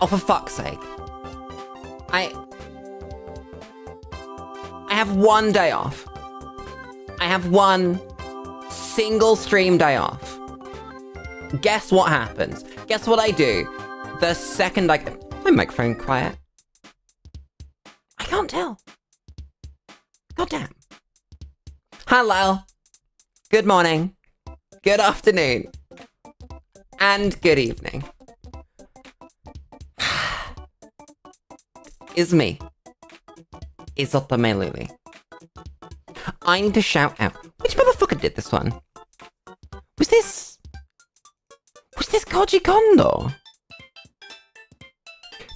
Oh, for fuck's sake. I have one day off. I have one single stream day off. Guess what happens? Guess what I do? The second I get... My microphone quiet. I can't tell. Goddamn. Hello. Good morning. Good afternoon. And good evening. Is me. Is Otome Lulu. I need to shout out. Which motherfucker did this one? Was this Koji Kondo?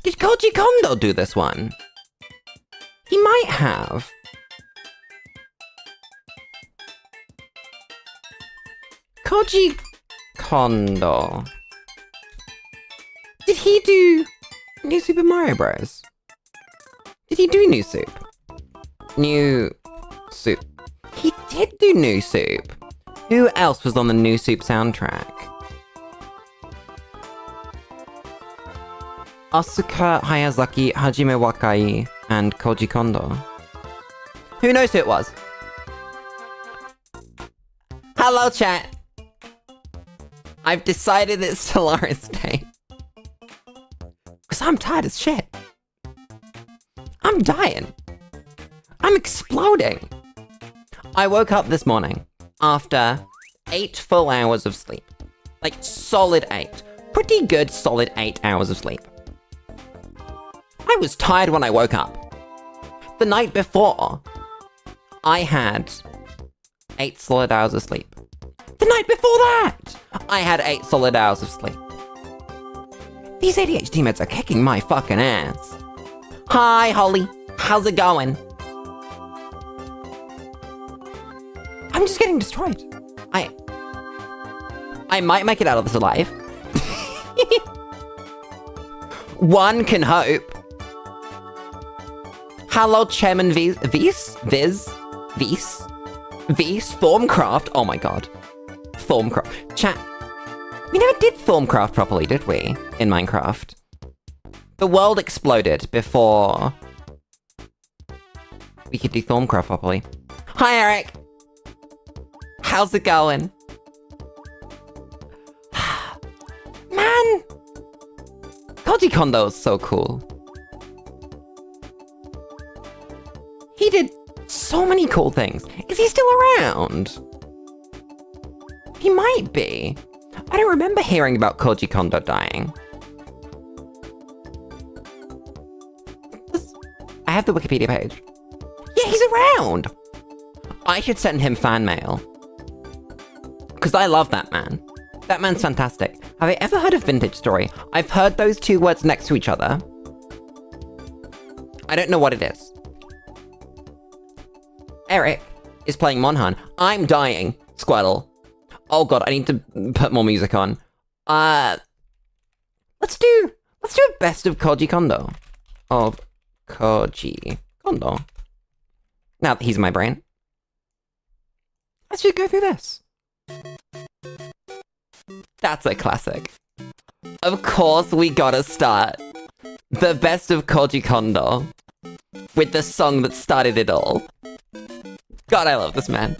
Did Koji Kondo do this one? He might have. Koji Kondo. Did he do New Super Mario Bros? Did he do New Soup? New Soup. He did do New Soup. Who else was on the New Soup soundtrack? Asuka Hayazaki, Hajime Wakai, and Koji Kondo. Who knows who it was? Hello, chat. I've decided it's Stellaris Day. Because I'm tired as shit. I'm dying. I'm exploding. I woke up this morning after 8 full hours of sleep. Like, solid 8. Pretty good solid 8 hours of sleep. I was tired when I woke up. The night before, I had 8 solid hours of sleep. The night before that, I had 8 solid hours of sleep. These ADHD meds are kicking my fucking ass. Hi, Holly. How's it going? I'm just getting destroyed. I might make it out of this alive. One can hope. Hello, Chairman Viz, Formcraft. Oh my god. Formcraft. Chat. We never did Formcraft properly, did we? In Minecraft. The world exploded before we could do Formcraft properly. Hi, Eric. How's it going? Man! Koji Kondo is so cool. He did so many cool things. Is he still around? He might be. I don't remember hearing about Koji Kondo dying. I have the Wikipedia page. Yeah, he's around! I should send him fan mail. Because I love that man. That man's fantastic. Have I ever heard of Vintage Story? I've heard those two words next to each other. I don't know what it is. Eric is playing Monhan. I'm dying, Squirtle. Oh god, I need to put more music on. Let's do a best of Koji Kondo. of Koji Kondo. Now that he's in my brain, let's just go through this. That's a classic. Of course, we gotta start the best of Koji Kondo with the song that started it all. God, I love this man.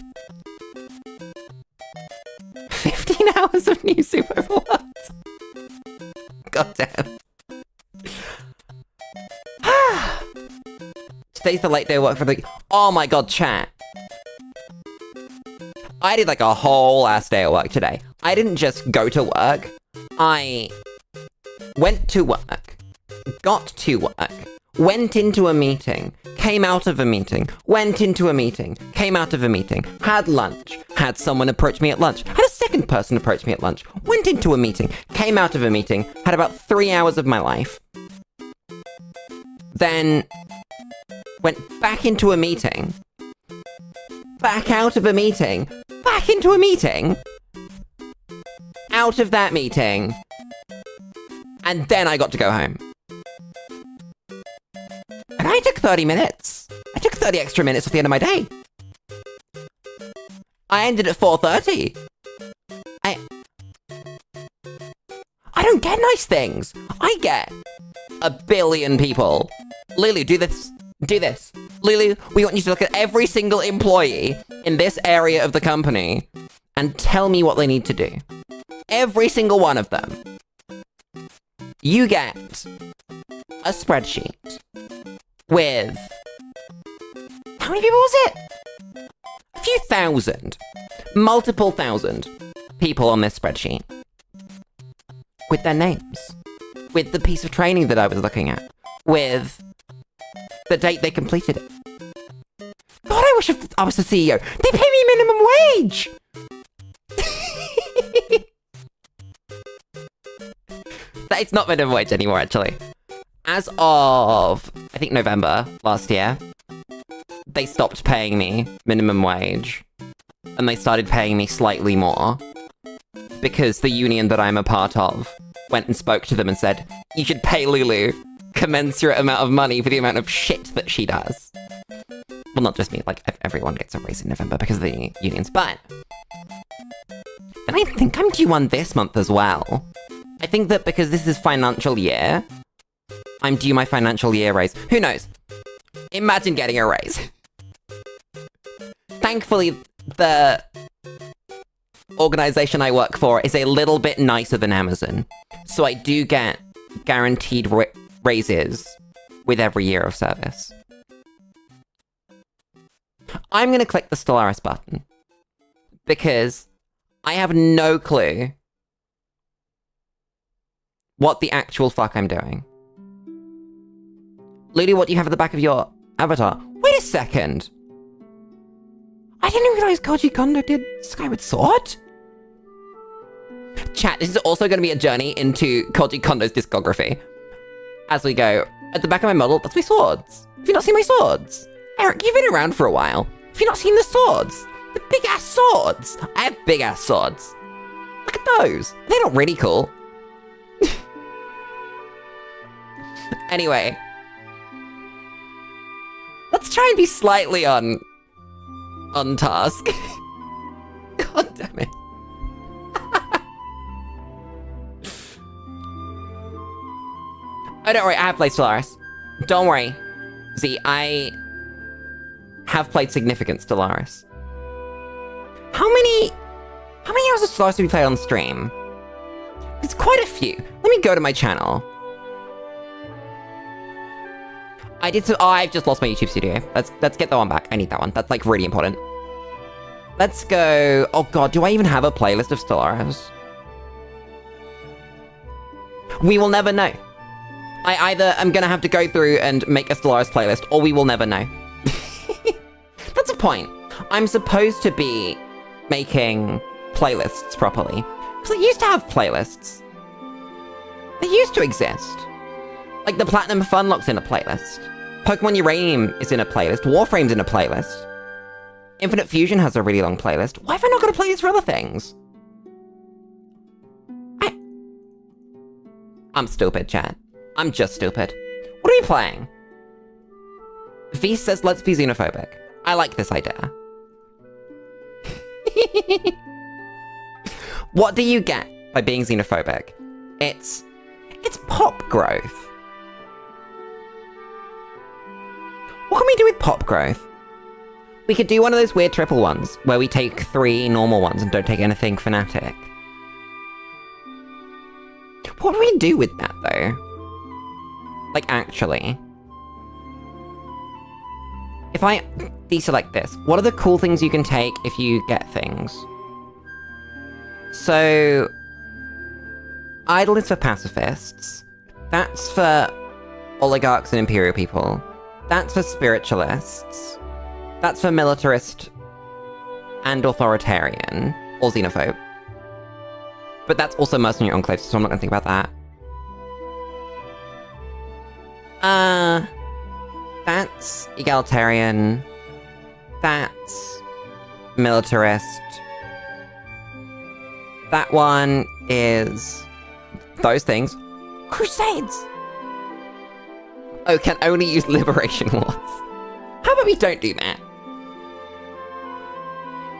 15 hours of new Super What? God damn. Today's the late day of work for the... Oh my god, chat. I did like a whole ass day of work today. I didn't just go to work. I went to work, got to work, went into a meeting, came out of a meeting, went into a meeting, came out of a meeting, had lunch, had someone approach me at lunch, had a second person approach me at lunch, went into a meeting, came out of a meeting, had about 3 hours of my life, then went back into a meeting, back out of a meeting, back into a meeting, out of that meeting, and then I got to go home. And I took 30 minutes. I took 30 extra minutes at the end of my day. I ended at 4:30. I don't get nice things. I get a billion people. Lulu, do this. Do this. Lulu, we want you to look at every single employee in this area of the company and tell me what they need to do. Every single one of them. You get a spreadsheet with... How many people was it? A few thousand. Multiple thousand people on this spreadsheet. With their names. With the piece of training that I was looking at. With the date they completed it. God, I wish I was the CEO. They pay me minimum wage! It's not minimum wage anymore, actually. As of, I think, November last year, they stopped paying me minimum wage. And they started paying me slightly more. Because the union that I'm a part of went and spoke to them and said, you should pay Lulu commensurate amount of money for the amount of shit that she does. Well, not just me, like, everyone gets a raise in November because of the unions, but... And I think I'm due one this month as well. I think that because this is financial year, I'm due my financial year raise. Who knows? Imagine getting a raise. Thankfully, the organization I work for is a little bit nicer than Amazon. So I do get guaranteed raises with every year of service. I'm going to click the Stellaris button because I have no clue what the actual fuck I'm doing. Lulu, what do you have at the back of your avatar? Wait a second. I didn't realize Koji Kondo did Skyward Sword. Chat, this is also going to be a journey into Koji Kondo's discography. As we go, at the back of my model, that's my swords. Have you not seen my swords? Eric, you've been around for a while. Have you not seen the swords? The big-ass swords. I have big-ass swords. Look at those. They're not really cool. Anyway. Let's try and be slightly on task. God damn it. Oh, don't worry, I have played Stellaris. Don't worry. Z, I have played significant Stellaris. How many hours of Stellaris do we play on stream? It's quite a few. Let me go to my channel. I've just lost my YouTube studio. Let's get that one back. I need that one. That's like really important. Let's go. Oh god, do I even have a playlist of Stellaris? We will never know. I either am gonna have to go through and make a Stellaris playlist, or we will never know. That's a point. I'm supposed to be making playlists properly. Because I used to have playlists. They used to exist. Like the Platinum Funlock's in a playlist. Pokemon Uranium is in a playlist. Warframe's in a playlist. Infinite Fusion has a really long playlist. Why have I not got a playlist for other things? I'm stupid, chat. I'm just stupid. What are we playing? V says, let's be xenophobic. I like this idea. What do you get by being xenophobic? It's pop growth. What can we do with pop growth? We could do one of those weird triple ones, where we take 3 normal ones and don't take anything fanatic. What do we do with that, though? Like, actually. If I deselect this, what are the cool things you can take if you get things? So, idle is for pacifists. That's for oligarchs and imperial people. That's for spiritualists. That's for militarist and authoritarian, or xenophobe. But that's also mercenary enclaves, so I'm not gonna think about that. That's egalitarian. That's militarist. That one is those things. Crusades! Oh, can only use liberation wars. How about we don't do that?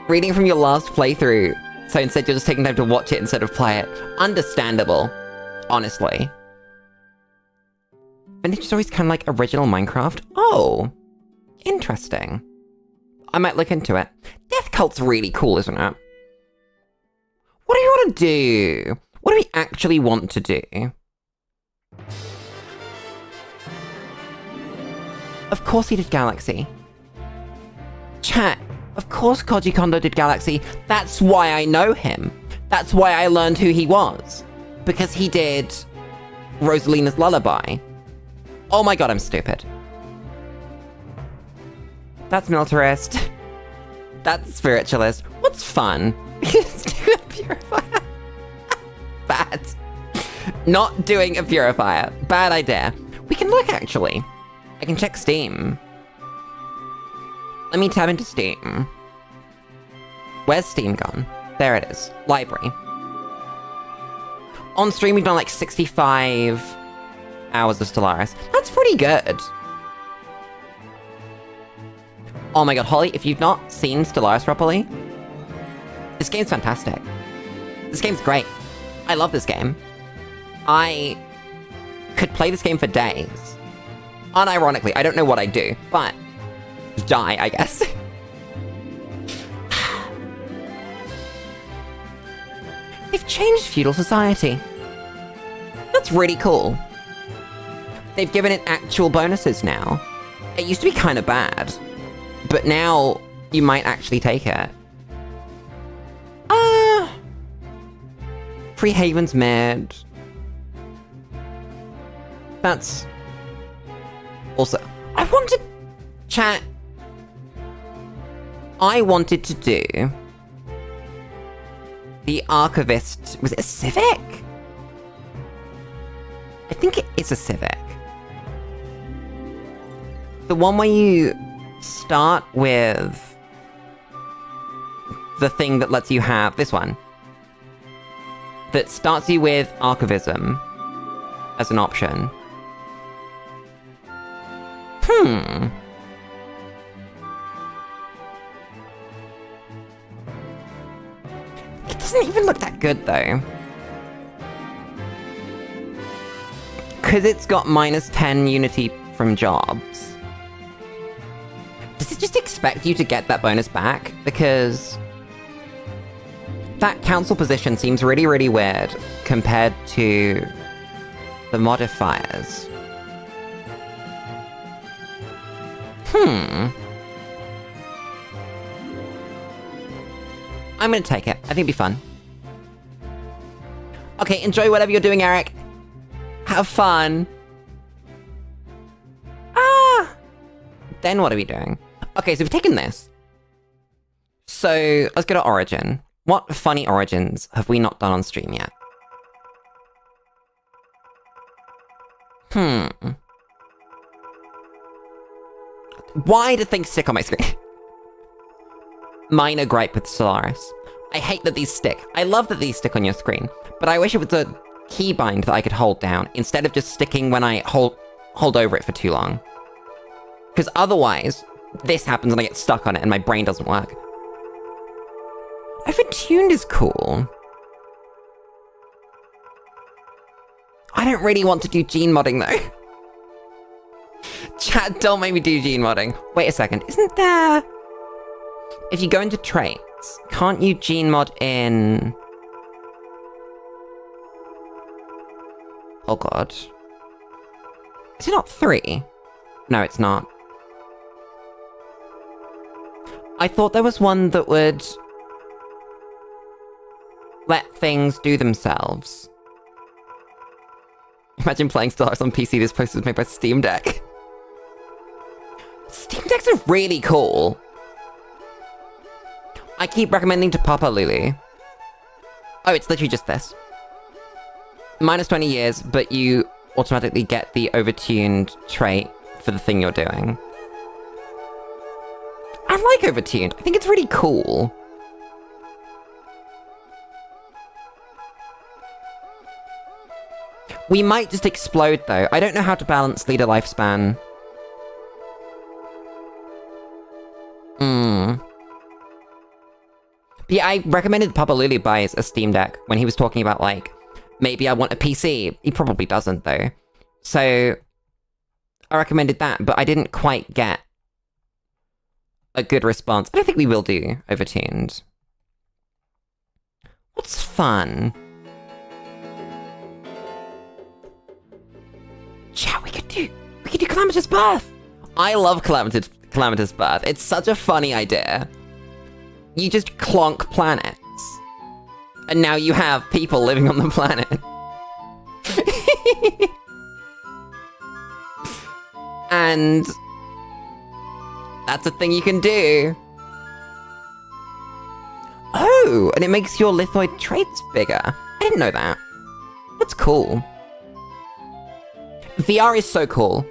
Reading from your last playthrough, so instead you're just taking time to watch it instead of play it. Understandable, honestly. Vintage Story's kind of like original Minecraft. Oh, interesting. I might look into it. Death Cult's really cool, isn't it? What do you want to do? What do we actually want to do? Of course he did Galaxy. Chat, of course Koji Kondo did Galaxy. That's why I know him. That's why I learned who he was. Because he did Rosalina's Lullaby. Oh my god, I'm stupid. That's militarist. That's spiritualist. What's fun? Just do a purifier. Bad. Not doing a purifier. Bad idea. We can look, actually. I can check Steam. Let me tab into Steam. Where's Steam gone? There it is. Library. On stream, we've done like 65 hours of Stellaris. That's pretty good. Oh my god, Holly, if you've not seen Stellaris properly, this game's fantastic. This game's great. I love this game. I could play this game for days. Unironically, I don't know what I'd do, but die, I guess. They've changed feudal society. That's really cool. They've given it actual bonuses now. It used to be kind of bad, but now you might actually take it. Free Haven's mad. That's also... I wanted... Chat. I wanted to do... the Archivist... Was it a Civic? I think it is a Civic. The one where you start with the thing that lets you have... This one. That starts you with Archivism as an option. It doesn't even look that good, though. Because it's got -10 unity from jobs. Does it just expect you to get that bonus back? Because that council position seems really, really weird compared to the modifiers. I'm gonna take it. I think it'd be fun. Okay, enjoy whatever you're doing, Eric. Have fun. Then what are we doing? Okay, so we've taken this. So, let's go to Origin. What funny origins have we not done on stream yet? Why do things stick on my screen? Minor gripe with Stellaris. I hate that these stick. I love that these stick on your screen, but I wish it was a keybind that I could hold down instead of just sticking when I hold hold over it for too long. Because otherwise, this happens and I get stuck on it and my brain doesn't work. Overtuned is cool. I don't really want to do gene modding though. Chat, don't make me do gene modding. Wait a second, isn't there... If you go into traits, can't you gene mod in... Oh god. Is it not 3? No, it's not. I thought there was one that would... let things do themselves. Imagine playing Stellaris on PC. This post was made by Steam Deck. Steam Decks are really cool. I keep recommending to Papa Lulu. Oh, it's literally just this. Minus 20 years, but you automatically get the overtuned trait for the thing you're doing. I like overtuned. I think it's really cool. We might just explode, though. I don't know how to balance leader lifespan. But yeah, I recommended Papa Lulu buys a Steam Deck when he was talking about, like, maybe I want a PC. He probably doesn't, though. So, I recommended that, but I didn't quite get a good response. I don't think we will do overtuned. What's fun? Chat, we could do Calamitous Birth! I love Calamitous Birth. It's such a funny idea. You just clonk planets. And now you have people living on the planet. And that's a thing you can do. Oh, and it makes your lithoid traits bigger. I didn't know that. That's cool. VR is so cool.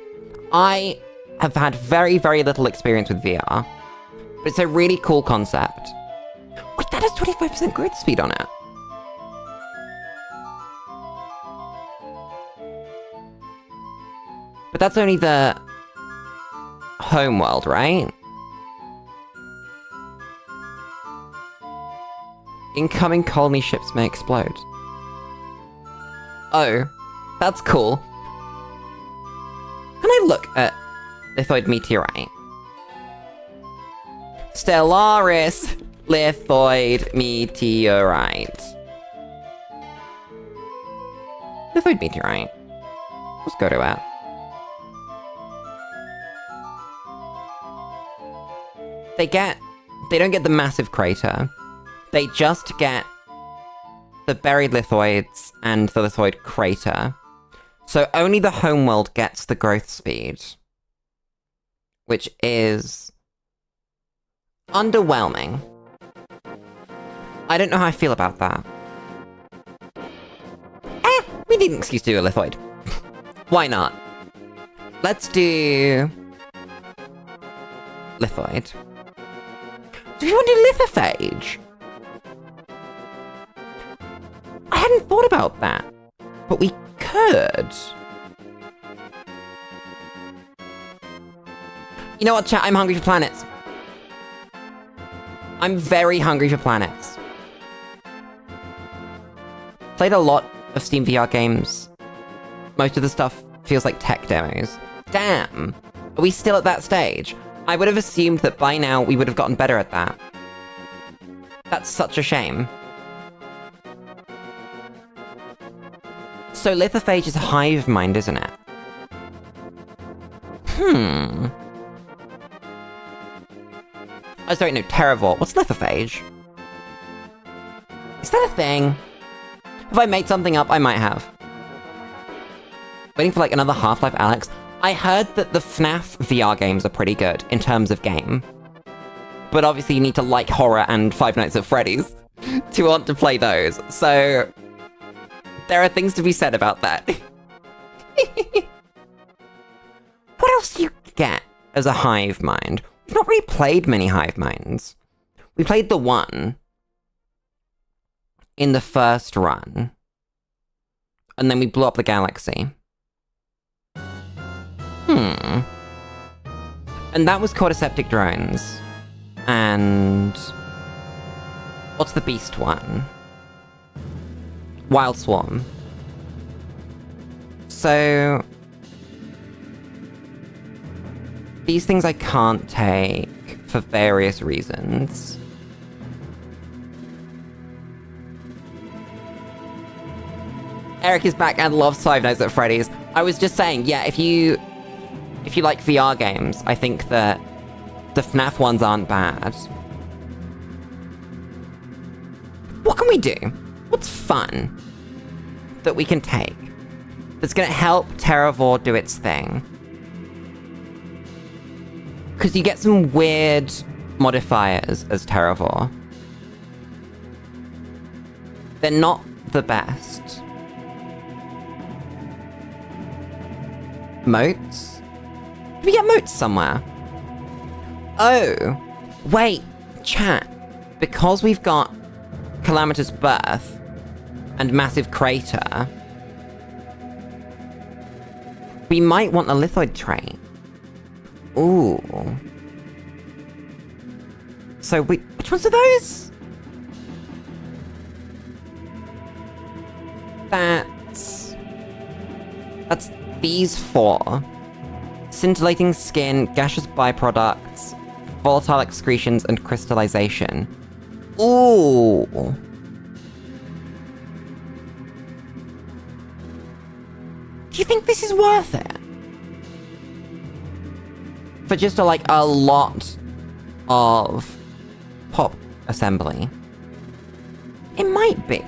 I have had very, very little experience with VR. But it's a really cool concept. Wait, that has 25% growth speed on it. But that's only the home world, right? Incoming colony ships may explode. Oh, that's cool. Can I look at lithoid meteorite? Stellaris lithoid meteorite. Lithoid meteorite. Let's go to it. They don't get the massive crater. They just get the buried lithoids and the lithoid crater. So only the homeworld gets the growth speed. Which is underwhelming. I don't know how I feel about that. We need an excuse to do a lithoid. Why not? Let's do lithoid. Do we want to do lithophage? I hadn't thought about that, but we could. You know what, chat? I'm hungry for planets. I'm very hungry for planets. Played a lot of Steam VR games. Most of the stuff feels like tech demos. Damn! Are we still at that stage? I would have assumed that by now we would have gotten better at that. That's such a shame. So lithophage is a hive mind, isn't it? Oh, sorry, no, Terravore. What's lithophage? Is that a thing? Have I made something up? I might have. Waiting for like another Half-Life Alyx. I heard that the FNAF VR games are pretty good in terms of game. But obviously you need to like horror and Five Nights at Freddy's to want to play those. So there are things to be said about that. What else do you get as a hive mind? We've not really played many hive minds. We played the one in the first run. And then we blew up the galaxy. And that was cordyceptic drones. And... what's the beast one? Wild Swarm. So... these things I can't take for various reasons. Eric is back and loves Five Nights at Freddy's. I was just saying, yeah, if you like VR games, I think that the FNAF ones aren't bad. What can we do? What's fun that we can take that's gonna help Terravore do its thing? Because you get some weird modifiers as Terravore. They're not the best. Moats? Did we get moats somewhere? Oh, wait, chat. Because we've got Calamitous Birth and Massive Crater, we might want a lithoid trait. Ooh. So which ones are those? That's these four. Scintillating skin, gaseous byproducts, volatile excretions, and crystallization. Ooh. Do you think this is worth it? For just a lot of pop assembly? It might be.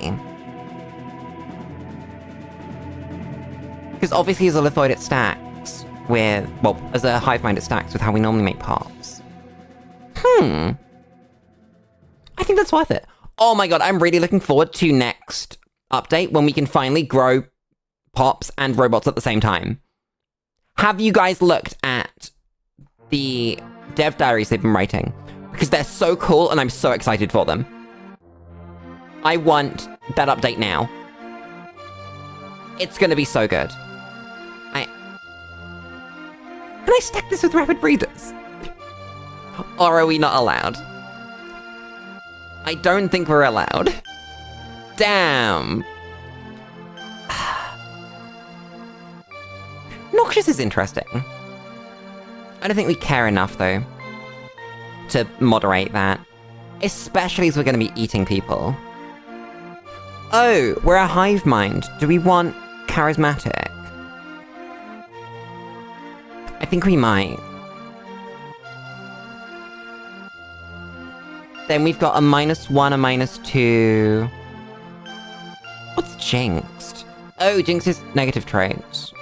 Because obviously as a lithoid it stacks with, well, as a hive mind it stacks with how we normally make pops. I think that's worth it. Oh my god, I'm really looking forward to next update when we can finally grow pops and robots at the same time. Have you guys looked at the dev diaries they've been writing? Because they're so cool and I'm so excited for them. I want that update now. It's gonna be so good. Can I stack this with rapid breeders? Or are we not allowed? I don't think we're allowed. Damn. Noxious is interesting. I don't think we care enough, though, to moderate that. Especially as we're going to be eating people. Oh, we're a hive mind. Do we want charismatic? I think we might. Then we've got a -1, a -2... What's Jinxed? Oh, Jinx is negative traits.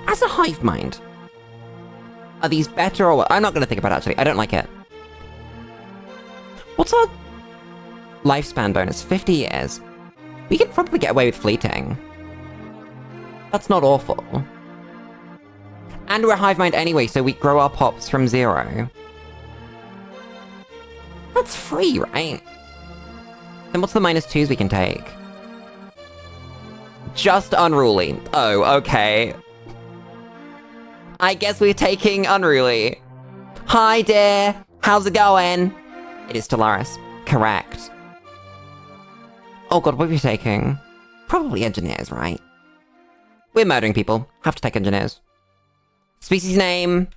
As a hive mind, are these better or what? I'm not going to think about it, actually. I don't like it. What's our lifespan bonus? 50 years. We could probably get away with fleeting. That's not awful. And we're a hive mind anyway, so we grow our pops from 0. That's free, right? Then what's the -2s we can take? Just Unruly. Oh, okay. I guess we're taking Unruly. Hi, dear. How's it going? It is Stellaris. Correct. Oh god, what are we taking? Probably engineers, right? We're murdering people. Have to take engineers. Species name...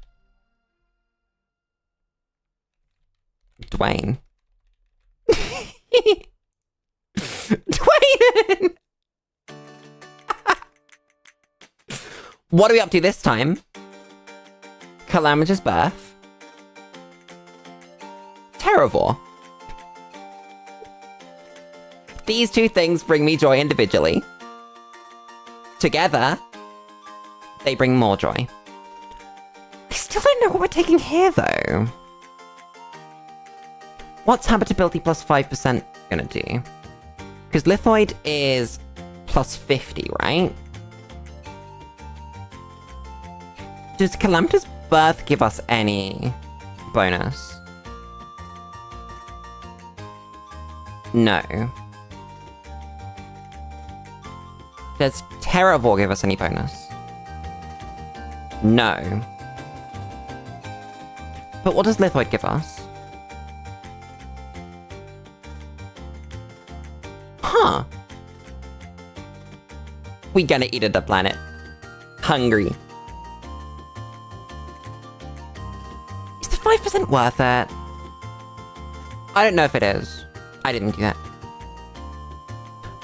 Dwayne. Dwayne! What are we up to this time? Calamitous Birth. Terravore. These two things bring me joy individually. Together, they bring more joy. I still don't know what we're taking here, though. What's habitability plus 5% gonna do? Because lithoid is plus 50, right? Does Calamitous Birth give us any bonus? No. Does Terravore give us any bonus? No. But what does Lithoid give us? Huh. We gonna eat at the planet. Hungry. Is the 5% worth it? I don't know if it is. I didn't do that.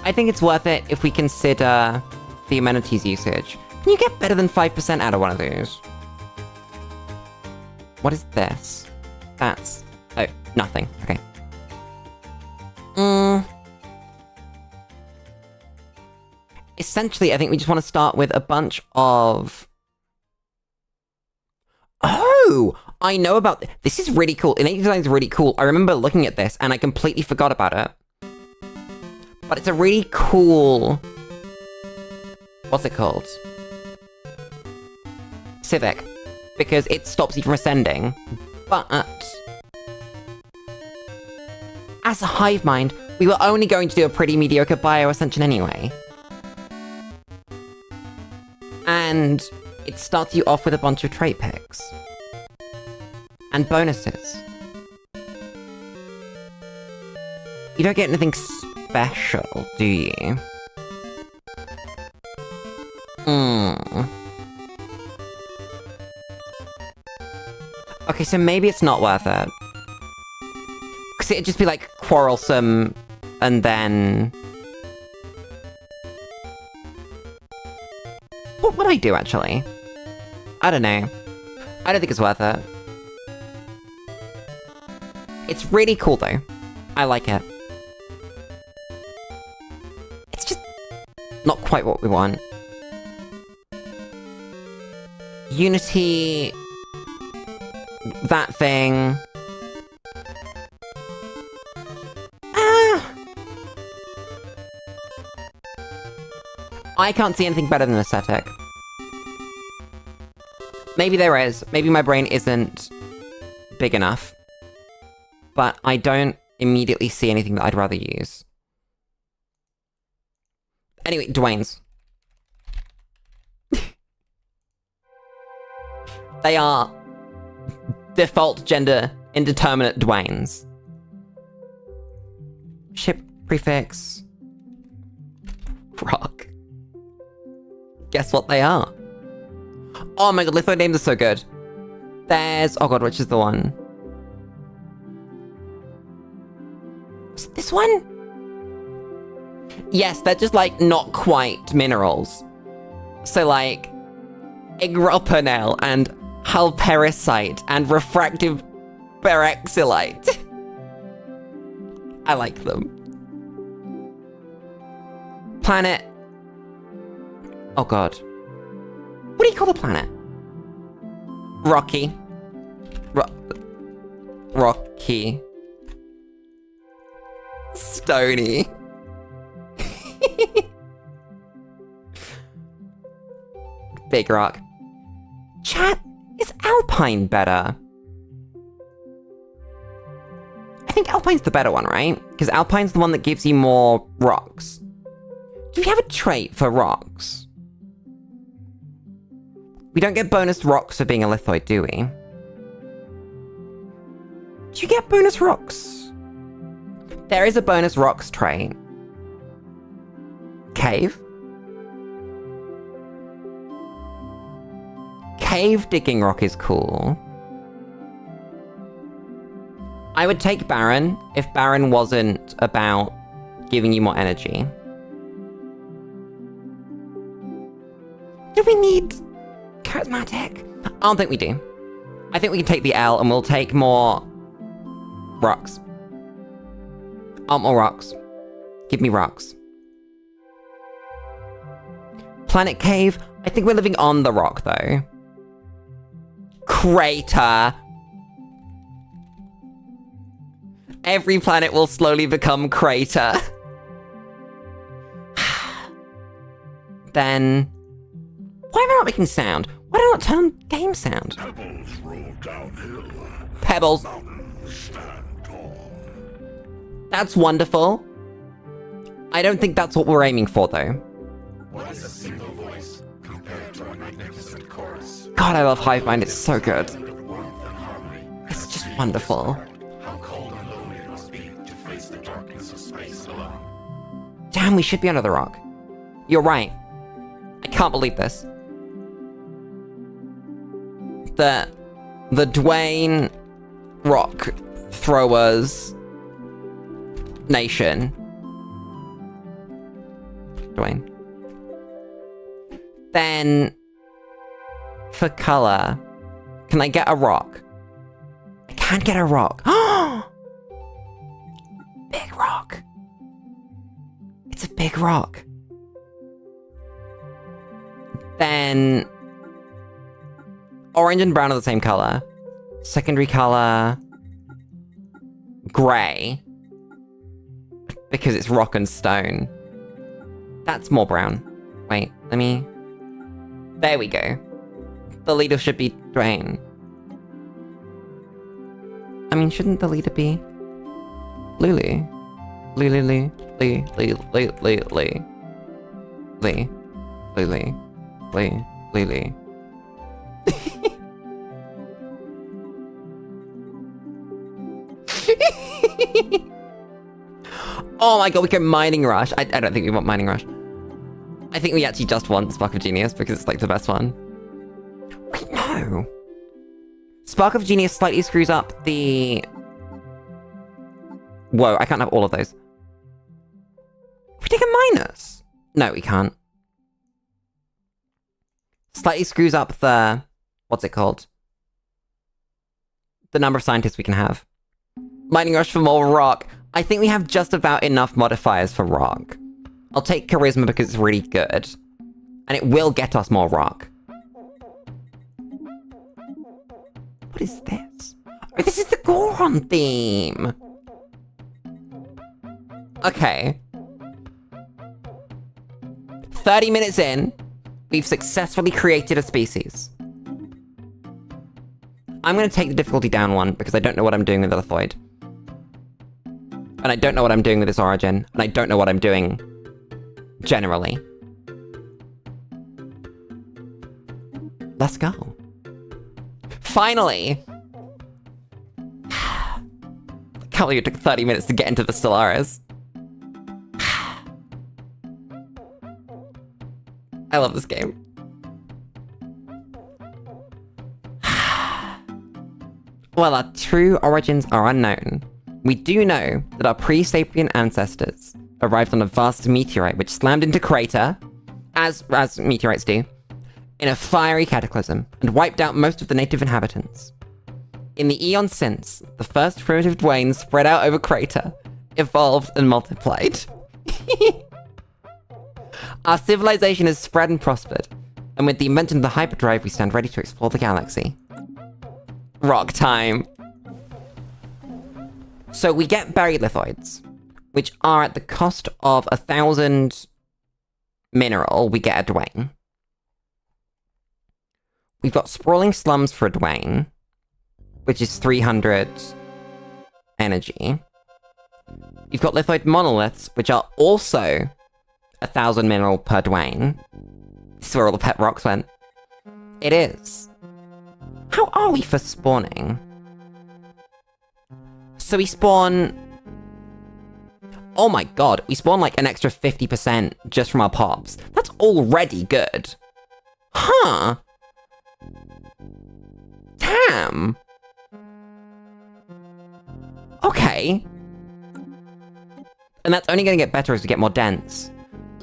I think it's worth it if we consider the amenities usage. Can you get better than 5% out of one of those? What is this? That's... oh, nothing. Okay. Essentially, I think we just want to start with a bunch of... oh! I know about... this is really cool. Innate design is really cool. I remember looking at this, and I completely forgot about it. But it's a really cool... what's it called? Civic. Because it stops you from ascending. But... as a hive mind, we were only going to do a pretty mediocre bio-ascension anyway. And it starts you off with a bunch of trait picks. And bonuses. You don't get anything special, do you? Okay, so maybe it's not worth it. Because it'd just be like quarrelsome, and then... what would I do, actually? I don't know. I don't think it's worth it. It's really cool, though. I like it. It's just not quite what we want. Unity... that thing... I can't see anything better than aesthetic. Maybe there is. Maybe my brain isn't big enough. But I don't immediately see anything that I'd rather use. Anyway, Dwayne's. They are default gender indeterminate Dwayne's. Ship prefix. Rock. Guess what they are? Oh my god, Lithoid names are so good. There's... oh god, which is the one? Is it this one? Yes, they're just like not quite minerals. So like... Igropinel and Halperisite and Refractive Berexilite. I like them. Planet... oh god. What do you call the planet? Rocky. Rocky. Stony. Big rock. Chat, is Alpine better? I think Alpine's the better one, right? Because Alpine's the one that gives you more rocks. Do we have a trait for rocks? We don't get bonus rocks for being a lithoid, do we? Do you get bonus rocks? There is a bonus rocks trait. Cave? Cave digging rock is cool. I would take Baron if Baron wasn't about giving you more energy. Do we need charismatic? I don't think we do. I think we can take the L and we'll take more rocks. I want more rocks. Give me rocks. Planet Cave? I think we're living on the rock though. Crater. Every planet will slowly become crater. Then... why am I not making sound? Why do I not turn game sound? Pebbles roll downhill. Pebbles. Mountains stand tall. That's wonderful. I don't think that's what we're aiming for, though. What is a single God, I love Hive Mind. It's so good. Warmth and harmony. It's just wonderful. How cold and lonely it must be to face the darkness of space alone. Damn, we should be under the rock. You're right. I can't believe this. The Dwayne Rock Throwers Nation. Dwayne. Then, for color, can I get a rock? I can't get a rock. Big rock. It's a big rock. Then, orange and brown are the same color. Secondary color, gray. Because it's rock and stone. That's more brown. Wait, let me... There we go. The leader should be Dwayne. I mean, shouldn't the leader be Lulu? Lulu. Oh my god, we go Mining Rush. I don't think we want Mining Rush. I think we actually just want Spark of Genius because it's like the best one. Wait, no. Spark of Genius slightly screws up the... Whoa, I can't have all of those. We take a minus. No, we can't. Slightly screws up the... What's it called? The number of scientists we can have. Mining Rush for more rock. I think we have just about enough modifiers for rock. I'll take Charisma because it's really good. And it will get us more rock. What is this? Oh, this is the Goron theme! Okay. 30 minutes in, we've successfully created a species. I'm gonna take the difficulty down one because I don't know what I'm doing with the Lithoid. And I don't know what I'm doing with this origin, and I don't know what I'm doing generally. Let's go. Finally! I can't believe it took 30 minutes to get into the Stellaris. I love this game. While our true origins are unknown, we do know that our pre-Sapien ancestors arrived on a vast meteorite which slammed into crater, as meteorites do, in a fiery cataclysm, and wiped out most of the native inhabitants. In the eons since, the first primitive Dwayne spread out over crater, evolved and multiplied. Our civilization has spread and prospered, and with the invention of the hyperdrive, we stand ready to explore the galaxy. Rock time. So we get buried lithoids, which are at the cost of 1,000 mineral, we get a Dwayne. We've got sprawling slums for a Dwayne, which is 300 energy. You've got lithoid monoliths, which are also 1,000 mineral per Dwayne. This is where all the pet rocks went. It is. How are we for spawning? So we spawn... Oh my god, we spawn like an extra 50% just from our pops. That's already good. Huh. Damn. Okay. And that's only gonna get better as we get more dense.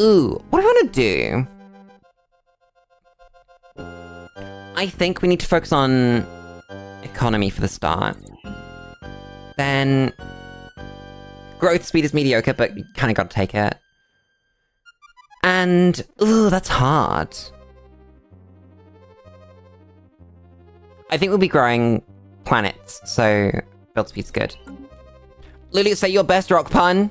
Ooh, what do I want to do? I think we need to focus on economy for the start. Then growth speed is mediocre, but you kind of got to take it. And ooh, that's hard. I think we'll be growing planets, so build speed's good. Lulu, say your best rock pun.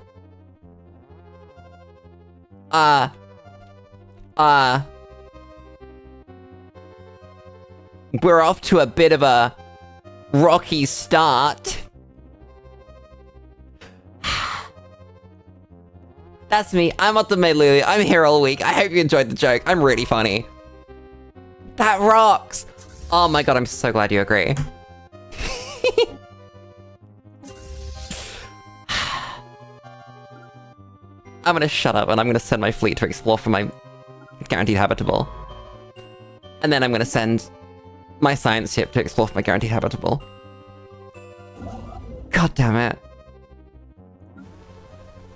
We're off to a bit of a rocky start. That's me. I'm Ultimate Lulu. I'm here all week. I hope you enjoyed the joke. I'm really funny. That rocks. Oh my god, I'm so glad you agree. I'm gonna shut up and I'm gonna send my fleet to explore for my guaranteed habitable. And then I'm gonna send my science ship to explore for my guaranteed habitable. God damn it.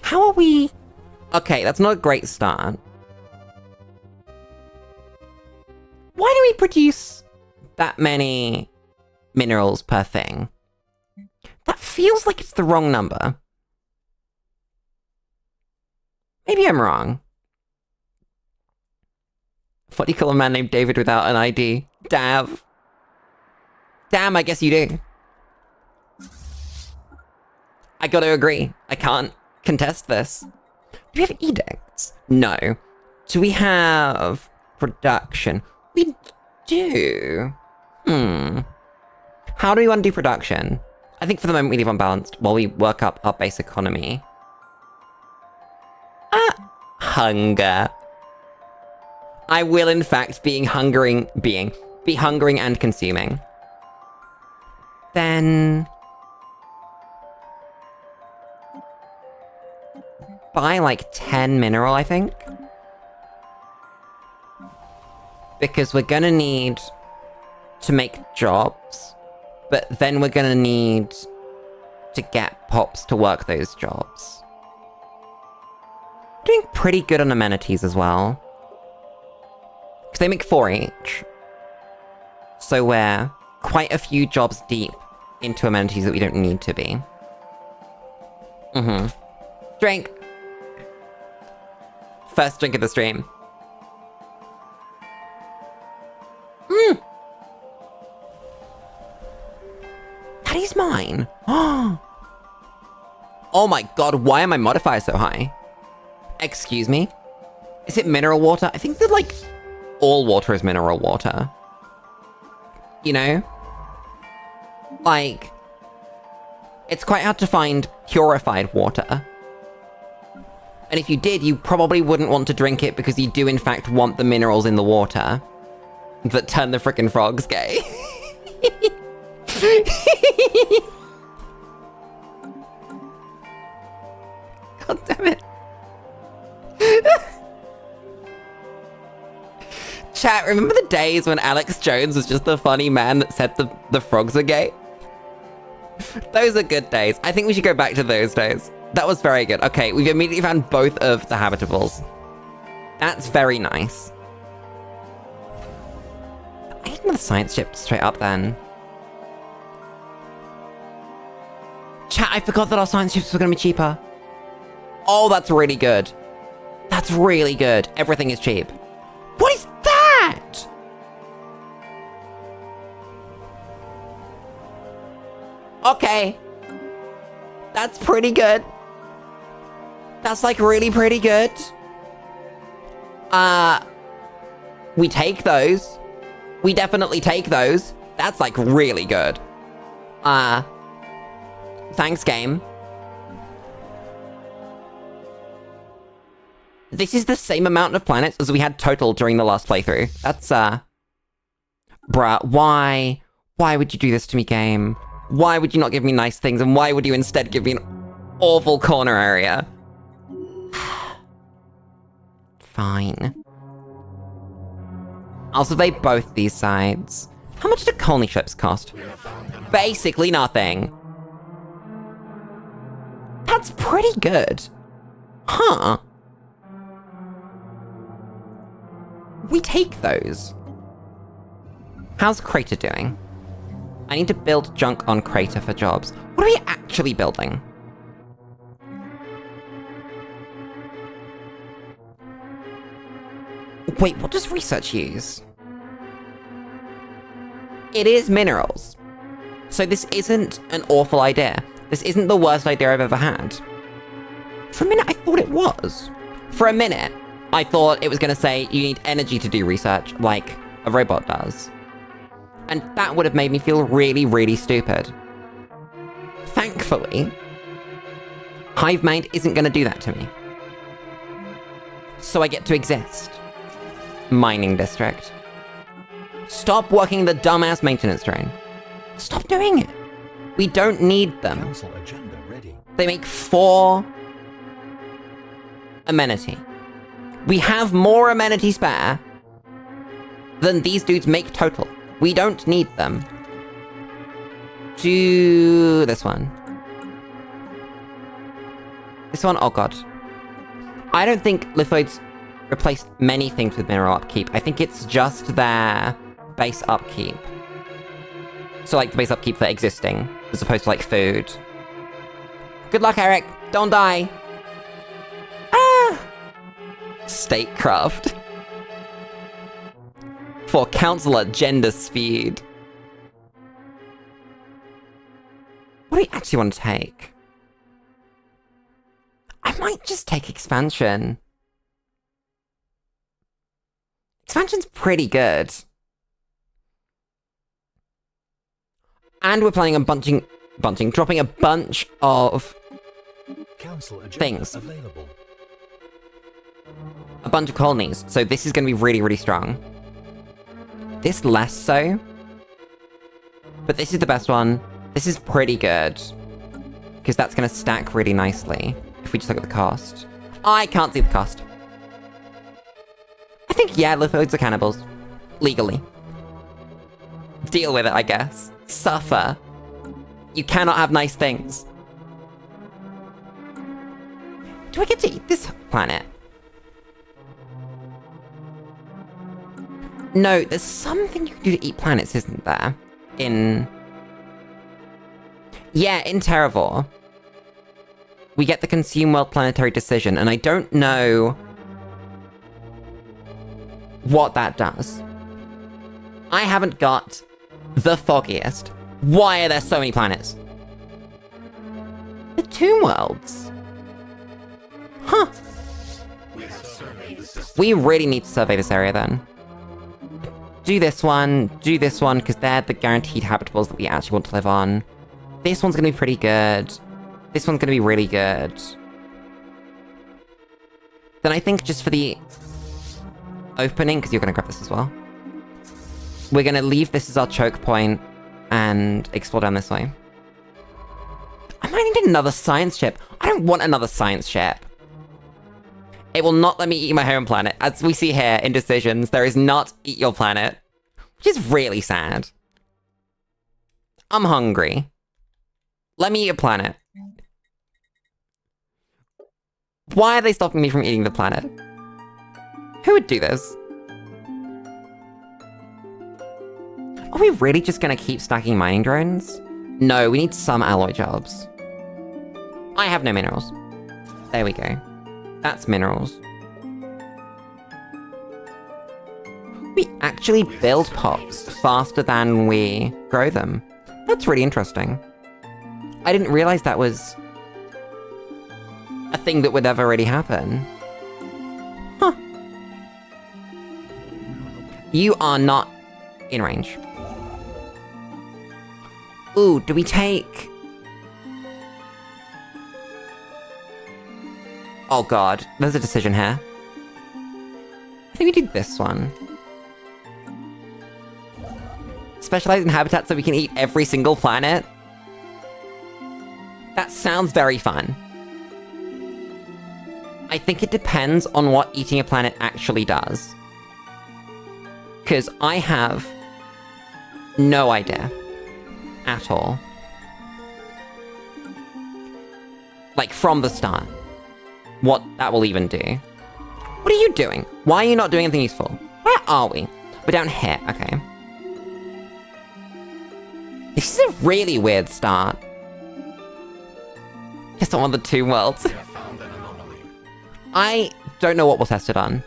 How are we... Okay, that's not a great start. Why do we produce that many minerals per thing? That feels like it's the wrong number. Maybe I'm wrong. What do you call a man named David without an ID? Dav. Damn, I guess you do. I gotta agree. I can't contest this. Do we have edicts? No. Do we have production? We do. How do we want to do production? I think for the moment we leave unbalanced while we work up our base economy. Hunger. I will in fact be hungering and consuming. Then buy like 10 mineral, I think. Because we're gonna need to make jobs, but then we're gonna need to get pops to work those jobs. Doing pretty good on amenities as well. Because they make 4 each. So we're quite a few jobs deep into amenities that we don't need to be. Drink. First drink of the stream. That is mine. Oh my god, why are my modifiers so high? Excuse me? Is it mineral water? I think that, like, all water is mineral water. You know? Like, it's quite hard to find purified water. And if you did, you probably wouldn't want to drink it because you do in fact want the minerals in the water that turn the frickin' frogs gay. God damn it. Chat, remember the days when Alex Jones was just the funny man that said the frogs are gay? Those are good days. I think we should go back to those days. That was very good. Okay, we've immediately found both of the habitables. That's very nice. I need another science ship straight up then. Chat, I forgot that our science ships were going to be cheaper. Oh, that's really good. That's really good. Everything is cheap. What is that? Okay. That's pretty good. That's like really pretty good. We take those. We definitely take those. That's like really good. Thanks, game. This is the same amount of planets as we had total during the last playthrough. That's, bruh, why? Why would you do this to me, game? Why would you not give me nice things, and why would you instead give me an awful corner area? Fine. I'll survey both these sides. How much do colony ships cost? Basically nothing. That's pretty good. Huh. We take those. How's Crater doing? I need to build junk on Crater for jobs. What are we actually building? Wait, what does research use? It is minerals. So this isn't an awful idea. This isn't the worst idea I've ever had. For a minute, I thought it was. For a minute, I thought it was going to say you need energy to do research, like a robot does. And that would have made me feel really, really stupid. Thankfully, HiveMind isn't going to do that to me. So I get to exist. Mining district. Stop working the dumbass maintenance drone. Stop doing it. We don't need them. Council agenda ready. They make 4 amenity. We have more amenity spare than these dudes make total. We don't need them. Do this one. This one, oh god. I don't think lithoids replaced many things with mineral upkeep. I think it's just their base upkeep. So like the base upkeep for existing, as opposed to like food. Good luck, Eric. Don't die. Ah! Statecraft. For Councillor Gender Speed. What do you actually want to take? I might just take expansion. Expansion's pretty good. And we're planning on dropping a bunch of Council agenda things. available. A bunch of colonies. So this is going to be really, really strong. This less so. But this is the best one. This is pretty good. Because that's going to stack really nicely. If we just look at the cost. I can't see the cost. I think, yeah, lithoids are cannibals. Legally. Deal with it, I guess. Suffer. You cannot have nice things. Do I get to eat this planet? No, there's something you can do to eat planets, isn't there? Yeah, in Terravore. We get the Consume World Planetary Decision, and I don't know what that does. I haven't got the foggiest. Why are there so many planets? The Tomb Worlds. Huh. We really need to survey this area then. Do this one, because they're the guaranteed habitables that we actually want to live on. This one's gonna be pretty good. This one's gonna be really good. Then I think just for the opening, because you're gonna grab this as well, we're gonna leave this as our choke point and explore down this way. I might need another science ship. I don't want another science ship. It will not let me eat my home planet. As we see here in decisions, there is not eat your planet. Which is really sad. I'm hungry. Let me eat a planet. Why are they stopping me from eating the planet? Who would do this? Are we really just gonna keep stacking mining drones? No, we need some alloy jobs. I have no minerals. There we go. That's minerals. We actually build pops faster than we grow them. That's really interesting. I didn't realize that was a thing that would ever really happen. Huh. You are not in range. Ooh, do we take... Oh god, there's a decision here. I think we do this one. Specialize in habitats so we can eat every single planet? That sounds very fun. I think it depends on what eating a planet actually does. Because I have no idea. At all. Like, from the start. What that will even do. What are you doing? Why are you not doing anything useful? Where are we? We're down here, okay. This is a really weird start. Just on one of the two worlds. I don't know what we'll test it on.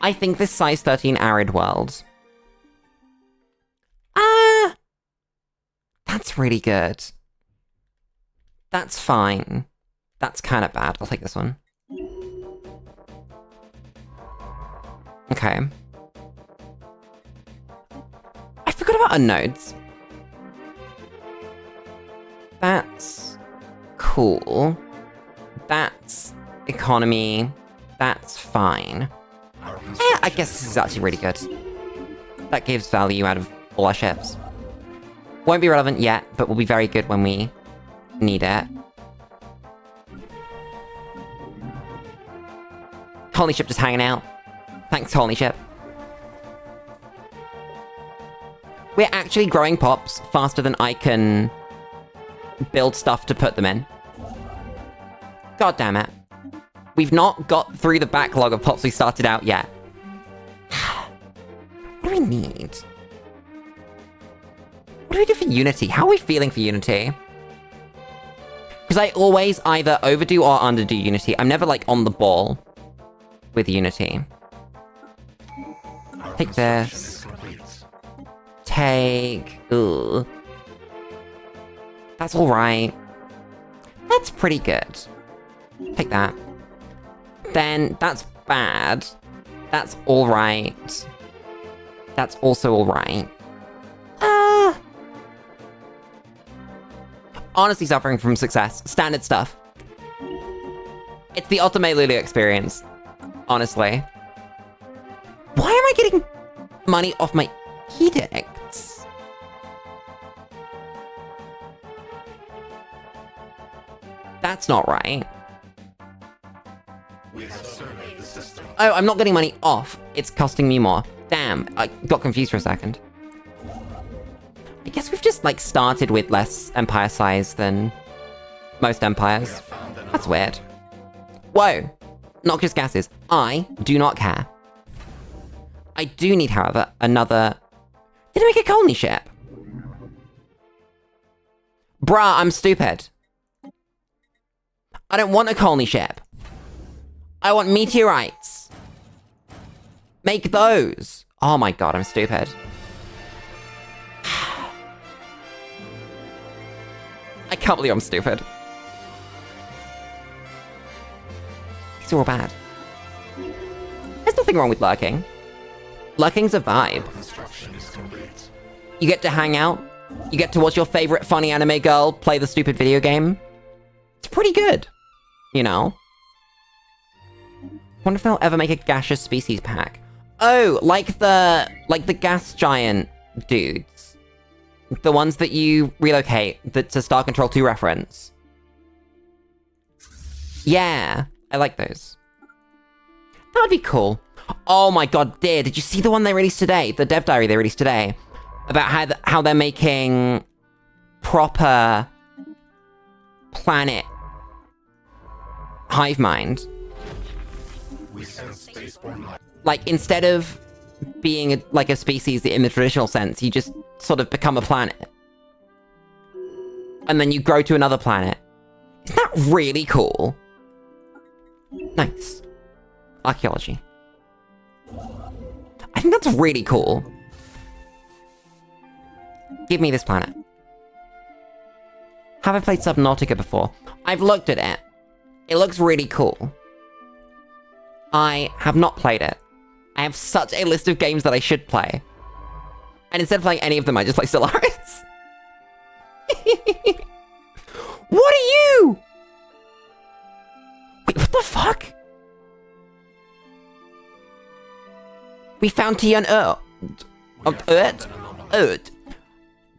I think this size 13 arid world. That's really good. That's fine. That's kind of bad. I'll take this one. Okay. I forgot about unnodes. That's cool. That's economy. That's fine. Yeah, I guess this is actually really good. That gives value out of all our ships. Won't be relevant yet, but will be very good when we need it. Colony ship just hanging out. Thanks, colony ship. We're actually growing pops faster than I can build stuff to put them in. God damn it. We've not got through the backlog of pops we started out yet. What do we need? What do we do for Unity? How are we feeling for Unity? Because I always either overdo or underdo Unity. I'm never, like, on the ball with Unity. Take this. Take... Ugh. That's alright. That's pretty good. Take that. Then, that's bad. That's alright. That's also alright. Honestly suffering from success. Standard stuff. It's the ultimate Lulu experience. Honestly. Why am I getting money off my edicts? That's not right. Oh, I'm not getting money off. It's costing me more. Damn, I got confused for a second. I guess we've just, like, started with less empire size than most empires. That's weird. Whoa. Noxious gases. I do not care. I do need, however, another... Did I make a colony ship? Bruh, I'm stupid. I don't want a colony ship. I want meteorites. Make those. Oh my god, I'm stupid. I can't believe I'm stupid. These are all bad. There's nothing wrong with lurking. Lurking's a vibe. You get to hang out. You get to watch your favorite funny anime girl play the stupid video game. It's pretty good. You know? Wonder if they'll ever make a gaseous species pack. Oh, like the gas giant dudes. The ones that you relocate, that's a Star Control 2 reference. Yeah, I like those. That would be cool. Oh my god, did you see the one they released today? The dev diary they released today? About how they're making proper planet hive mind. Like, instead of being like a species in the traditional sense, you just sort of become a planet. And then you grow to another planet. Isn't that really cool? Nice. Archaeology. I think that's really cool. Give me this planet. Have I played Subnautica before? I've looked at it. It looks really cool. I have not played it. I have such a list of games that I should play. And instead of playing any of them, I just play Stellaris. What are you? Wait, what the fuck? We found Tian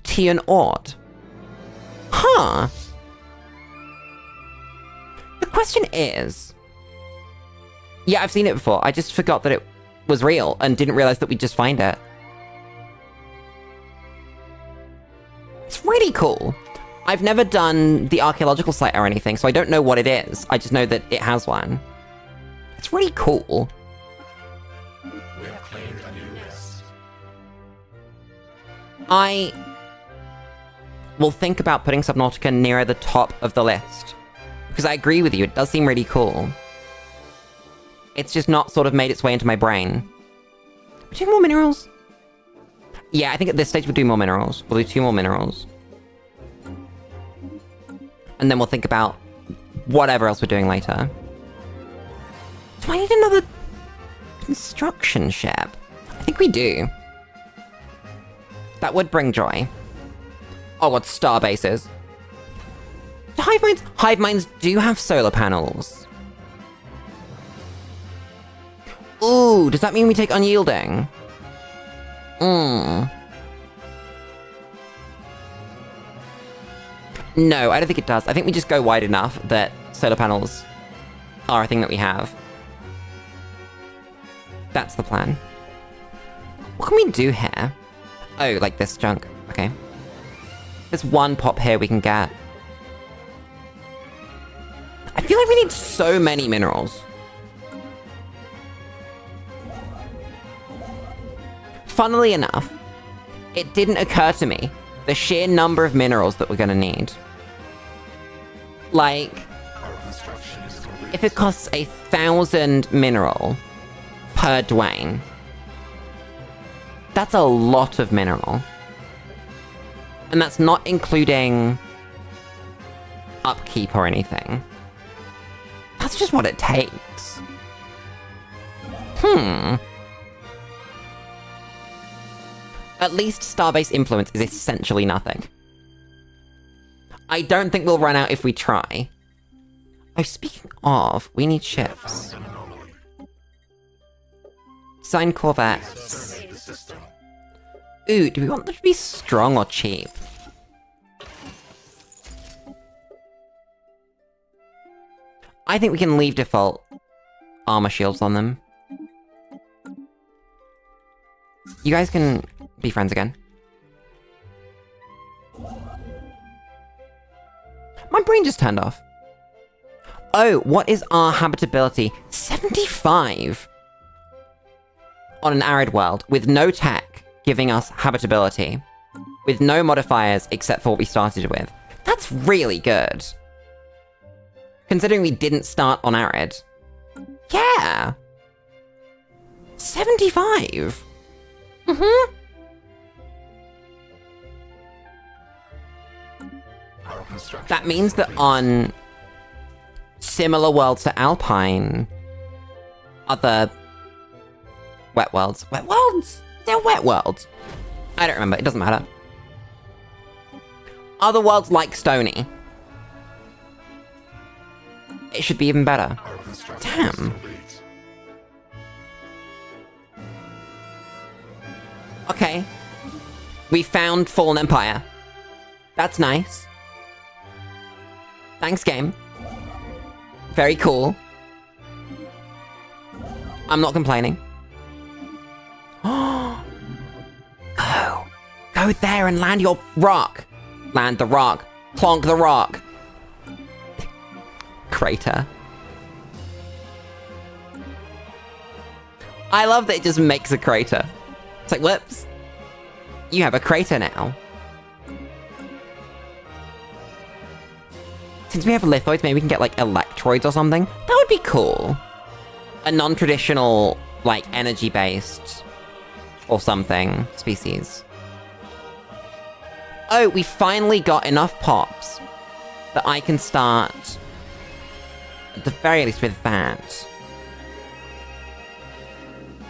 Tian Ord. Huh. The question is... Yeah, I've seen it before. I just forgot that it was real and didn't realize that we'd just find it. It's really cool. I've never done the archaeological site or anything, so I don't know what it is. I just know that it has one. It's really cool. We have claimed a new list. I will think about putting Subnautica nearer the top of the list. Because I agree with you, it does seem really cool. It's just not sort of made its way into my brain. We're doing more minerals? Yeah, I think at this stage we'll do more minerals. We'll do 2 more minerals. And then we'll think about whatever else we're doing later. Do I need another construction ship? I think we do. That would bring joy. Oh, what star bases. Hive minds do have solar panels. Ooh, does that mean we take unyielding? No, I don't think it does. I think we just go wide enough that solar panels are a thing that we have. That's the plan. What can we do here? Oh, like this junk. Okay. There's one pop here we can get. I feel like we need so many minerals. Funnily enough, it didn't occur to me the sheer number of minerals that we're gonna need. Like, if it costs 1,000 mineral per Dwayne, that's a lot of mineral. And that's not including upkeep or anything. That's just what it takes. At least Starbase influence is essentially nothing. I don't think we'll run out if we try. Oh, speaking of, we need ships. Design corvettes. Ooh, do we want them to be strong or cheap? I think we can leave default armor shields on them. You guys can be friends again. My brain just turned off. Oh, what is our habitability? 75! On an arid world, with no tech giving us habitability. With no modifiers except for what we started with. That's really good. Considering we didn't start on arid. Yeah! 75! That means that on similar worlds to Alpine, other wet worlds. Wet worlds? They're wet worlds. I don't remember, it doesn't matter. Other worlds like Stony. It should be even better. Damn. Okay. We found Fallen Empire. That's nice. Thanks, game. Very cool. I'm not complaining. Go. Go there and land your rock. Land the rock. Plonk the rock. Crater. I love that it just makes a crater. It's like, whoops. You have a crater now. Since we have lithoids, maybe we can get, like, electroids or something? That would be cool. A non-traditional, like, energy-based or something species. Oh, we finally got enough pops that I can start, at the very least, with that.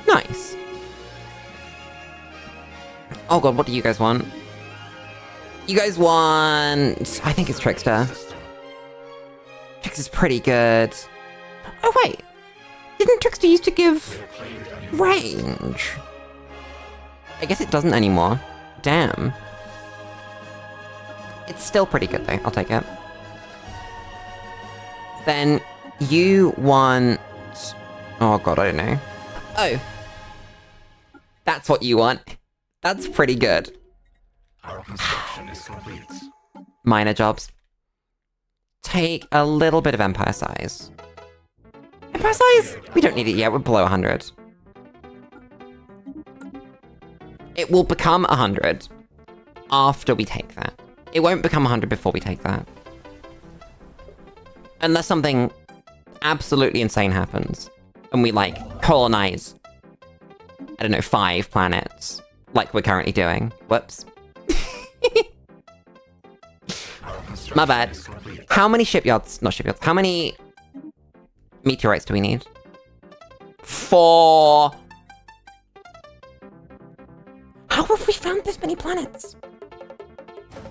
Nice. Oh god, what do you guys want? You guys want... I think it's Trickster. Trickster's pretty good. Oh wait! Didn't Trickster used to give... range? I guess it doesn't anymore. Damn. It's still pretty good though, I'll take it. Then you want... oh god, I don't know. Oh. That's what you want. That's pretty good. Our construction is complete. Minor jobs. Take a little bit of Empire size. Empire size? We don't need it yet, we're below 100. It will become 100 after we take that. It won't become 100 before we take that. Unless something absolutely insane happens. And we, like, colonize, I don't know, 5 planets. Like we're currently doing. Whoops. My bad. How many shipyards? Not shipyards. How many meteorites do we need? 4. How have we found this many planets?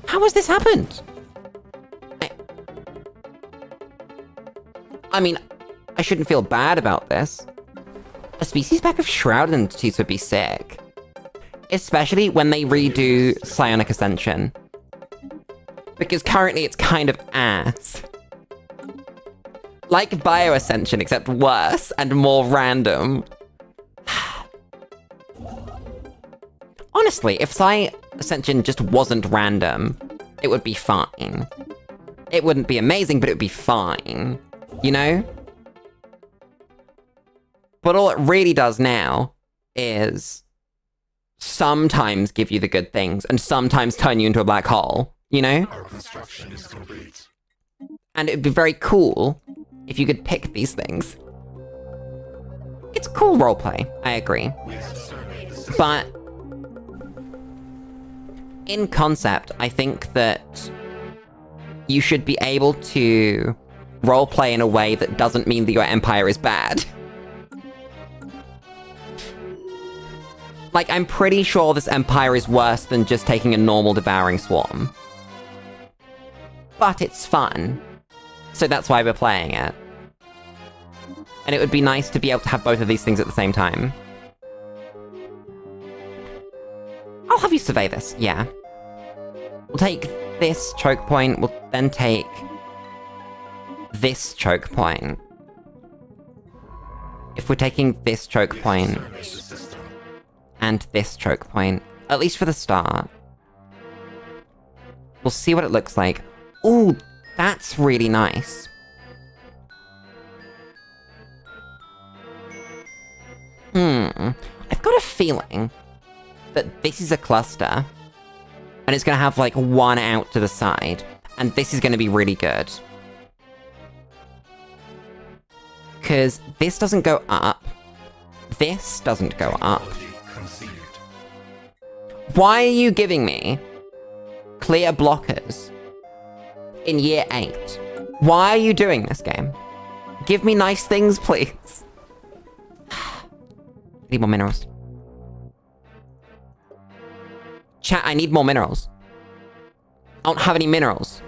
How has this happened? I mean, I shouldn't feel bad about this. A species pack of shrouded entities would be sick. Especially when they redo Psionic Ascension. Because currently it's kind of ass. Like Bio Ascension, except worse and more random. Honestly, if Psi Ascension just wasn't random, it would be fine. It wouldn't be amazing, but it would be fine. You know? But all it really does now is sometimes give you the good things and sometimes turn you into a black hole, you know? Our construction is complete. And it'd be very cool if you could pick these things. It's cool roleplay, I agree. We have surveyed the system. But in concept, I think that you should be able to roleplay in a way that doesn't mean that your empire is bad. Like, I'm pretty sure this empire is worse than just taking a normal devouring swarm. But it's fun. So that's why we're playing it. And it would be nice to be able to have both of these things at the same time. I'll have you survey this, yeah. We'll take this choke point, we'll then take this choke point. If we're taking this choke point Survey the system. and this choke point, at least for the start, we'll see what it looks like. Ooh, that's really nice. I've got a feeling that this is a cluster, and it's gonna have like one out to the side, and this is gonna be really good. Because this doesn't go up, this doesn't go up. Technology conceived. Why are you giving me clear blockers in year 8? Why are you doing this, game? Give me nice things, please. Need more minerals. Chat, I need more minerals. I don't have any minerals.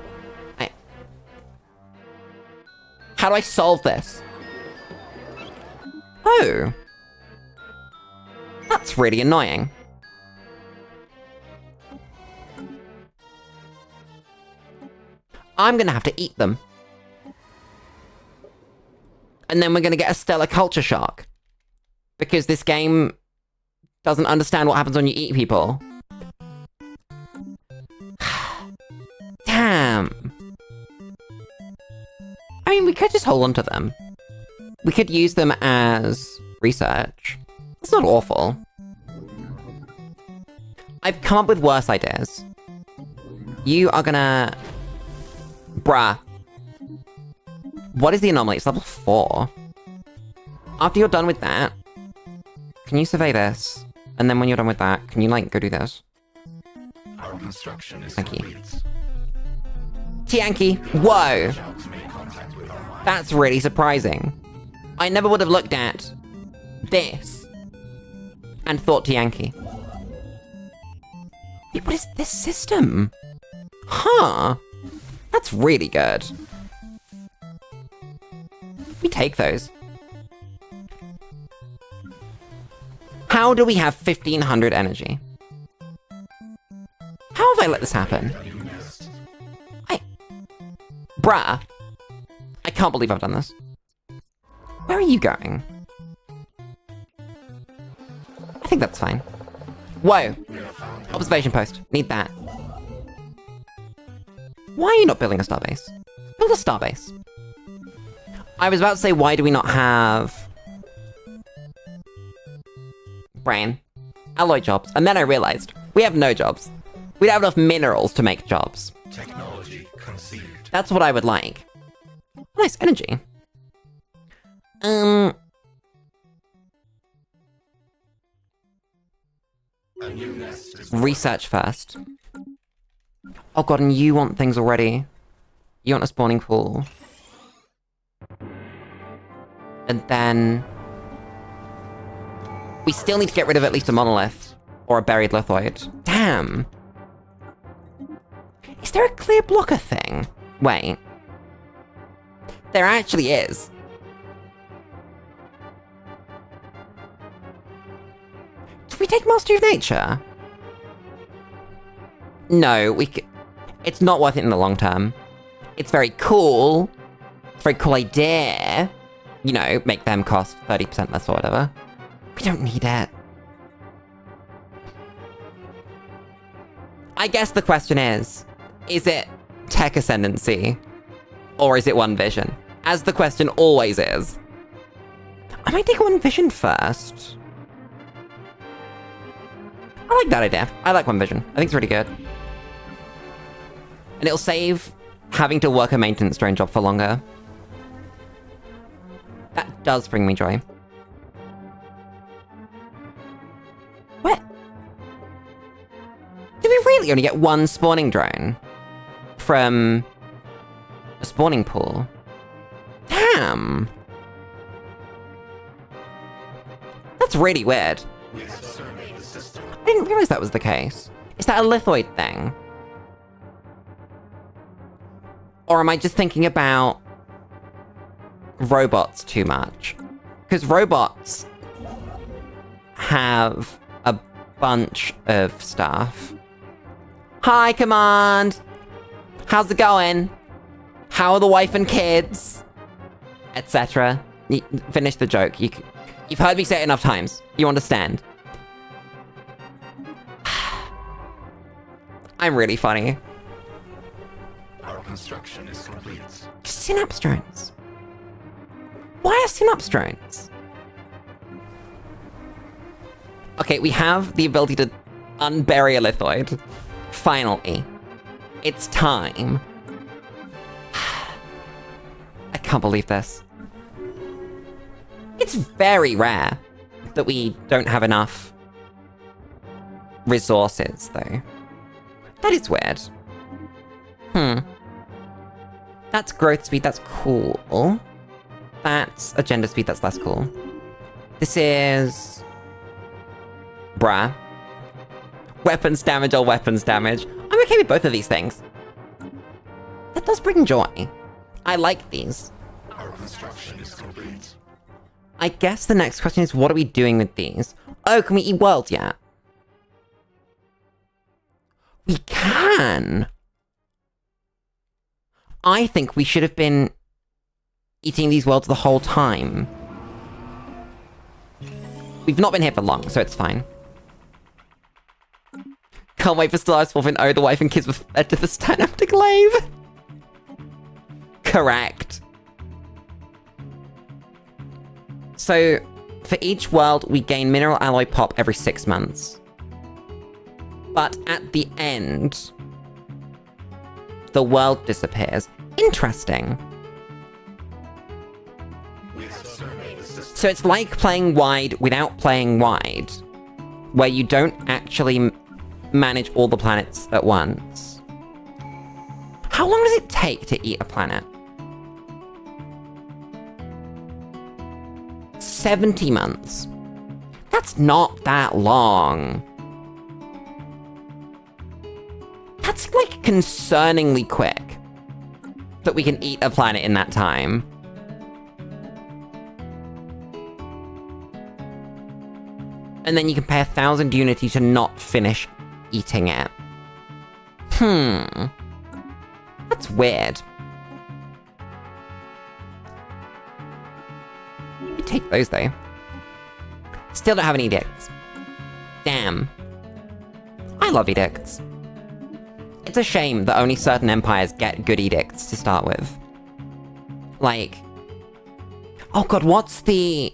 How do I solve this? Oh. That's really annoying. I'm gonna have to eat them. And then we're gonna get a stellar culture shock. Because this game doesn't understand what happens when you eat people. Damn. I mean, we could just hold on to them. We could use them as research. It's not awful. I've come up with worse ideas. You are gonna... Bruh. What is the anomaly? It's level 4. After you're done with that, can you survey this? And then when you're done with that, can you, like, go do this? Our construction is Thank you. complete. Tianki! Whoa! Shall to make contact with our mind. That's really surprising. I never would have looked at this and thought Tianki. Wait, what is this system? Huh. That's really good. We take those. How do we have 1500 energy? How have I let this happen? New nest. Bruh. I can't believe I've done this. Where are you going? I think that's fine. Whoa. We have found Observation post. Need that. Why are you not building a starbase? Build a starbase. I was about to say, why do we not have... brain? Alloy jobs. And then I realized, we have no jobs. We don't have enough minerals to make jobs. technology conceived. That's what I would like. Nice energy. A new nest is Research first. Oh god, and you want things already. You want a spawning pool. And then... we still need to get rid of at least a monolith. Or a buried lithoid. Damn! Is there a clear blocker thing? Wait. There actually is. Did we take Mastery of Nature? No, it's not worth it in the long term. It's very cool. It's a very cool idea. You know, make them cost 30% less or whatever. We don't need it. I guess the question is it tech ascendancy? Or is it One Vision? As the question always is. I might take One Vision first. I like that idea. I like One Vision. I think it's really good. And it'll save having to work a maintenance drone job for longer. That does bring me joy. What? Do we really only get one spawning drone from a spawning pool? Damn! That's really weird. I didn't realize that was the case. Is that a lithoid thing? Or am I just thinking about robots too much? Because robots have a bunch of stuff. Hi, Command! How's it going? How are the wife and kids? Etc. Finish the joke. You've heard me say it enough times. You understand. I'm really funny. Our construction is complete. Synapse drones. Why are synapse drones? Okay, we have the ability to unbury a lithoid. Finally. It's time. I can't believe this. It's very rare that we don't have enough resources, though. That is weird. That's growth speed, that's cool. That's agenda speed, that's less cool. This is... Bruh. Weapons damage or weapons damage. I'm okay with both of these things. That does bring joy. I like these. Our construction is complete. I guess the next question is, what are we doing with these? Oh, can we eat worlds yet? We can! I think we should have been eating these worlds the whole time. We've not been here for long, so it's fine. Can't wait for Stellaris Wolf and the wife and kids were fed to the Stanaptic Glaive. Correct. So, for each world, we gain mineral alloy pop every 6 months. But at the end, the world disappears. Interesting. So it's like playing wide without playing wide, where you don't actually manage all the planets at once. How long does it take to eat a planet? 70 months. That's not that long. That's like concerningly quick that we can eat a planet in that time. And then you can pay 1,000 unity to not finish eating it. That's weird. We take those though. Still don't have any edicts. Damn. I love edicts. It's a shame that only certain empires get good edicts to start with. Like... Oh god, what's the...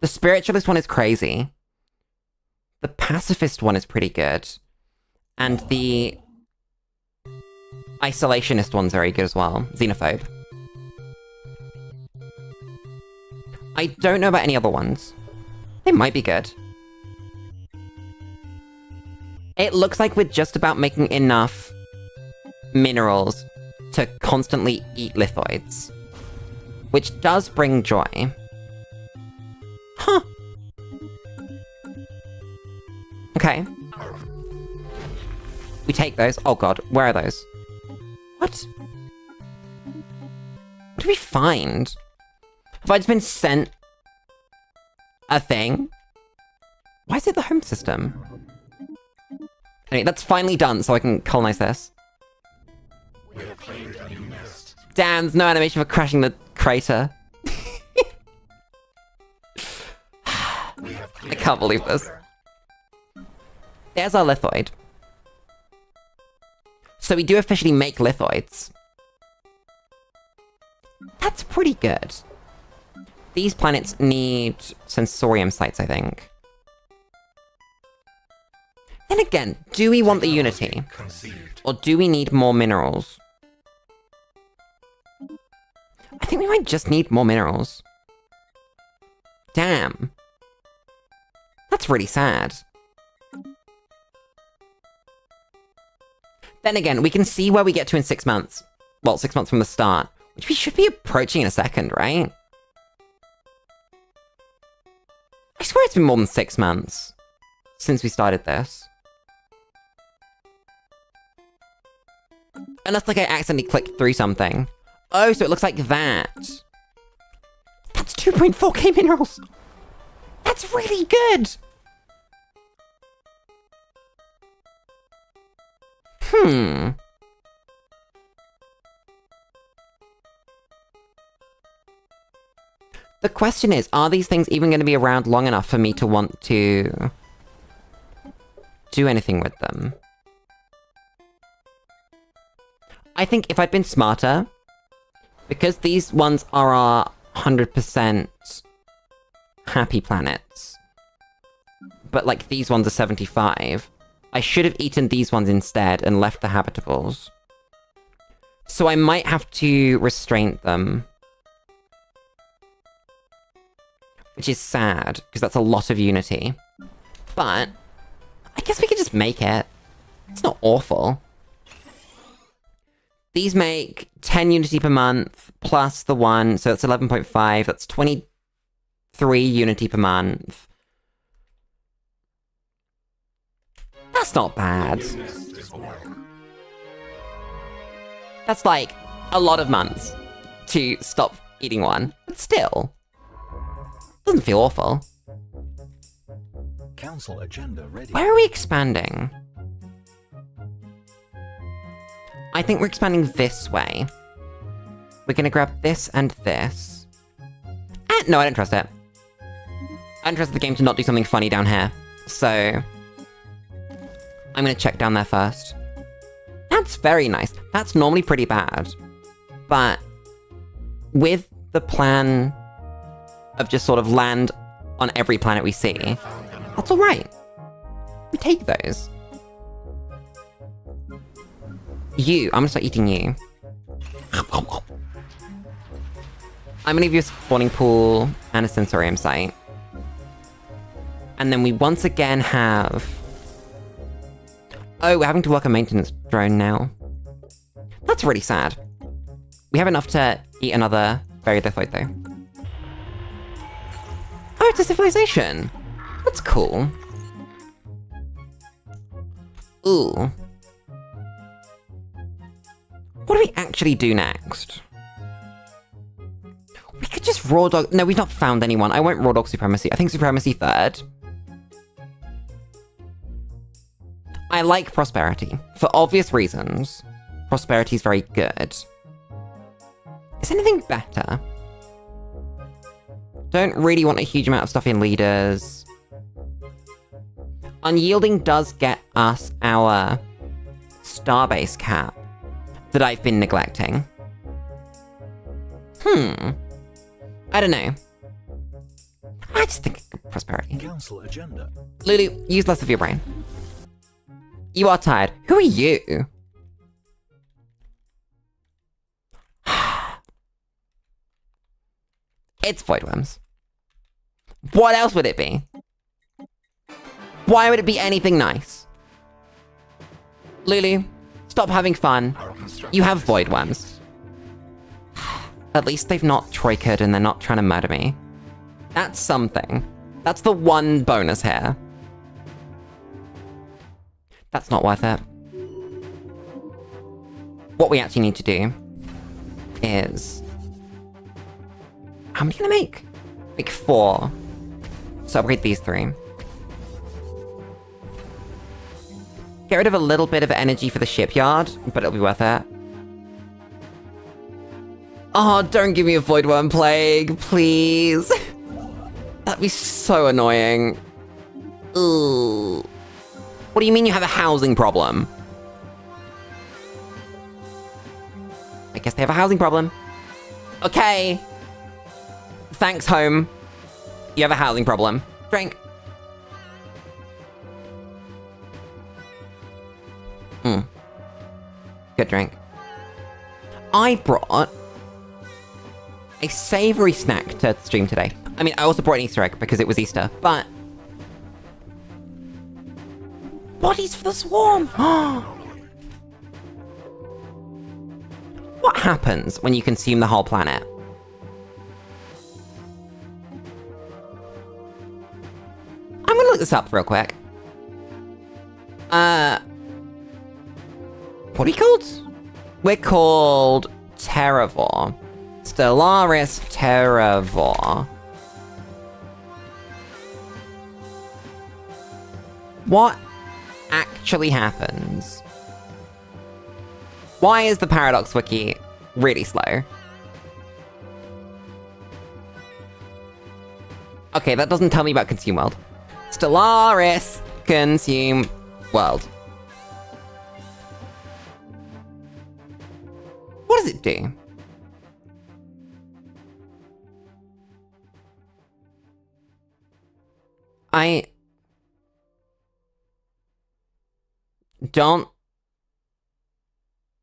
The spiritualist one is crazy. The pacifist one is pretty good. And the... isolationist one's very good as well. Xenophobe. I don't know about any other ones. They might be good. It looks like we're just about making enough minerals to constantly eat lithoids. Which does bring joy. Huh. Okay. We take those. Oh god, where are those? What? What do we find? Have I just been sent a thing? Why is it the home system? Anyway, that's finally done, so I can colonize this. We have claimed a new nest. Damn, there's no animation for crashing the crater. I can't believe this. There's our lithoid. So we do officially make lithoids. That's pretty good. These planets need sensorium sites, I think. Then again, do we want the Unity? Conceived. Or do we need more minerals? I think we might just need more minerals. Damn. That's really sad. Then again, we can see where we get to in 6 months. Well, 6 months from the start. Which we should be approaching in a second, right? I swear it's been more than 6 months since we started this. Unless, like, I accidentally clicked through something. Oh, so it looks like that. That's 2.4k minerals! That's really good! The question is, are these things even going to be around long enough for me to want to do anything with them? I think if I'd been smarter, because these ones are our 100% happy planets, but like these ones are 75, I should have eaten these ones instead and left the habitables. So I might have to restrain them. Which is sad, because that's a lot of Unity. But I guess we could just make it. It's not awful. These make 10 Unity per month, plus the 1, so that's 11.5, that's 23 Unity per month. That's not bad. That's like a lot of months to stop eating one, but still. Doesn't feel awful. Council agenda ready. Where are we expanding? I think we're expanding this way. We're gonna grab this and this. No, I don't trust it. I don't trust the game to not do something funny down here. So I'm gonna check down there first. That's very nice. That's normally pretty bad. But with the plan of just sort of land on every planet we see, that's alright. We take those. I'm gonna start eating you. I'm gonna give you a spawning pool and a sensorium site. And then we once again have... Oh, we're having to work a maintenance drone now. That's really sad. We have enough to eat another buried lithoid though. Oh, it's a civilization! That's cool. Ooh. What do we actually do next? We could just raw dog... No, we've not found anyone. I won't raw dog supremacy. I think supremacy third. I like prosperity. For obvious reasons. Prosperity's very good. Is anything better? Don't really want a huge amount of stuff in leaders. Unyielding does get us our starbase cap that I've been neglecting. I don't know. I just think prosperity. Council agenda. Lulu, use less of your brain. You are tired. Who are you? It's voidworms. What else would it be? Why would it be anything nice? Lulu, stop having fun. You have voidworms. At least they've not troikered and they're not trying to murder me. That's something. That's the one bonus here. That's not worth it. What we actually need to do is... How many can I make? Make 4. So upgrade these 3. Get Get rid of a little bit of energy for the shipyard, but it'll be worth it. Oh, don't give me a void worm plague, please. That'd be so annoying. Ugh. What do you mean you have a housing problem? I guess they have a housing problem. Okay. Thanks, home. You have a housing problem. Drink. Good drink. I brought a savory snack to stream today. I mean, I also brought an Easter egg because it was Easter, but... Bodies for the swarm! What happens when you consume the whole planet? I'm gonna look this up real quick. What are we called? We're called Terravore. Stellaris Terravore. What actually happens? Why is the Paradox Wiki really slow? Okay, that doesn't tell me about Consume World. Stellaris Consume World. What does it do? I don't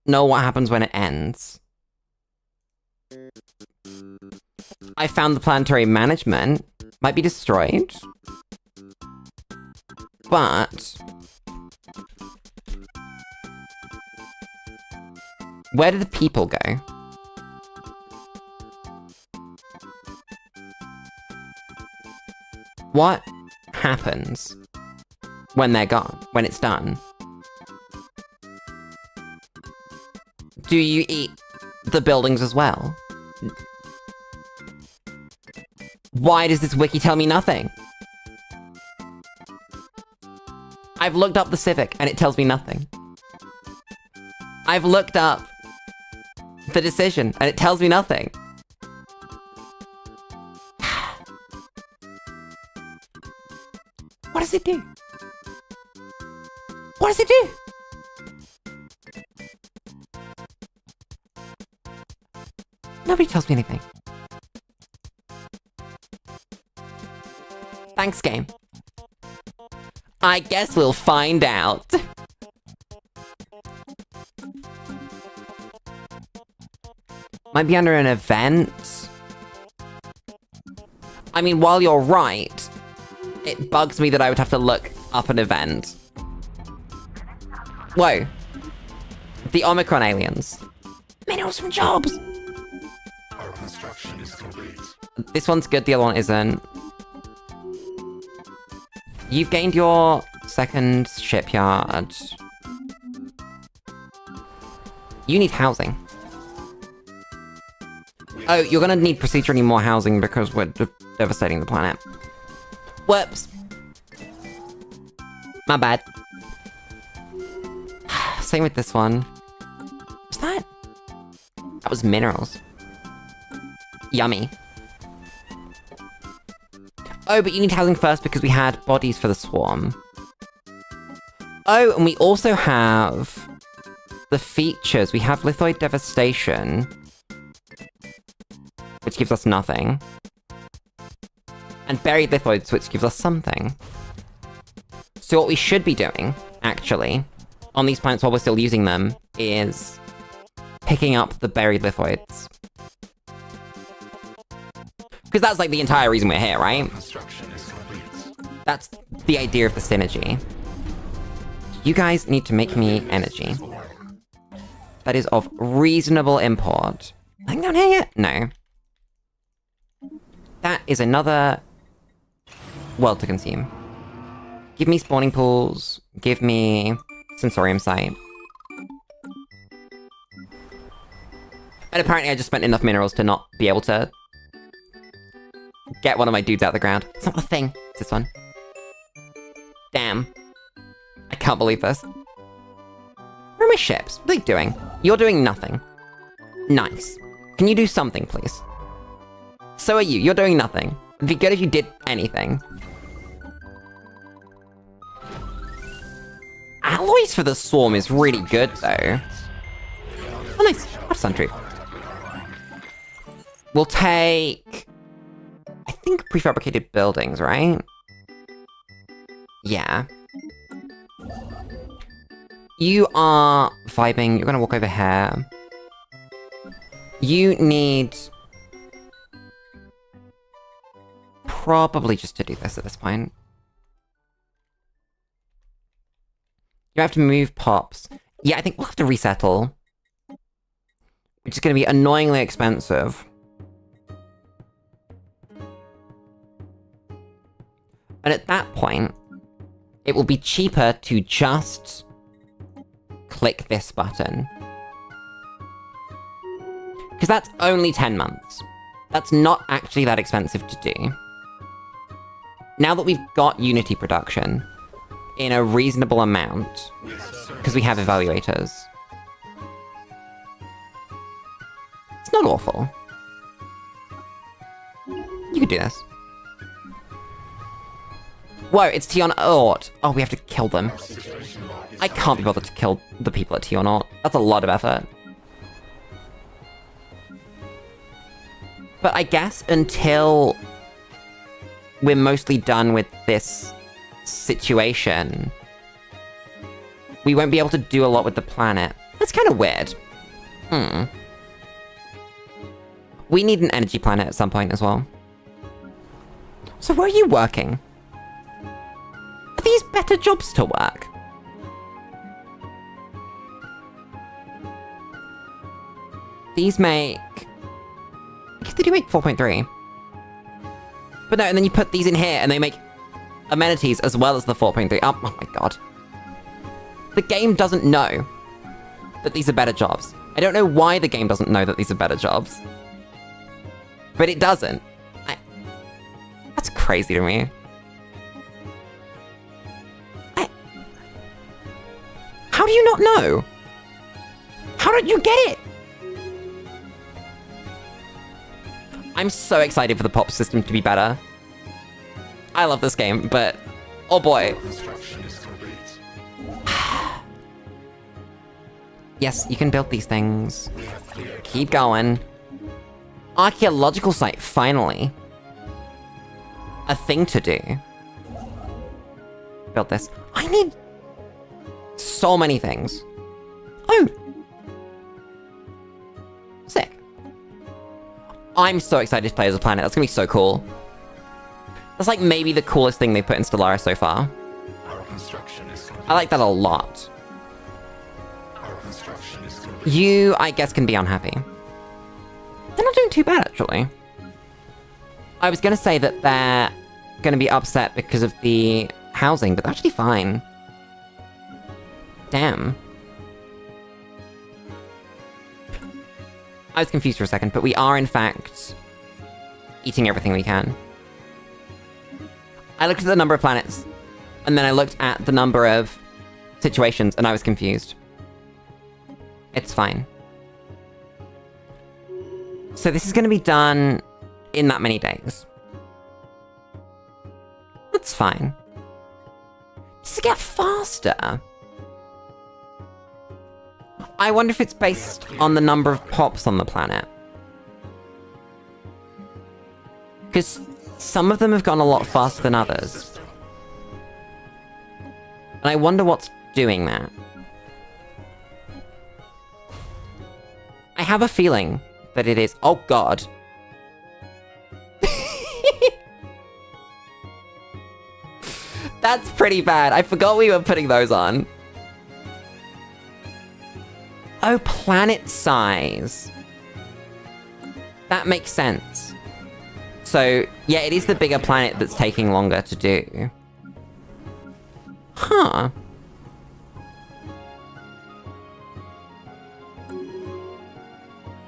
know what happens when it ends. I found the planetary management might be destroyed, but where did the people go? What happens when they're gone, when it's done? Do you eat the buildings as well? Why does this wiki tell me nothing? I've looked up the Civic and it tells me nothing. I've looked up the decision and it tells me nothing. What does it do? What does it do? Nobody tells me anything. Thanks, game. I guess we'll find out. Might be under an event. I mean, while you're right, it bugs me that I would have to look up an event. Whoa. The Omicron aliens. Minerals from jobs! Our construction is complete. This one's good, the other one isn't. You've gained your second shipyard. You need housing. Oh, you're gonna need procedurally more housing because we're devastating the planet. Whoops. My bad. Same with this one. What's that? That was minerals. Yummy. Oh, but you need housing first because we had bodies for the swarm. Oh, and we also have the features. We have lithoid devastation, which gives us nothing. And buried lithoids, which gives us something. So what we should be doing, actually, on these planets while we're still using them, is picking up the buried lithoids. Because that's like the entire reason we're here, right? Construction is complete. That's the idea of the synergy. You guys need to make me energy. That is of reasonable import. Nothing down here yet? No. That is another world to consume. Give me spawning pools. Give me sensorium site. And apparently I just spent enough minerals to not be able to get one of my dudes out of the ground. It's not a thing. It's this one. Damn. I can't believe this. my ships? What are they doing? You're doing nothing. Nice. Can you do something, please? So are you. You're doing nothing. It'd be good if you did anything. Alloys for the swarm is really good, though. Oh, nice. That's sentry. We'll take... I think prefabricated buildings, right? Yeah. You are vibing. You're gonna walk over here. You need... probably just to do this at this point. You have to move pops. Yeah, I think we'll have to resettle. Which is going to be annoyingly expensive. And at that point, it will be cheaper to just click this button. Because that's only 10 months. That's not actually that expensive to do. Now that we've got Unity production in a reasonable amount, because we have evaluators, it's not awful. You could do this. Whoa, it's Tion Ort. Oh, we have to kill them. I can't be bothered to kill the people at Tion Ort. That's a lot of effort. But I guess until we're mostly done with this situation, we won't be able to do a lot with the planet. That's kind of weird. We need an energy planet at some point as well. So where are you working? Are these better jobs to work? These make... I guess they do make 4.3. But no, and then you put these in here and they make amenities as well as the 4.3. Oh my god. The game doesn't know that these are better jobs. I don't know why the game doesn't know that these are better jobs. But it doesn't. That's crazy to me. How do you not know? How did you get it? I'm so excited for the pop system to be better. I love this game, but oh boy. Yes, you can build these things. Keep going. Archaeological site, finally. A thing to do. Build this. I need so many things. Oh! Sick. I'm so excited to play as a planet. That's gonna be so cool. That's like maybe the coolest thing they've put in Stellaris so far. I like that a lot. You, I guess, can be unhappy. They're not doing too bad, actually. I was gonna say that they're gonna be upset because of the housing, but they're actually fine. Damn. I was confused for a second, but we are, in fact, eating everything we can. I looked at the number of planets, and then I looked at the number of situations, and I was confused. It's fine. So this is going to be done in that many days. That's fine. Does it get faster? I wonder if it's based on the number of pops on the planet. Because some of them have gone a lot faster than others. And I wonder what's doing that. I have a feeling that it is... Oh god. That's pretty bad. I forgot we were putting those on. Oh, planet size. That makes sense. So, yeah, it is the bigger planet that's taking longer to do. Huh.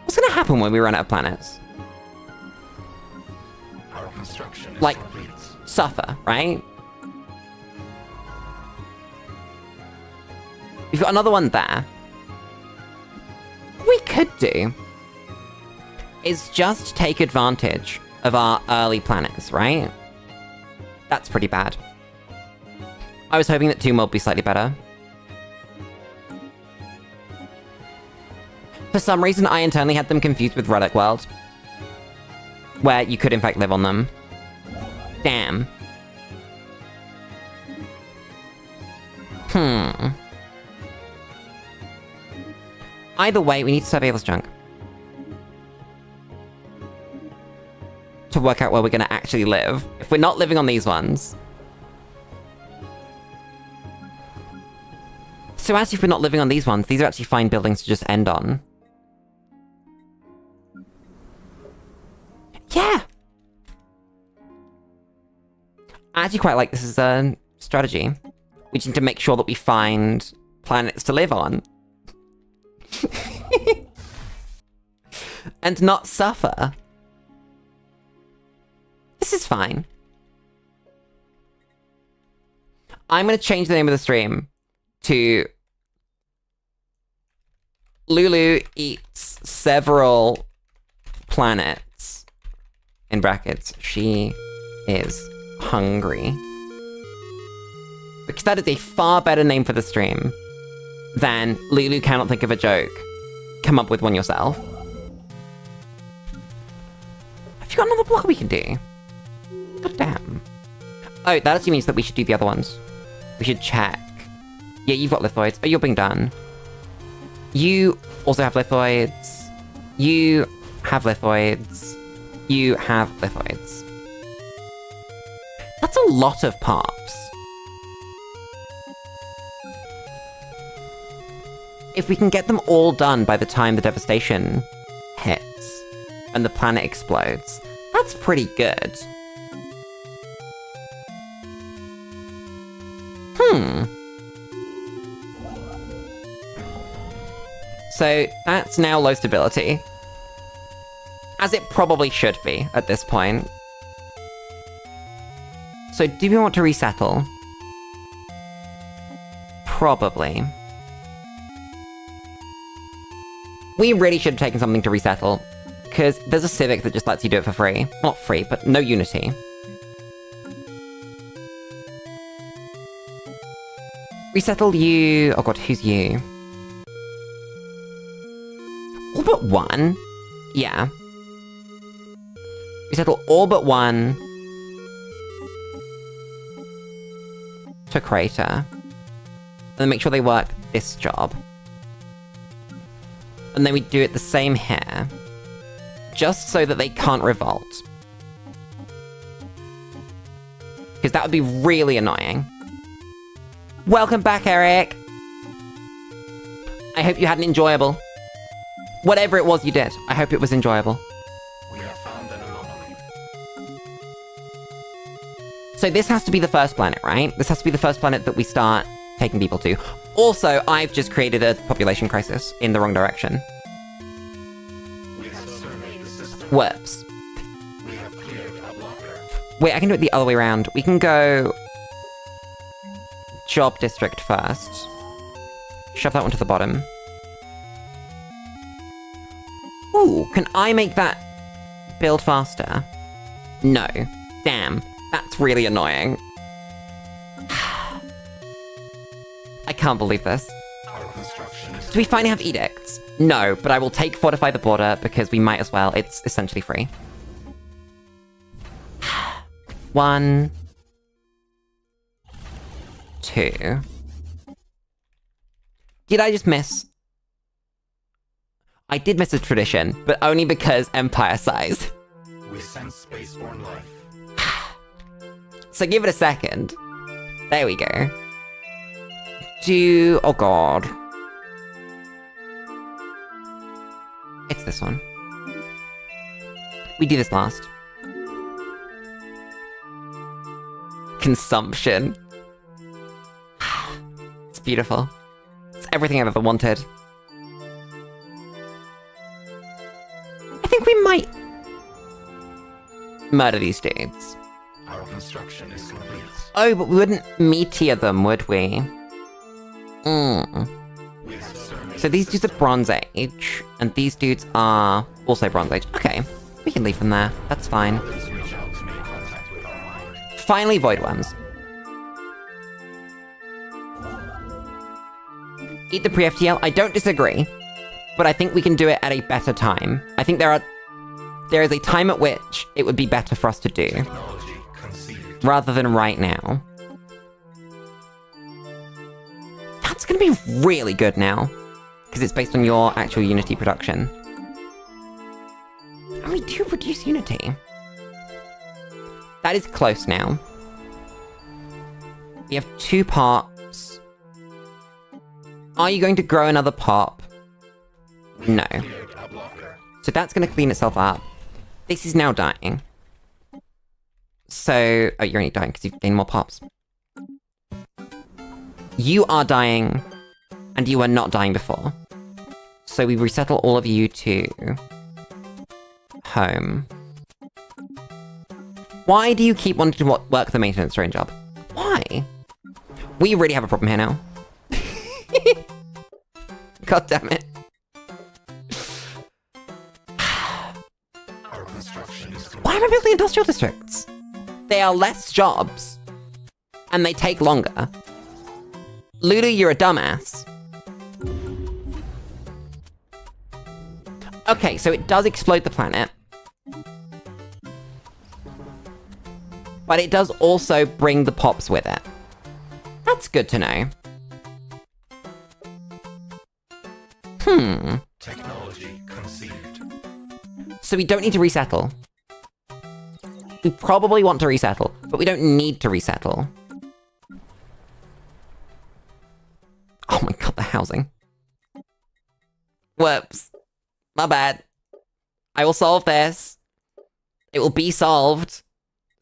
What's gonna happen when we run out of planets? Like, suffer, right? We've got another one there. we could do is just take advantage of our early planets, right? That's pretty bad. I was hoping that Tomb World would be slightly better. For some reason, I internally had them confused with Relic World, where you could in fact live on them. Damn. Either way, we need to survey this junk to work out where we're gonna actually live. If we're not living on these ones. So as if we're not living on these ones, these are actually fine buildings to just end on. Yeah! I actually quite like this as a strategy. We just need to make sure that we find planets to live on. And not suffer. This is fine. I'm gonna change the name of the stream to Lulu eats several planets. In brackets, she is hungry. Because that is a far better name for the stream than Lulu cannot think of a joke. Come up with one yourself. Have you got another block we can do? God damn. Oh, that actually means that we should do the other ones. We should check. Yeah, you've got lithoids. Oh, you're being done. You also have lithoids. You have lithoids. You have lithoids. That's a lot of pops. If we can get them all done by the time the devastation hits and the planet explodes, that's pretty good. So that's now low stability. As it probably should be at this point. So do we want to resettle? Probably. We really should have taken something to resettle, because there's a civic that just lets you do it for free. Not free, but no unity. Resettle you... Oh god, who's you? All but one? Yeah. Resettle all but one to Crater. And then make sure they work this job. And then we do it the same here. Just so that they can't revolt. Because that would be really annoying. Welcome back, Eric! I hope you had an enjoyable. Whatever it was you did, I hope it was enjoyable. We have found an anomaly. So this has to be the first planet, right? This has to be the first planet that we start taking people to. Also, I've just created a population crisis in the wrong direction. We have surveyed the system. Whoops. We have cleared a blocker. Wait, I can do it the other way around. We can go... Job district first. Shove that one to the bottom. Ooh, can I make that build faster? No. Damn. That's really annoying. I can't believe this. Our construction is Do we finally have edicts? No, but I will take Fortify the Border because we might as well. It's essentially free. 1, 2. Did I just miss? I did miss a tradition, but only because Empire size. we sense spaceborne life. So give it a second. There we go. Oh god. It's this one. We do this last. Consumption. It's beautiful. It's everything I've ever wanted. I think we might murder these dudes. Our construction is complete. Oh, but we wouldn't meteor them, would we? We have surveyed the So these dudes are Bronze Age, and these dudes are also Bronze Age. Okay, we can leave them there. That's fine. Please reach out to make contact with our mind. Finally, Void Worms. Eat the pre-FTL. I don't disagree, but I think we can do it at a better time. I think there is a time at which it would be better for us to do, Technology conceived. rather than right now. That's gonna be really good now, because it's based on your actual Unity production. And we do produce Unity. That is close now. We have 2 pops. Are you going to grow another pop? No. Cleared a blocker. So that's going to clean itself up. This is now dying. So... Oh, you're only dying because you've gained more pops. You are dying, and you were not dying before. So we resettle all of you to... home. Why do you keep wanting to work the maintenance drone job? Why? We really have a problem here now. God damn it. Our construction is complete. Why am I building industrial districts? They are less jobs. And they take longer. Lulu, you're a dumbass. Okay, so it does explode the planet. But it does also bring the pops with it. That's good to know. Technology conceived. So we don't need to resettle. We probably want to resettle, but we don't need to resettle. Oh my god, the housing. Whoops. My bad. I will solve this. It will be solved.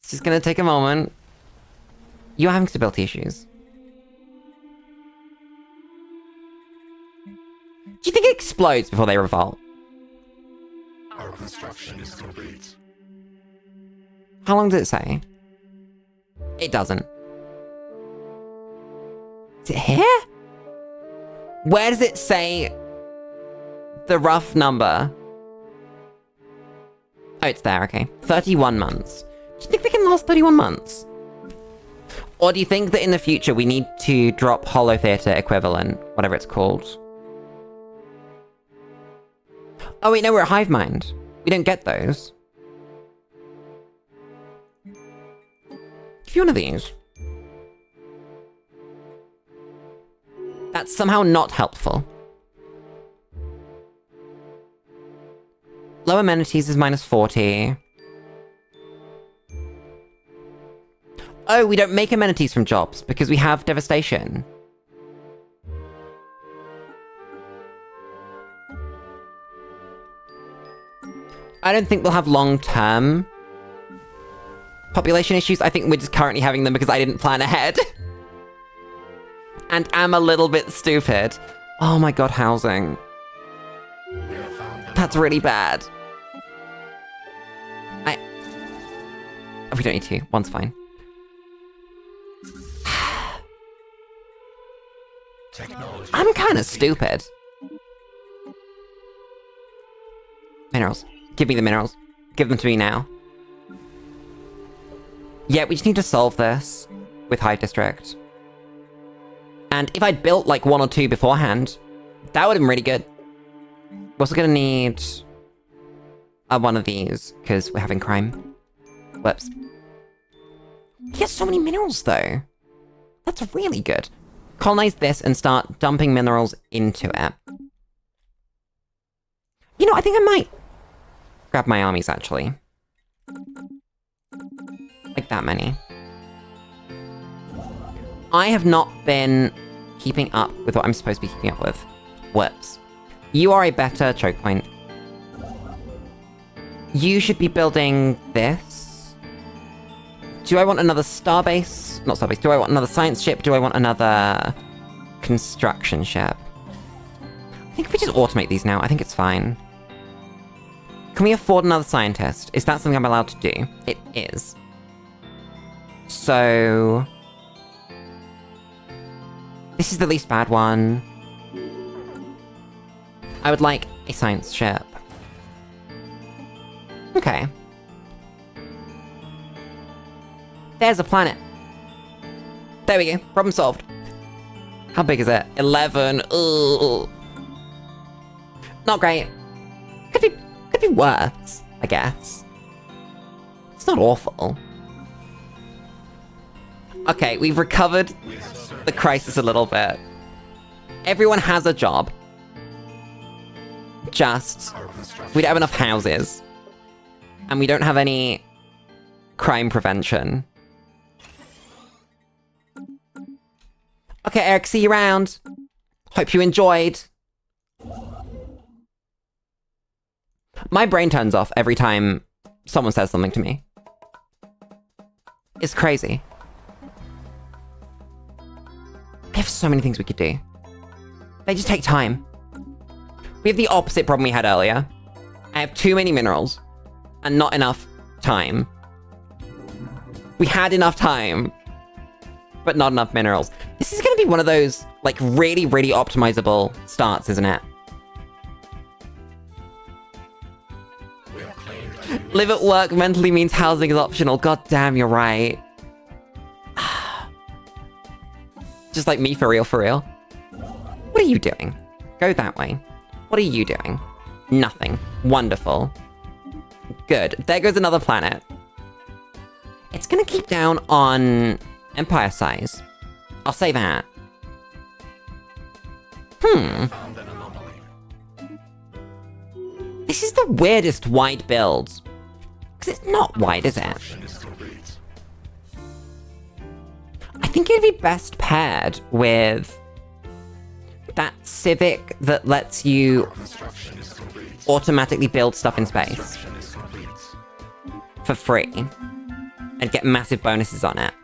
It's just gonna take a moment. You're having stability issues. Do you think it explodes before they revolt? Our construction is complete. How long does it say? It doesn't. Is it here? Where does it say the rough number? Oh, it's there, okay. 31 months. Do you think they can last 31 months? Or do you think that in the future we need to drop Holo Theatre equivalent, whatever it's called? Oh wait, no, we're at Hive Mind. We don't get those. Give you one of these. That's somehow not helpful. Low amenities is minus 40. Oh, we don't make amenities from jobs because we have devastation. I don't think we'll have long-term population issues. I think we're just currently having them because I didn't plan ahead. And am a little bit stupid. Oh my god, housing. We have found the That's really bad. We don't need to. One's fine. technology. I'm kind of stupid. Minerals. Give me the minerals. Give them to me now. Yeah, we just need to solve this with Hive District. And if I'd built like 1 or 2 beforehand, that would have been really good. We're also gonna need one of these, because we're having crime. Whoops. He has so many minerals, though. That's really good. Colonize this and start dumping minerals into it. You know, I think I might grab my armies, actually. Like that many. I have not been keeping up with what I'm supposed to be keeping up with. Whoops. You are a better choke point. You should be building this. Do I want another starbase? Not starbase. Do I want another science ship? Do I want another construction ship? I think if we just automate these now, I think it's fine. Can we afford another scientist? Is that something I'm allowed to do? It is. So... this is the least bad one. I would like a science ship. Okay. There's a planet. There we go. Problem solved. How big is it? 11. Ugh. Not great. Could be worse, I guess. It's not awful. Okay, we've recovered the crisis a little bit. Everyone has a job. Just, we don't have enough houses. And we don't have any crime prevention. Okay, Eric, see you around. Hope you enjoyed. My brain turns off every time someone says something to me. It's crazy. We have so many things we could do. They just take time. We have the opposite problem we had earlier. I have too many minerals and not enough time. We had enough time, but not enough minerals. This is gonna be one of those, like, really, really optimizable starts, isn't it? Live at work mentally means housing is optional. God damn, you're right. Just like me, for real, for real. What are you doing? Go that way. What are you doing? Nothing. Wonderful. Good. There goes another planet. It's gonna keep down on empire size. I'll say that. This is the weirdest wide build. Because it's not wide, is it? I think it'd be best paired with that Civic that lets you automatically build stuff in space for free and get massive bonuses on it.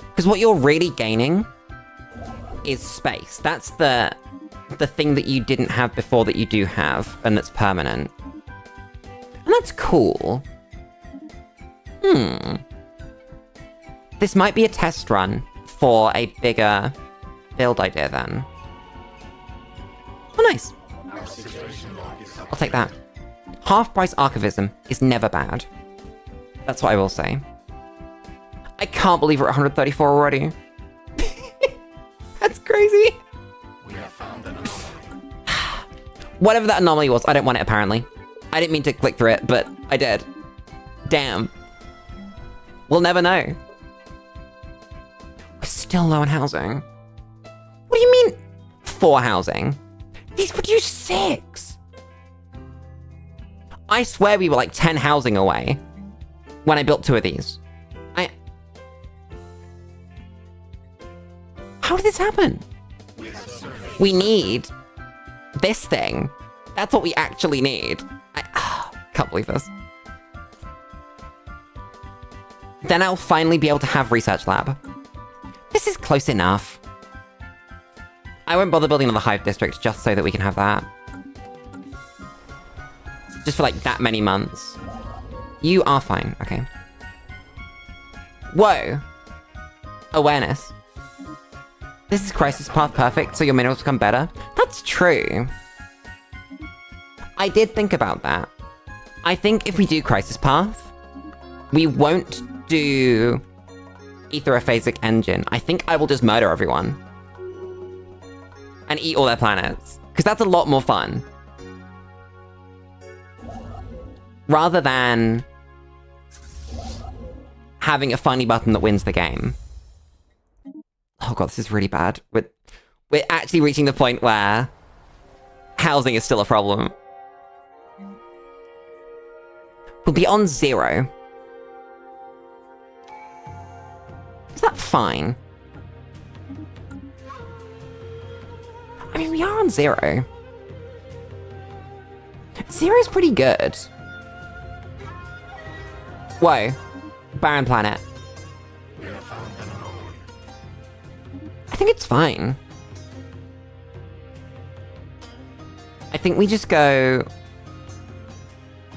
Because what you're really gaining is space. That's the thing that you didn't have before that you do have, and that's permanent. And that's cool. This might be a test run for a bigger build idea then. Oh, nice. I'll take that. Half-price archivism is never bad. That's what I will say. I can't believe we're at 134 already. That's crazy. Whatever that anomaly was, I don't want it apparently. I didn't mean to click through it, but I did. Damn. We'll never know. We're still low on housing. What do you mean, 4 housing? These produce 6. I swear we were like 10 housing away when I built 2 of these. How did this happen? We need this thing. That's what we actually need. I can't believe this. Then I'll finally be able to have research lab. This is close enough. I won't bother building another hive district just so that we can have that. Just for like that many months. You are fine, okay. Whoa. Awareness. This is Crisis Path perfect, so your minerals become better. That's true. I did think about that. I think if we do Crisis Path, we won't do Aetheraphasic Engine. I think I will just murder everyone. And eat all their planets. Because that's a lot more fun. Rather than having a funny button that wins the game. Oh god, this is really bad. We're actually reaching the point where housing is still a problem. We'll be on 0. Is that fine? I mean, we are on 0. 0 is pretty good. Whoa. Barren planet. I think it's fine. I think we just go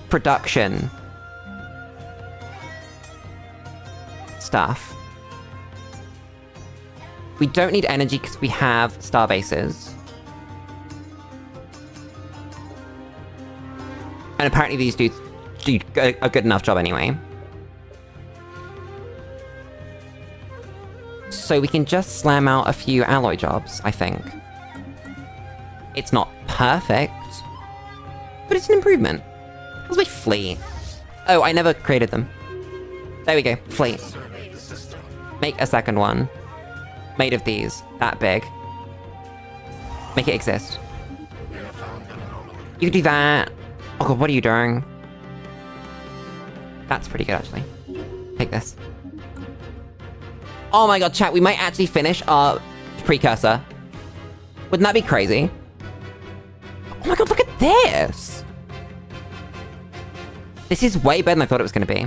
production stuff. We don't need energy because we have star bases. And apparently these dudes do a good enough job anyway. So we can just slam out a few alloy jobs, I think. It's not perfect, but it's an improvement. How's my fleet? Oh, I never created them. There we go, fleet. Make a second one. Made of these, that big. Make it exist. You can do that. Oh god, what are you doing? That's pretty good, actually. Take this. Oh my god, chat, we might actually finish our precursor. Wouldn't that be crazy? Oh my god, look at this! This is way better than I thought it was gonna be.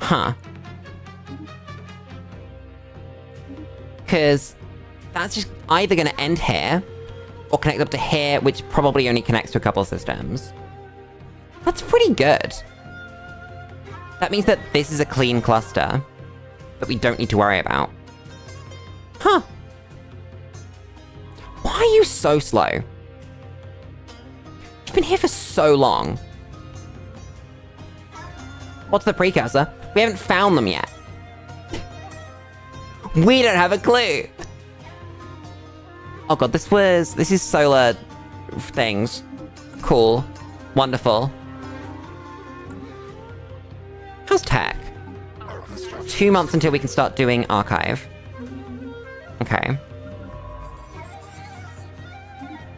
Huh. Because that's just either gonna end here, or connect up to here, which probably only connects to a couple of systems. That's pretty good. That means that this is a clean cluster that we don't need to worry about. Huh. Why are you so slow? You've been here for so long. What's the precursor? We haven't found them yet. We don't have a clue. Oh god, this is solar things. Cool. Wonderful. How's tech? 2 months until we can start doing archive. Okay.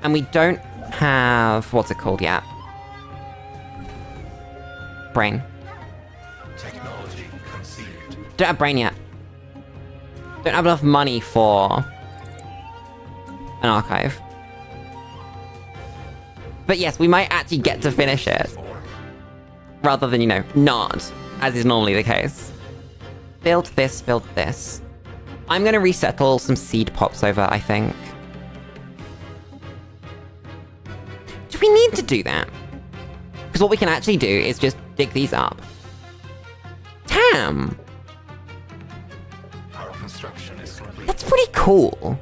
And we don't have... what's it called yet? Brain. Technology conceived. Don't have brain yet. Don't have enough money for an archive. But yes, we might actually get to finish it. Rather than, you know, not, as is normally the case. Build this, build this. I'm gonna resettle some seed pops over, I think. Do we need to do that? Because what we can actually do is just dig these up. Damn! Our construction is complete. That's pretty cool.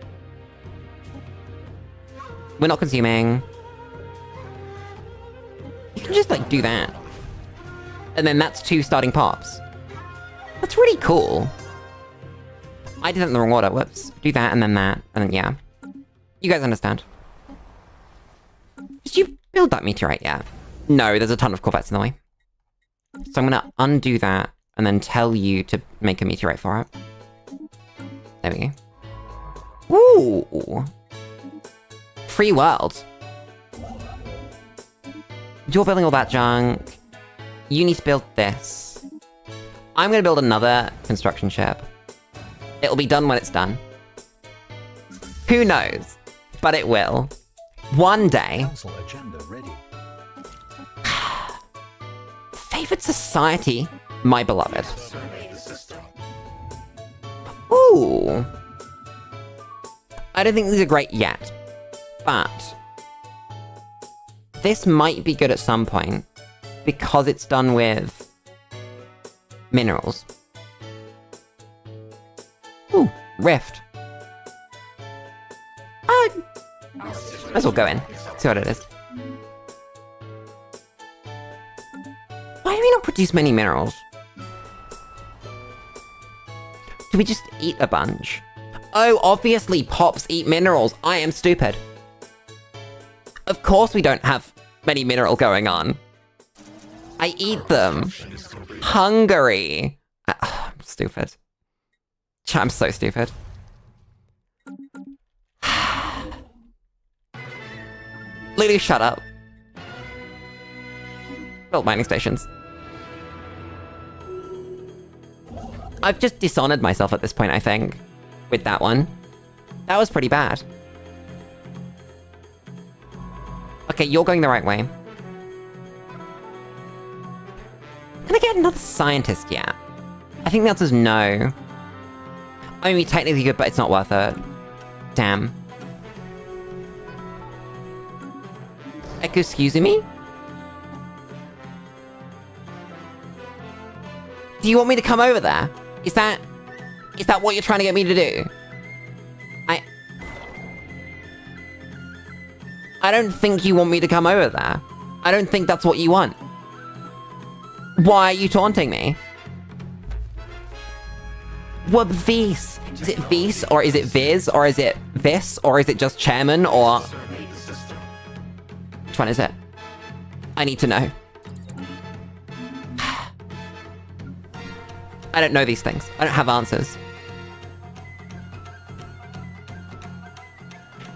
We're not consuming. You can just, like, do that. And then that's 2 starting pops. That's really cool. I did that in the wrong order. Whoops. Do that, and then yeah. You guys understand. Did you build that meteorite yet? No, there's a ton of Corvettes in the way. So I'm gonna undo that, and then tell you to make a meteorite for it. There we go. Ooh! Free world. You're building all that junk. You need to build this. I'm gonna build another construction ship. It'll be done when it's done. Who knows? But it will. One day. Council agenda ready. Favored society, my beloved. Survey the system. Ooh. I don't think these are great yet. But this might be good at some point. Because it's done with minerals. Ooh, rift. Might as well go in. See what it is. Why do we not produce many minerals? Do we just eat a bunch? Oh, obviously pops eat minerals. I am stupid. Of course we don't have many mineral going on. I eat them. Hungary. I'm stupid. I'm so stupid. Lulu, shut up. Build mining stations. I've just dishonored myself at this point, I think. With that one. That was pretty bad. Okay, you're going the right way. Can I get another scientist yet? I think the answer's no. I mean, we technically could, but it's not worth it. Damn. Excuse me? Do you want me to come over there? Is that what you're trying to get me to do? I don't think you want me to come over there. I don't think that's what you want. Why are you taunting me? What vis? Is it vis, or is it viz, or is it vis, or is it just chairman, or... Which one is it? I need to know. I don't know these things. I don't have answers.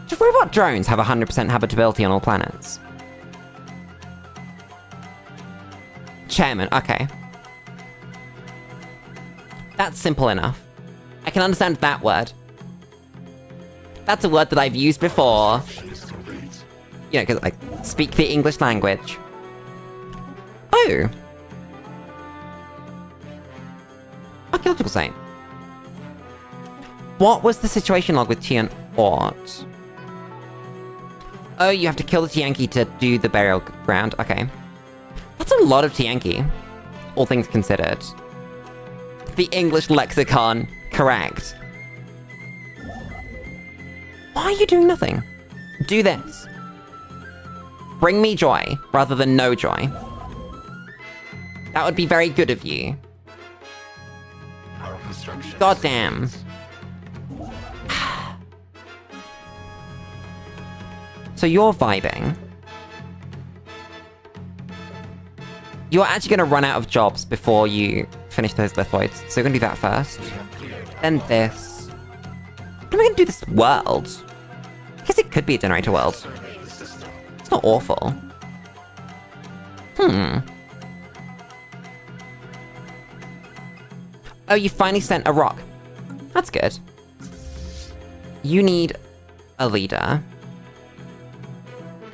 Do robot drones have 100% habitability on all planets? Chairman, okay. That's simple enough. I can understand that word. That's a word that I've used before. You know, because I speak the English language. Oh. Archaeological site. What was the situation log with Tian Ort? Oh, you have to kill the Tianki to do the burial ground. Okay. That's a lot of Tianki, all things considered. The English lexicon, correct. Why are you doing nothing? Do this. Bring me joy, rather than no joy. That would be very good of you. God damn. So you're vibing. You're actually gonna run out of jobs before you finish those lithoids. So you're gonna do that first. Then this. When are we gonna do this world? I guess it could be a generator world. It's not awful. Oh, you finally sent a rock. That's good. You need a leader.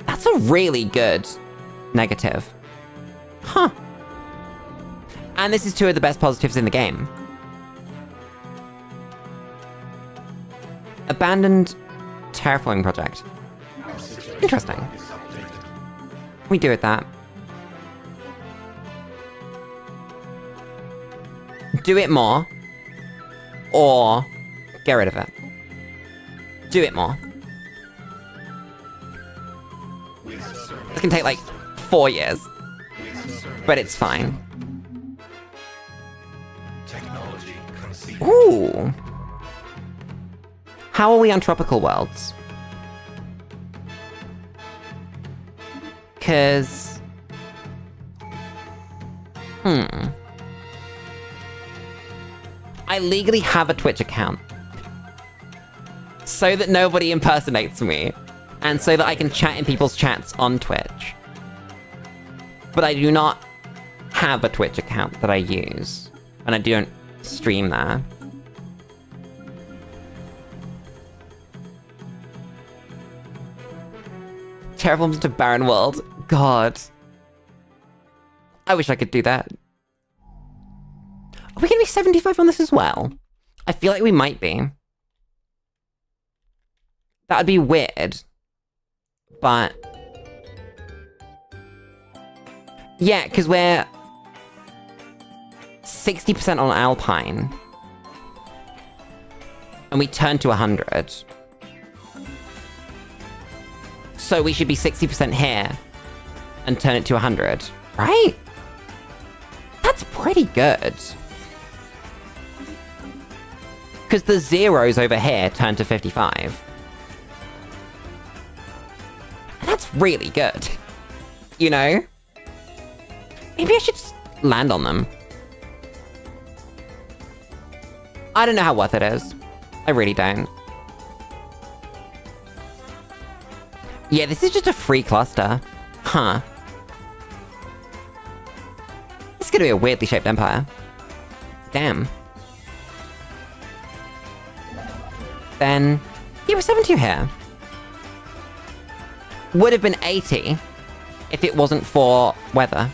That's a really good negative. Huh. And this is two of the best positives in the game. Abandoned terraforming project. Interesting. We do with that. Do it more. Or get rid of it. Do it more. It's gonna take like 4 years. But it's fine. Ooh. How are we on tropical worlds? 'Cause... I legally have a Twitch account. So that nobody impersonates me. And so that I can chat in people's chats on Twitch. But I do not have a Twitch account that I use. And I don't stream there. Terraforms into barren world. God. I wish I could do that. Are we gonna be 75 on this as well? I feel like we might be. That would be weird. But... yeah, because we're 60% on Alpine. And we turn to 100. So we should be 60% here and turn it to 100, right? That's pretty good. Because the zeros over here turn to 55. And that's really good. You know? Maybe I should just land on them. I don't know how worth it is. I really don't. Yeah, this is just a free cluster. Huh. This is gonna be a weirdly shaped empire. Damn. Then... yeah, we're 72 here. Would have been 80 if it wasn't for weather.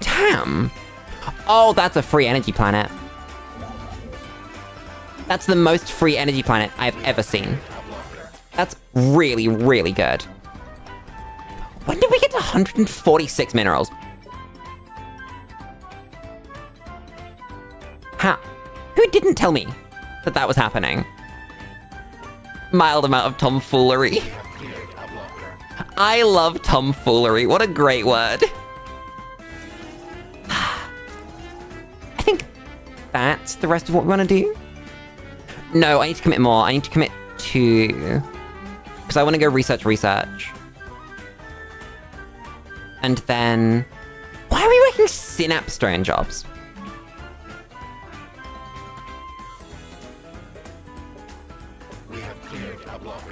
Damn! Oh, that's a free energy planet. That's the most free energy planet I've ever seen. That's really, really good. When did we get to 146 minerals? How? Who didn't tell me that that was happening? Mild amount of tomfoolery. I love tomfoolery. What a great word. I think that's the rest of what we want to do. No, I need to commit more. I need to commit to... Because I want to go research. And then... Why are we working synapse stone jobs?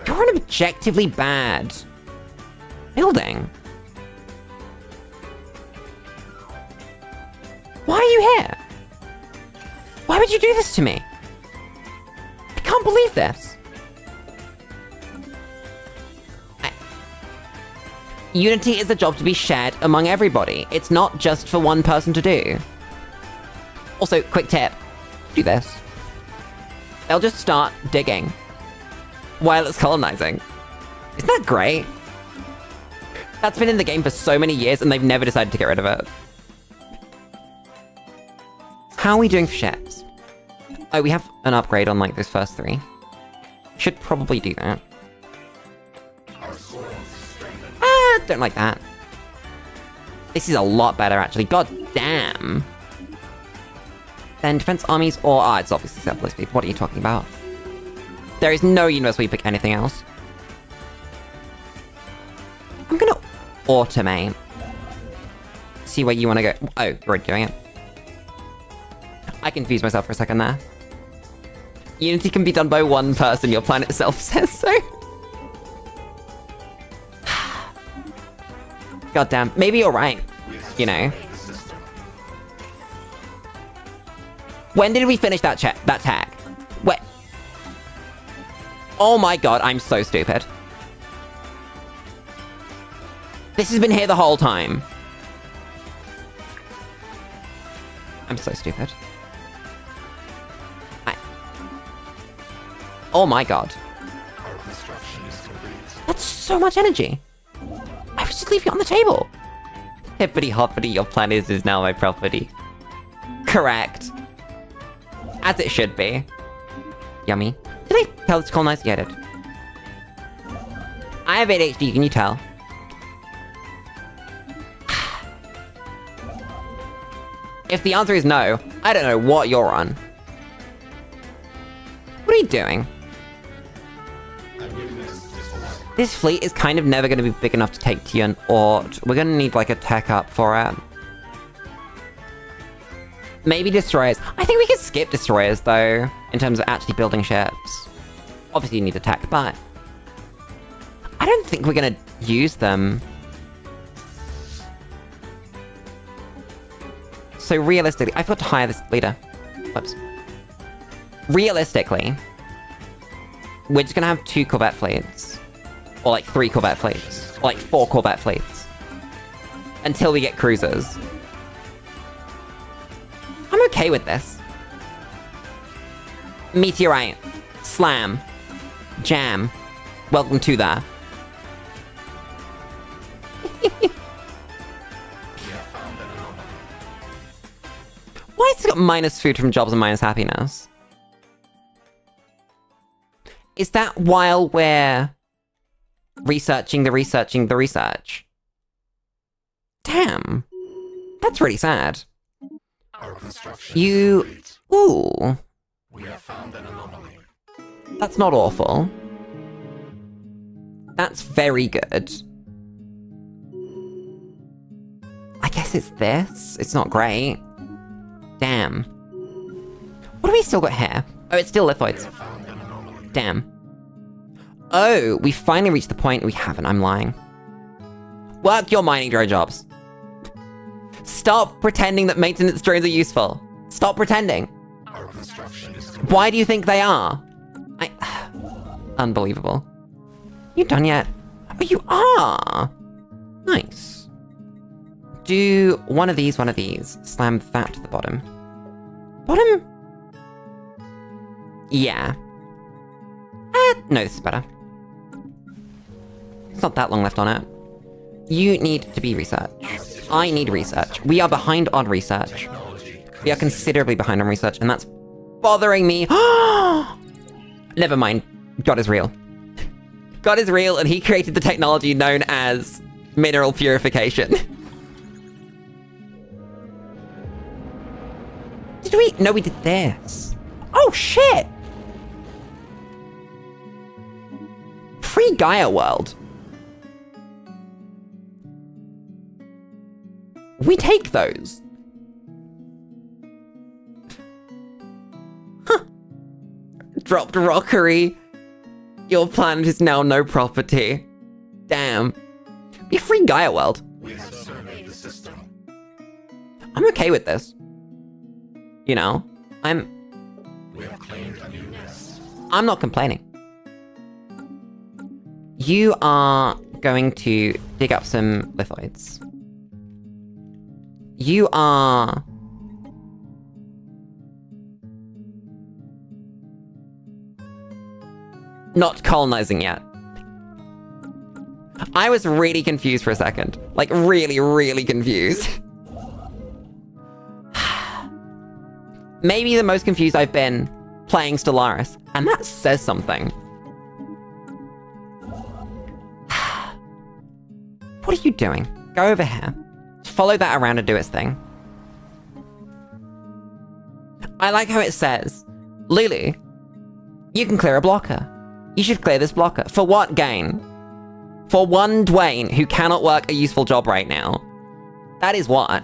You're an objectively bad building. Why are you here? Why would you do this to me? I can't believe this. Unity is a job to be shared among everybody. It's not just for one person to do. Also, quick tip. Do this. They'll just start digging while it's colonizing. Isn't that great? That's been in the game for so many years and they've never decided to get rid of it. How are we doing for ships? Oh, we have an upgrade on like those first 3. Should probably do that. Don't like that. This is a lot better, actually. God damn. Then defense armies or... Ah, it's obviously surplus speed. What are you talking about? There is no universe where you pick anything else. I'm gonna automate. See where you want to go. Oh, you're already doing it. I confused myself for a second there. Unity can be done by one person. Your planet itself says so. God damn. Maybe you're right. You know. When did we finish that tag? Wait. Oh my god, I'm so stupid. This has been here the whole time. I'm so stupid. Oh my god. That's so much energy. I was just leaving it on the table. Hippity hoppity, your planet is now my property. Correct. As it should be. Yummy. Did I tell it's colonized? Yeah, I did. I have ADHD, can you tell? If the answer is no, I don't know what you're on. What are you doing? This fleet is kind of never going to be big enough to take to an Ort. We're going to need like a tech up for it. Maybe destroyers. I think we could skip destroyers though, in terms of actually building ships. Obviously you need a tech, but I don't think we're going to use them. So realistically, I forgot to hire this leader. Whoops. Realistically, we're just going to have 2 Corvette fleets. Or like 3 Corvette fleets. Or like 4 Corvette fleets. Until we get cruisers. I'm okay with this. Meteorite. Slam. Jam. Welcome to that. Why has it got minus food from jobs and minus happiness? Is that while we're researching the research? Damn. That's really sad. You... Ooh. We have found an anomaly. That's not awful. That's very good. I guess it's this. It's not great. Damn. What do we still got here? Oh, it's still lithoids. Damn. Oh, we finally reached the point we haven't. I'm lying. Work your mining drone jobs. Stop pretending that maintenance drones are useful. Stop pretending. Why do you think they are? Unbelievable. You done yet? Oh, you are! Nice. Do one of these. Slam that to the bottom. Bottom? Yeah. No, this is better. It's not that long left on it. You need to be research. I need research. We are behind on research. We are considerably behind on research, and that's bothering me. Never mind. God is real. God is real, and he created the technology known as mineral purification. Did we? No, we did this. Oh, shit! Free Gaia world. We take those. Huh. Dropped rockery. Your planet is now no property. Damn. Be a free Gaia world. We have surveyed the system. I'm okay with this. You know, We have claimed a new nest. I'm not complaining. You are going to dig up some lithoids. You are... not colonizing yet. I was really confused for a second. Like, really, really confused. Maybe the most confused I've been playing Stellaris, and that says something. What are you doing? Go over here. Follow that around and do its thing. I like how it says, Lulu, you can clear a blocker. You should clear this blocker. For what gain? For one Dwayne who cannot work a useful job right now. That is what?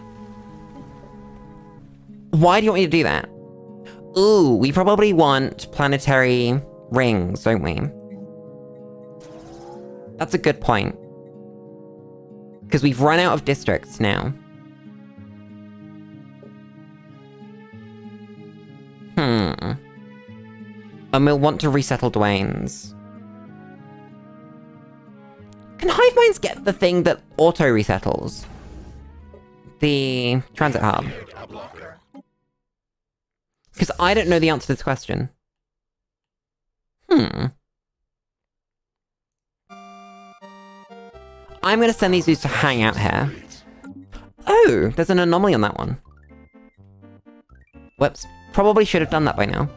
Why do you want me to do that? Ooh, we probably want planetary rings, don't we? That's a good point. Because we've run out of districts now. And we'll want to resettle Dwayne's. Can hive minds get the thing that auto-resettles? The transit hub. Because I don't know the answer to this question. I'm gonna send these dudes to hang out here. Oh, there's an anomaly on that one. Whoops. Probably should have done that by now.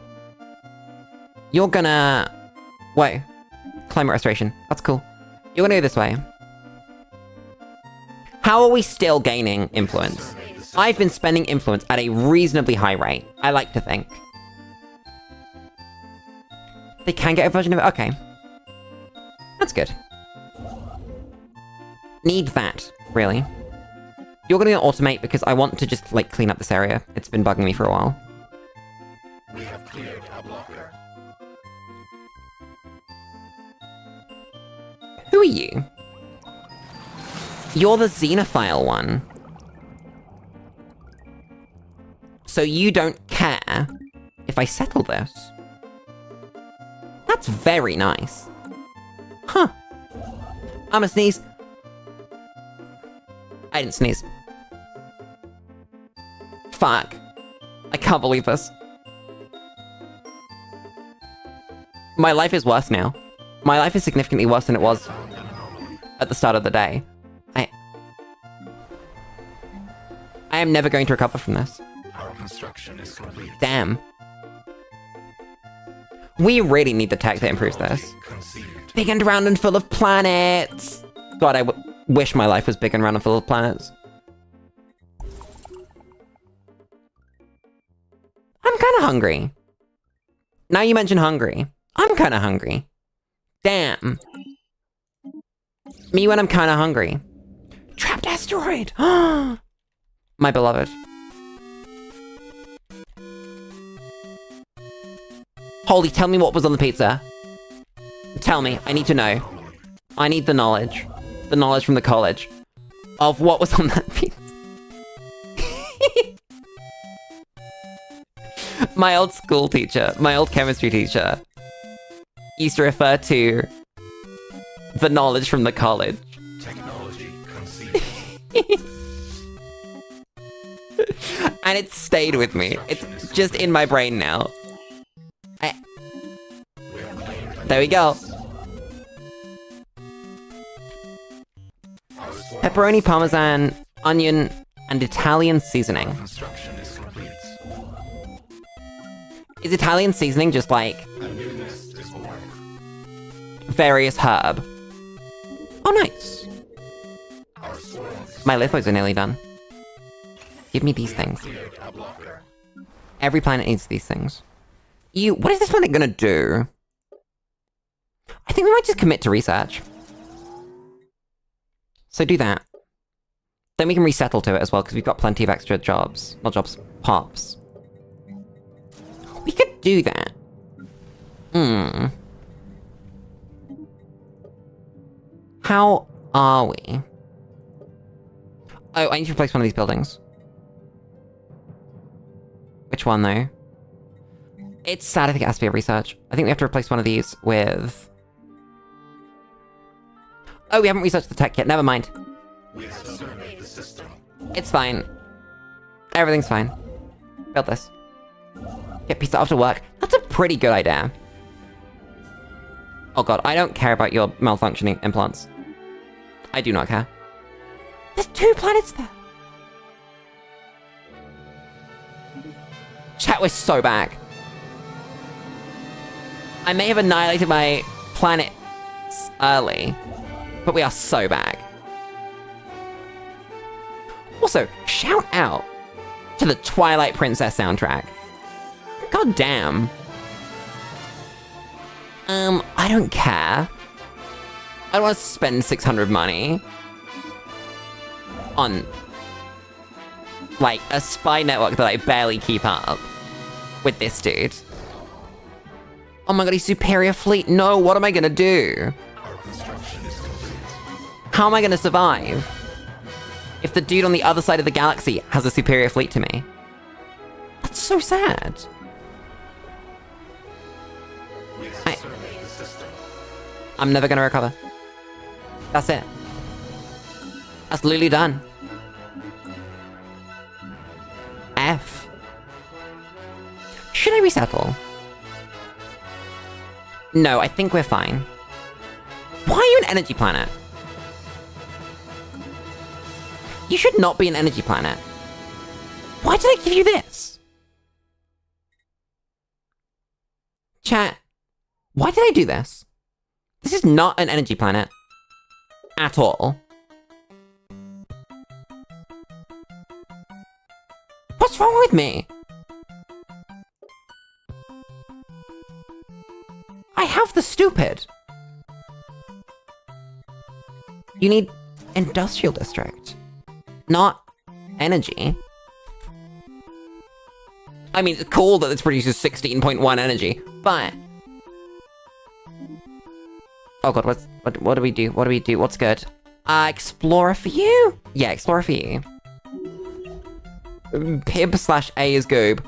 You're gonna... Wait. Climate restoration. That's cool. You're gonna go this way. How are we still gaining influence? I've been spending influence at a reasonably high rate, I like to think. They can get a version of it? Okay. That's good. Need that, really. You're gonna automate because I want to just, like, clean up this area. It's been bugging me for a while. We have cleared a blocker. Who are you? You're the xenophile one. So you don't care if I settle this? That's very nice. Huh. I'm gonna sneeze. I didn't sneeze. Fuck. I can't believe this. My life is worse now. My life is significantly worse than it was at the start of the day. I am never going to recover from this. Our construction is complete. Damn. We really need the tech that improves this. Conceived. Big and round and full of planets! God, I wish my life was big and round and full of planets. I'm kinda hungry. Now you mention hungry. I'm kinda hungry. Damn. Me when I'm kinda hungry. Trapped asteroid! My beloved. Holly, tell me what was on the pizza. Tell me, I need to know. I need the knowledge. The knowledge from the college. Of what was on that pizza. My old school teacher, my old chemistry teacher, used to refer to the knowledge from the college. Technology conceived. And it's stayed with me. It's just in my brain now. There we go. Pepperoni, parmesan, onion, and Italian seasoning. Construction is complete. Is Italian seasoning just like A new nest is born. various herb. Oh, nice. Our swarms My lithos are nearly done. Give me these things. cleared a blocker. Every planet needs these things. What is this planet gonna do? I think we might just commit to research. So do that. Then we can resettle to it as well, because we've got plenty of extra jobs. Not jobs, pops. We could do that. How are we? Oh, I need to replace one of these buildings. Which one, though? It's sad, I think it has to be a research. I think we have to replace one of these with... Oh, we haven't researched the tech yet. Never mind. We have surveyed the system. It's fine. Everything's fine. Build this. Get pizza after work. That's a pretty good idea. Oh god, I don't care about your malfunctioning implants. I do not care. There's 2 planets there. Chat, we're so back. I may have annihilated my planets early, but we are so back. Also, shout out to the Twilight Princess soundtrack. God damn. I don't care. I don't want to spend 600 money on, like, a spy network that I barely keep up with this dude. Oh my god, he's superior fleet. No, what am I gonna do? Our construction is complete. How am I gonna survive if the dude on the other side of the galaxy has a superior fleet to me? That's so sad. We have surveyed the system. I'm never gonna recover. That's it. That's Lulu done. F. Should I resettle? No, I think we're fine. Why are you an energy planet? You should not be an energy planet. Why did I give you this? Chat, why did I do this? This is not an energy planet. At all. What's wrong with me? I have the stupid. You need industrial district, not energy. I mean, it's cool that this produces 16.1 energy, but... Oh god, what do we do? What do we do? What's good? Explorer for you? Yeah, Explorer for you. Pib/A is goob.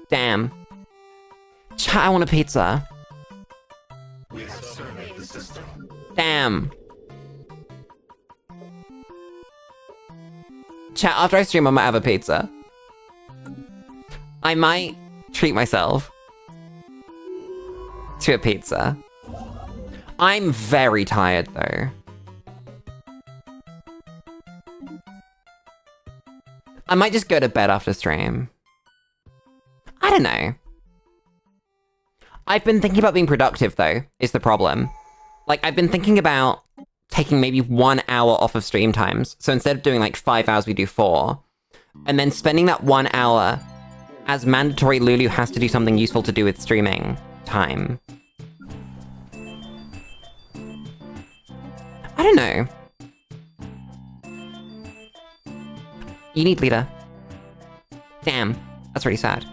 Damn. Chat, I want a pizza. We have surveyed the system. Damn. Chat, after I stream, I might have a pizza. I might treat myself to a pizza. I'm very tired, though. I might just go to bed after stream. I don't know. I've been thinking about being productive, though, is the problem. Like, I've been thinking about taking maybe 1 hour off of stream times. So instead of doing, like, 5 hours, we do 4. And then spending that 1 hour as mandatory Lulu has to do something useful to do with streaming time. I don't know. You need leader. Damn, that's really sad.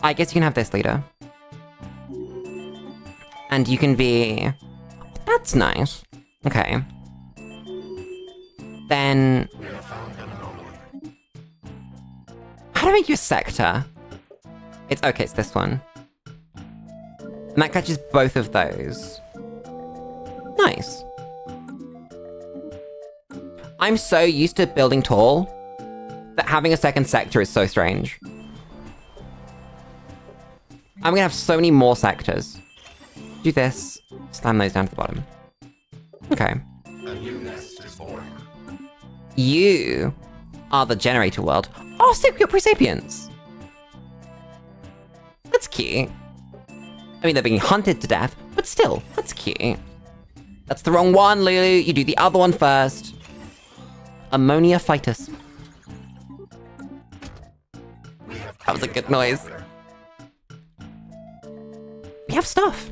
I guess you can have this leader. And you can be... That's nice. Okay. Then... We have found an anomaly. How do I make you a sector? It's okay, it's this one. And that catches both of those. Nice. I'm so used to building tall that having a second sector is so strange. I'm gonna have so many more sectors. Do this, slam those down to the bottom. Okay. A new nest is born. You are the generator world. Oh, sick, we got pre-sapiens. That's cute. I mean, they're being hunted to death, but still, that's cute. That's the wrong one, Lulu. You do the other one first. Ammonia fitus. That was a good noise. We have stuff.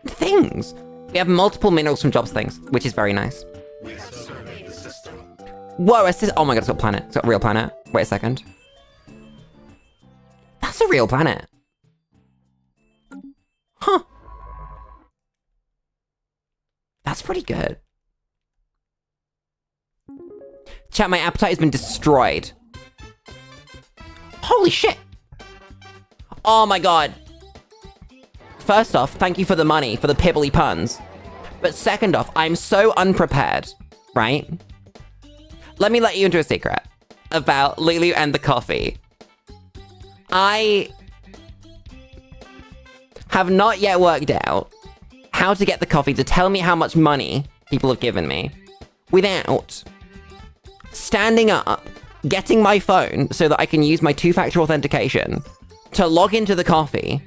Things. We have multiple minerals from jobs things, which is very nice. Whoa, oh my god, it's got a planet. It's got a real planet. Wait a second. That's a real planet. Huh. That's pretty good. Chat, my appetite has been destroyed. Holy shit. Oh my god. First off, thank you for the money, for the pibbly puns. But second off, I'm so unprepared, right? Let me let you into a secret about Lulu and the coffee. I have not yet worked out how to get the coffee to tell me how much money people have given me without standing up, getting my phone so that I can use my two-factor authentication to log into the coffee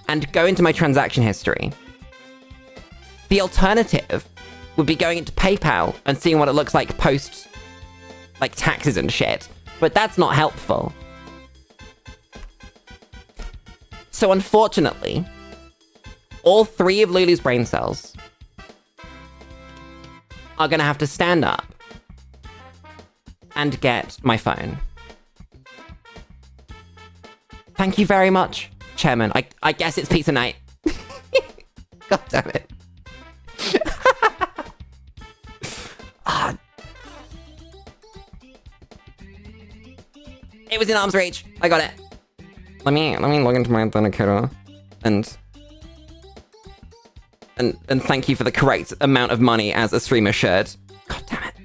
and go into my transaction history. The alternative would be going into PayPal and seeing what it looks like post, like, taxes and shit. But that's not helpful. So unfortunately, all 3 of Lulu's brain cells are gonna have to stand up and get my phone. Thank you very much, Chairman. I guess it's pizza night. God damn it. Ah. It was in arm's reach. I got it. Let me log into my authenticator and thank you for the correct amount of money as a streamer should. God damn it.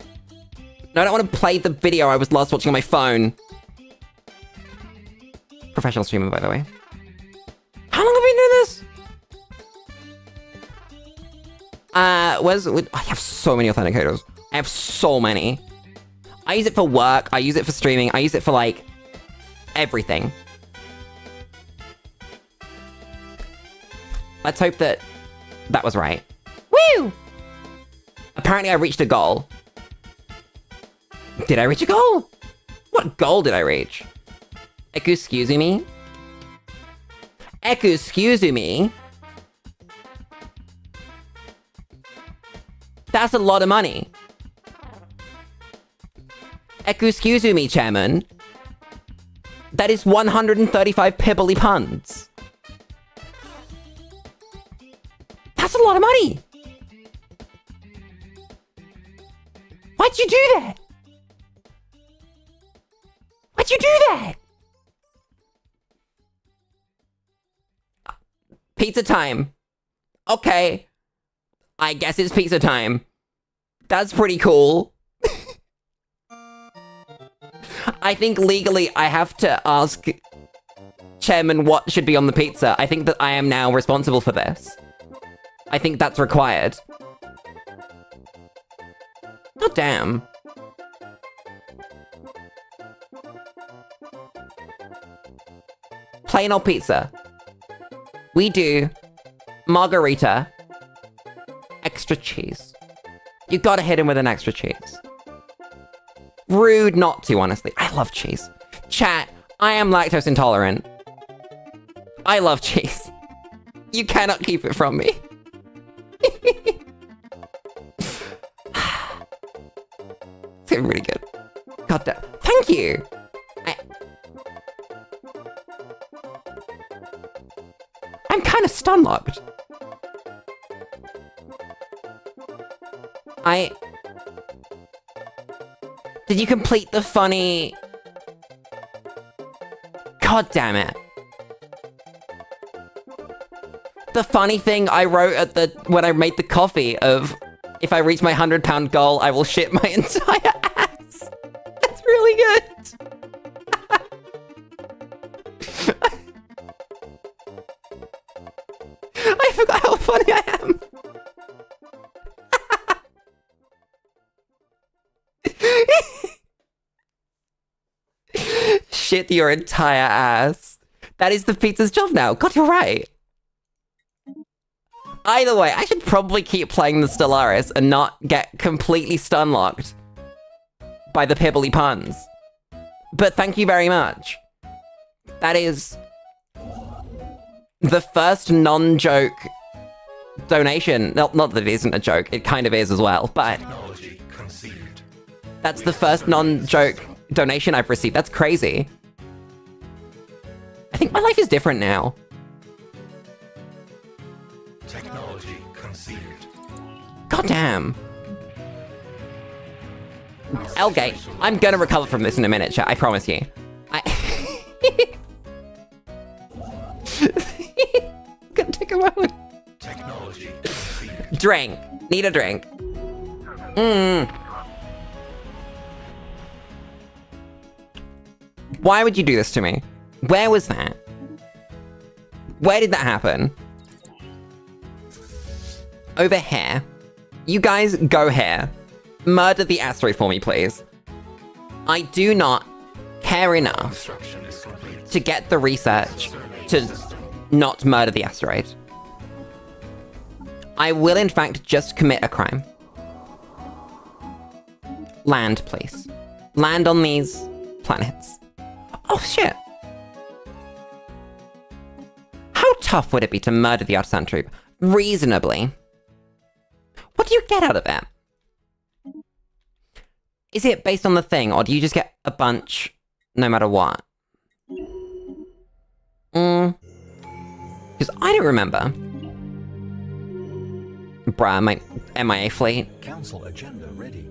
No, I don't want to play the video I was last watching on my phone. Professional streamer, by the way. How long have we been doing this? I have so many authenticators. I have so many. I use it for work. I use it for streaming. I use it for, like, everything. Let's hope that that was right. Woo! Apparently I reached a goal. Did I reach a goal? What goal did I reach? Excuse me? Excuse me? That's a lot of money. Excuse me, Chairman. That is 135 pibbly puns. That's a lot of money. Why'd you do that? Why'd you do that? Pizza time. Okay. I guess it's pizza time. That's pretty cool. I think legally I have to ask Chairman what should be on the pizza. I think that I am now responsible for this. I think that's required. God damn. Plain old pizza. We do margarita, extra cheese. You gotta hit him with an extra cheese. Rude not to, honestly. I love cheese. Chat, I am lactose intolerant. I love cheese. You cannot keep it from me. It's getting really good. God damn. Thank you. I'm kind of stun-locked. Did you complete the funny... God damn it. The funny thing I wrote at when I made the coffee of, if I reach my 100-pound goal, I will shit my entire ass. That's really good. I forgot how funny I am. Shit your entire ass. That is the pizza's job now. God, you're right. Either way, I should probably keep playing the Stellaris and not get completely stun-locked by the pibbly puns. But thank you very much. That is the first non-joke donation. Not that it isn't a joke, it kind of is as well, but Technology conceived. that's the first non-joke donation I've received. That's crazy. I think my life is different now. Technology conceived. God damn. Elgate, I'm gonna recover from this in a minute, chat. I promise you. Gonna take a moment. Technology conceived. Drink. Need a drink. Why would you do this to me? Where was that? Where did that happen? Over here. You guys go here. Murder the asteroid for me, please. I do not care enough Construction is complete. to get the research to not murder the asteroid. I will, in fact, just commit a crime. Land, please. Land on these planets. Oh, shit. How tough would it be to murder the artisan troop? Reasonably. What do you get out of it? Is it based on the thing, or do you just get a bunch no matter what? Because I don't remember. Bruh, my MIA fleet. Council agenda ready.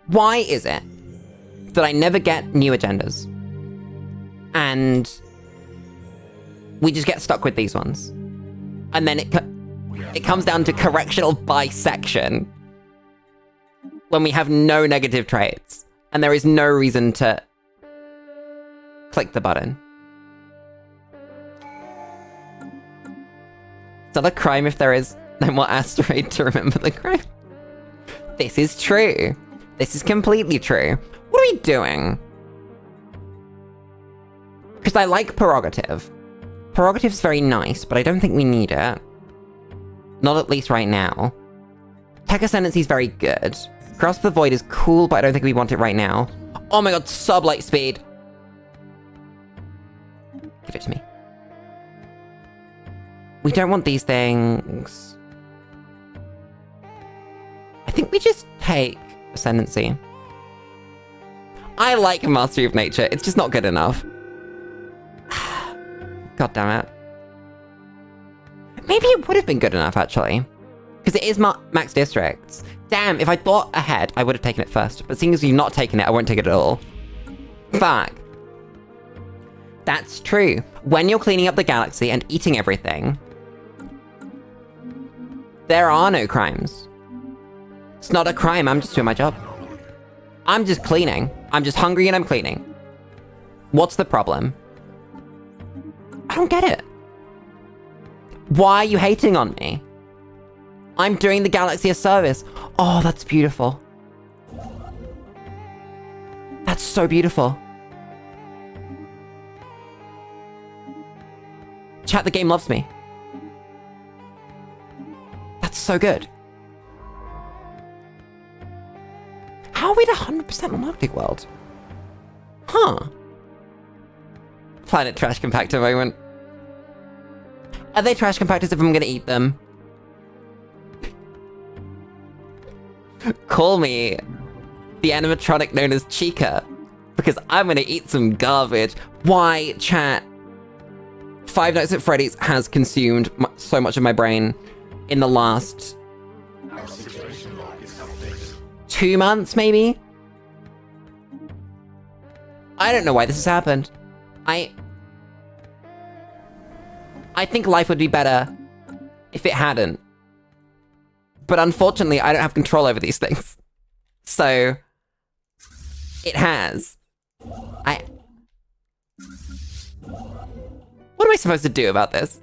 Why is it that I never get new agendas? And we just get stuck with these ones. And then it comes down to correctional bisection when we have no negative traits. And there is no reason to click the button. Is that a crime if there is no more asteroid to remember the crime? This is true. This is completely true. What are we doing? Because I like prerogative. Prerogative's very nice, but I don't think we need it. Not at least right now. Tech Ascendancy's very good. Grasp the Void is cool, but I don't think we want it right now. Oh my god, sublight speed! Give it to me. We don't want these things. I think we just take Ascendancy. I like Mastery of Nature, it's just not good enough. God damn it. Maybe it would have been good enough, actually. Because it is max districts. Damn, if I thought ahead, I would have taken it first. But seeing as you've not taken it, I won't take it at all. Fuck. That's true. When you're cleaning up the galaxy and eating everything, there are no crimes. It's not a crime, I'm just doing my job. I'm just cleaning. I'm just hungry and I'm cleaning. What's the problem? I don't get it. Why are you hating on me? I'm doing the galaxy a service. Oh, that's beautiful. That's so beautiful. Chat, the game loves me. That's so good. How are we at 100% on Arctic World? Huh. Planet trash compactor moment. Are they trash compactors if I'm gonna eat them? Call me the animatronic known as Chica, because I'm gonna eat some garbage. Why, chat? Five Nights at Freddy's has consumed so much of my brain in the last Our situation log is updated. 2 months, maybe? I don't know why this has happened. I think life would be better if it hadn't. But unfortunately, I don't have control over these things. So, it has. What am I supposed to do about this?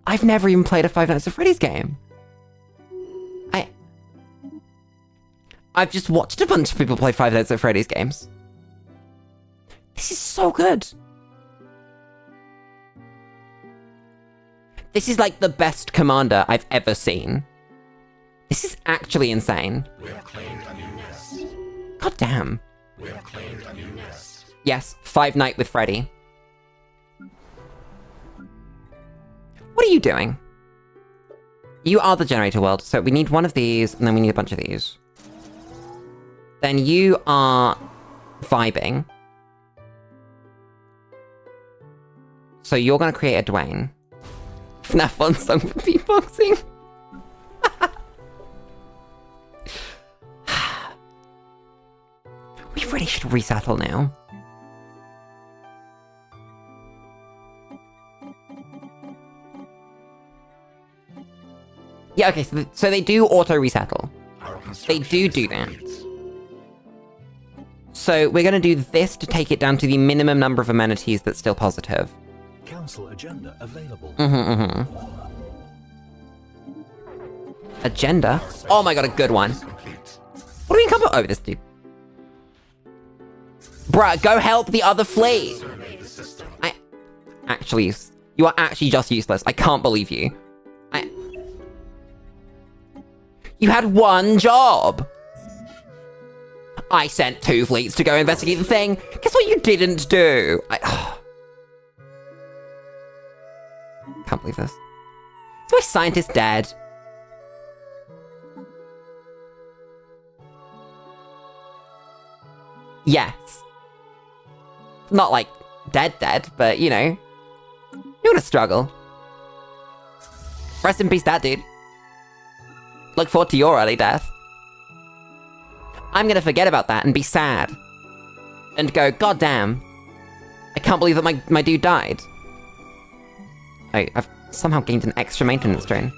I've never even played a Five Nights at Freddy's game. I've just watched a bunch of people play Five Nights at Freddy's games. This is so good. This is like the best commander I've ever seen. This is actually insane. We have claimed a new nest. God damn. We have claimed a new nest. Yes, Five Night with Freddy. What are you doing? You are the generator world, so we need one of these, and then we need a bunch of these. Then you are vibing. So you're gonna create a Dwayne. FNAF 1 song for beatboxing. We really should resettle now. Yeah, okay, so they do auto-resettle. They do that. So we're gonna do this to take it down to the minimum number of amenities that's still positive. Council agenda available. Agenda? Oh my god, a good one. What do we come up? Oh, this dude. Bruh, go help the other fleet! Actually, you are actually just useless. I can't believe you. You had one job! I sent 2 fleets to go investigate the thing. Guess what you didn't do? Can't believe this. Is my scientist dead? Yes. Not like dead, but you know. You're gonna struggle. Rest in peace, that dude. Look forward to your early death. I'm gonna forget about that and be sad. And go, God damn. I can't believe that my dude died. I've somehow gained an extra maintenance drain.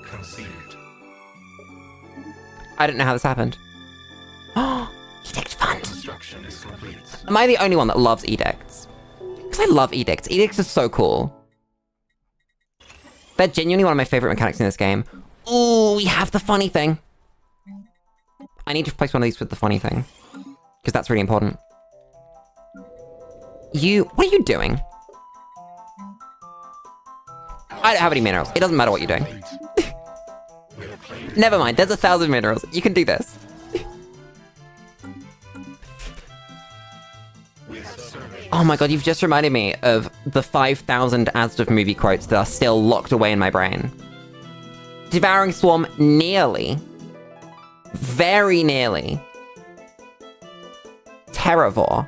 I don't know how this happened. Oh, Edict Fund! Construction is complete. Am I the only one that loves edicts? Because I love edicts. Edicts are so cool. They're genuinely one of my favorite mechanics in this game. Ooh, we have the funny thing. I need to replace one of these with the funny thing. Because that's really important. What are you doing? I don't have any minerals. It doesn't matter what you're doing. Never mind, there's 1,000 minerals. You can do this. Oh my god, you've just reminded me of the 5,000 Asdov movie quotes that are still locked away in my brain. Devouring Swarm nearly, very nearly, terravore,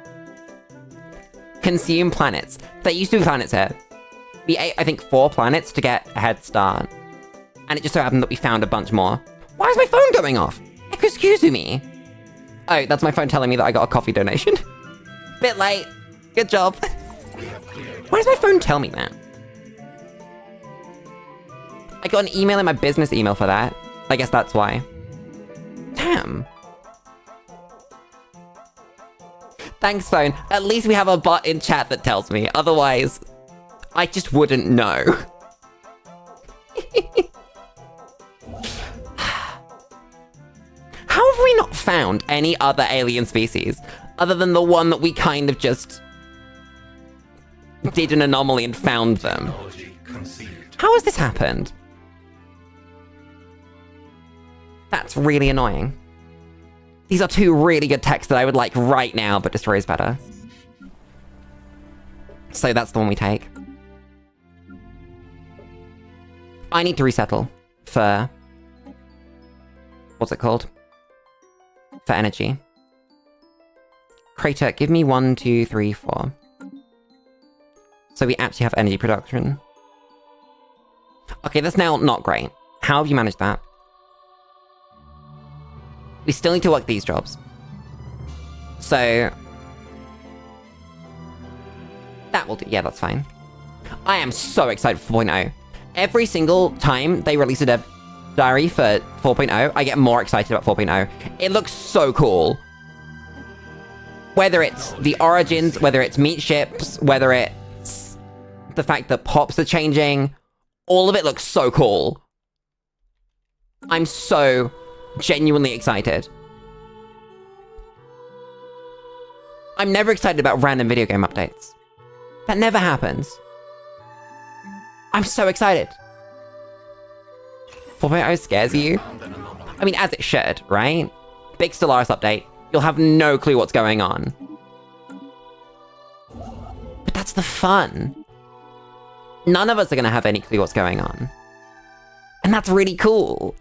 consume planets. There used to be planets here. We ate, I think, 4 planets to get a head start. And it just so happened that we found a bunch more. Why is my phone going off? Excuse me. Oh, that's my phone telling me that I got a coffee donation. Bit late. Good job. Why does my phone tell me that? I got an email in my business email for that. I guess that's why. Damn. Thanks, phone. At least we have a bot in chat that tells me. Otherwise, I just wouldn't know. How have we not found any other alien species other than the one that we kind of just did an anomaly and found them? How has this happened? That's really annoying. These are 2 really good techs that I would like right now, but Destroy is better. So that's the one we take. I need to resettle for... what's it called? For energy. Crater, give me 1, 2, 3, 4. So we actually have energy production. Okay, that's now not great. How have you managed that? We still need to work these jobs. So... that will do. Yeah, that's fine. I am so excited for 4.0. Every single time they release a diary for 4.0, I get more excited about 4.0. It looks so cool. Whether it's the origins, whether it's meat ships, whether it's the fact that pops are changing, all of it looks so cool. I'm so genuinely excited. I'm never excited about random video game updates. That never happens. I'm so excited. 4.0 scares you? I mean, as it should, right? Big Stellaris update. You'll have no clue what's going on. But that's the fun. None of us are gonna have any clue what's going on. And that's really cool.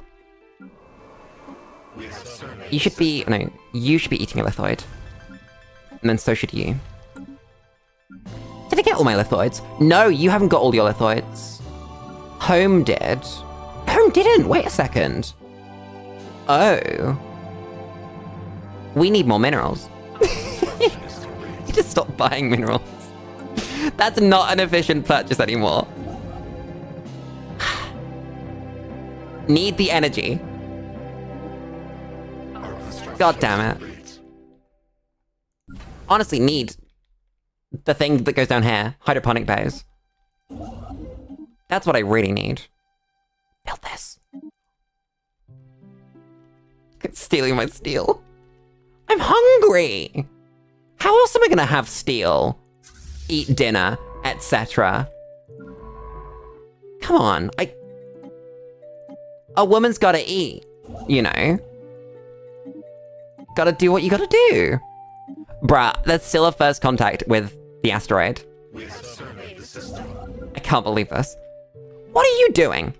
You should be eating a lithoid. And then so should you. Did I get all my lithoids? No, you haven't got all your lithoids. Home did. Home didn't, wait a second. Oh. We need more minerals. You just stopped buying minerals. That's not an efficient purchase anymore. Need the energy. God damn it. Honestly, need the thing that goes down here. Hydroponic bays. That's what I really need. Build this. It's stealing my steel. I'm hungry! How else am I gonna have steel? Eat dinner, etc. Come on, a woman's gotta eat, you know? Gotta do what you gotta do. Bruh, there's still a first contact with the asteroid. We have surveyed the system. I can't believe this. What are you doing?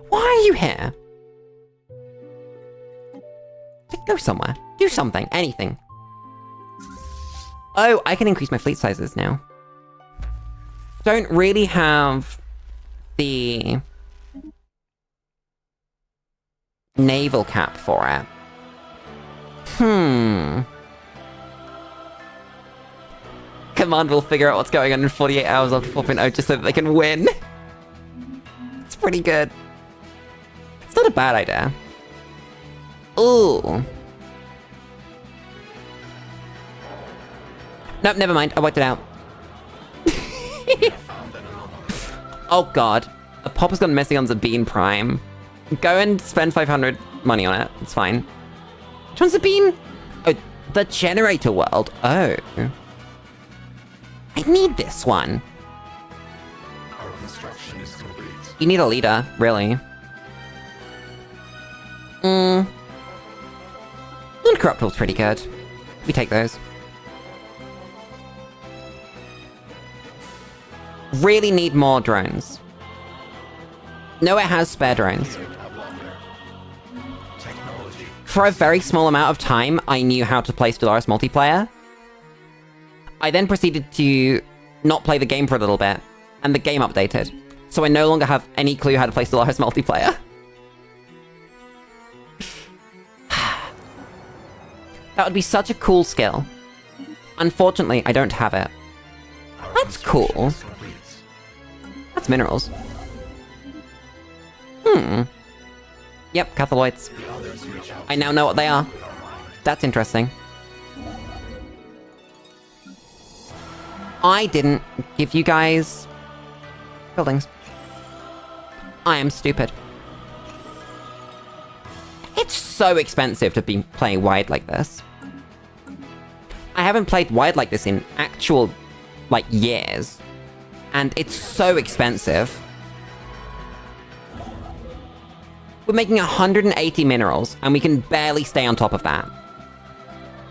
Why are you here? Go somewhere. Do something. Anything. Oh, I can increase my fleet sizes now. Don't really have the naval cap for it. Command will figure out what's going on in 48 hours after 4.0 just so that they can win. It's pretty good. It's not a bad idea. Ooh. Nope, never mind. I worked it out. Oh god. A popper's gone messy on Zabine Prime. Go and spend 500 money on it. It's fine. Which one's Zabine? Oh, the generator world. Oh. I need this one. Our construction is complete. You need a leader, really. Non-corruptible's pretty good. We take those. Really need more drones. No, it has spare drones. Technology. For a very small amount of time, I knew how to play Stellaris multiplayer. I then proceeded to not play the game for a little bit, and the game updated. So I no longer have any clue how to play Stellaris multiplayer. That would be such a cool skill. Unfortunately, I don't have it. That's cool. That's minerals. Yep, cathaloids. I now know what they are. That's interesting. I didn't give you guys buildings. I am stupid. It's so expensive to be playing wide like this. I haven't played wide like this in actual, like, years. And it's so expensive. We're making 180 minerals, and we can barely stay on top of that.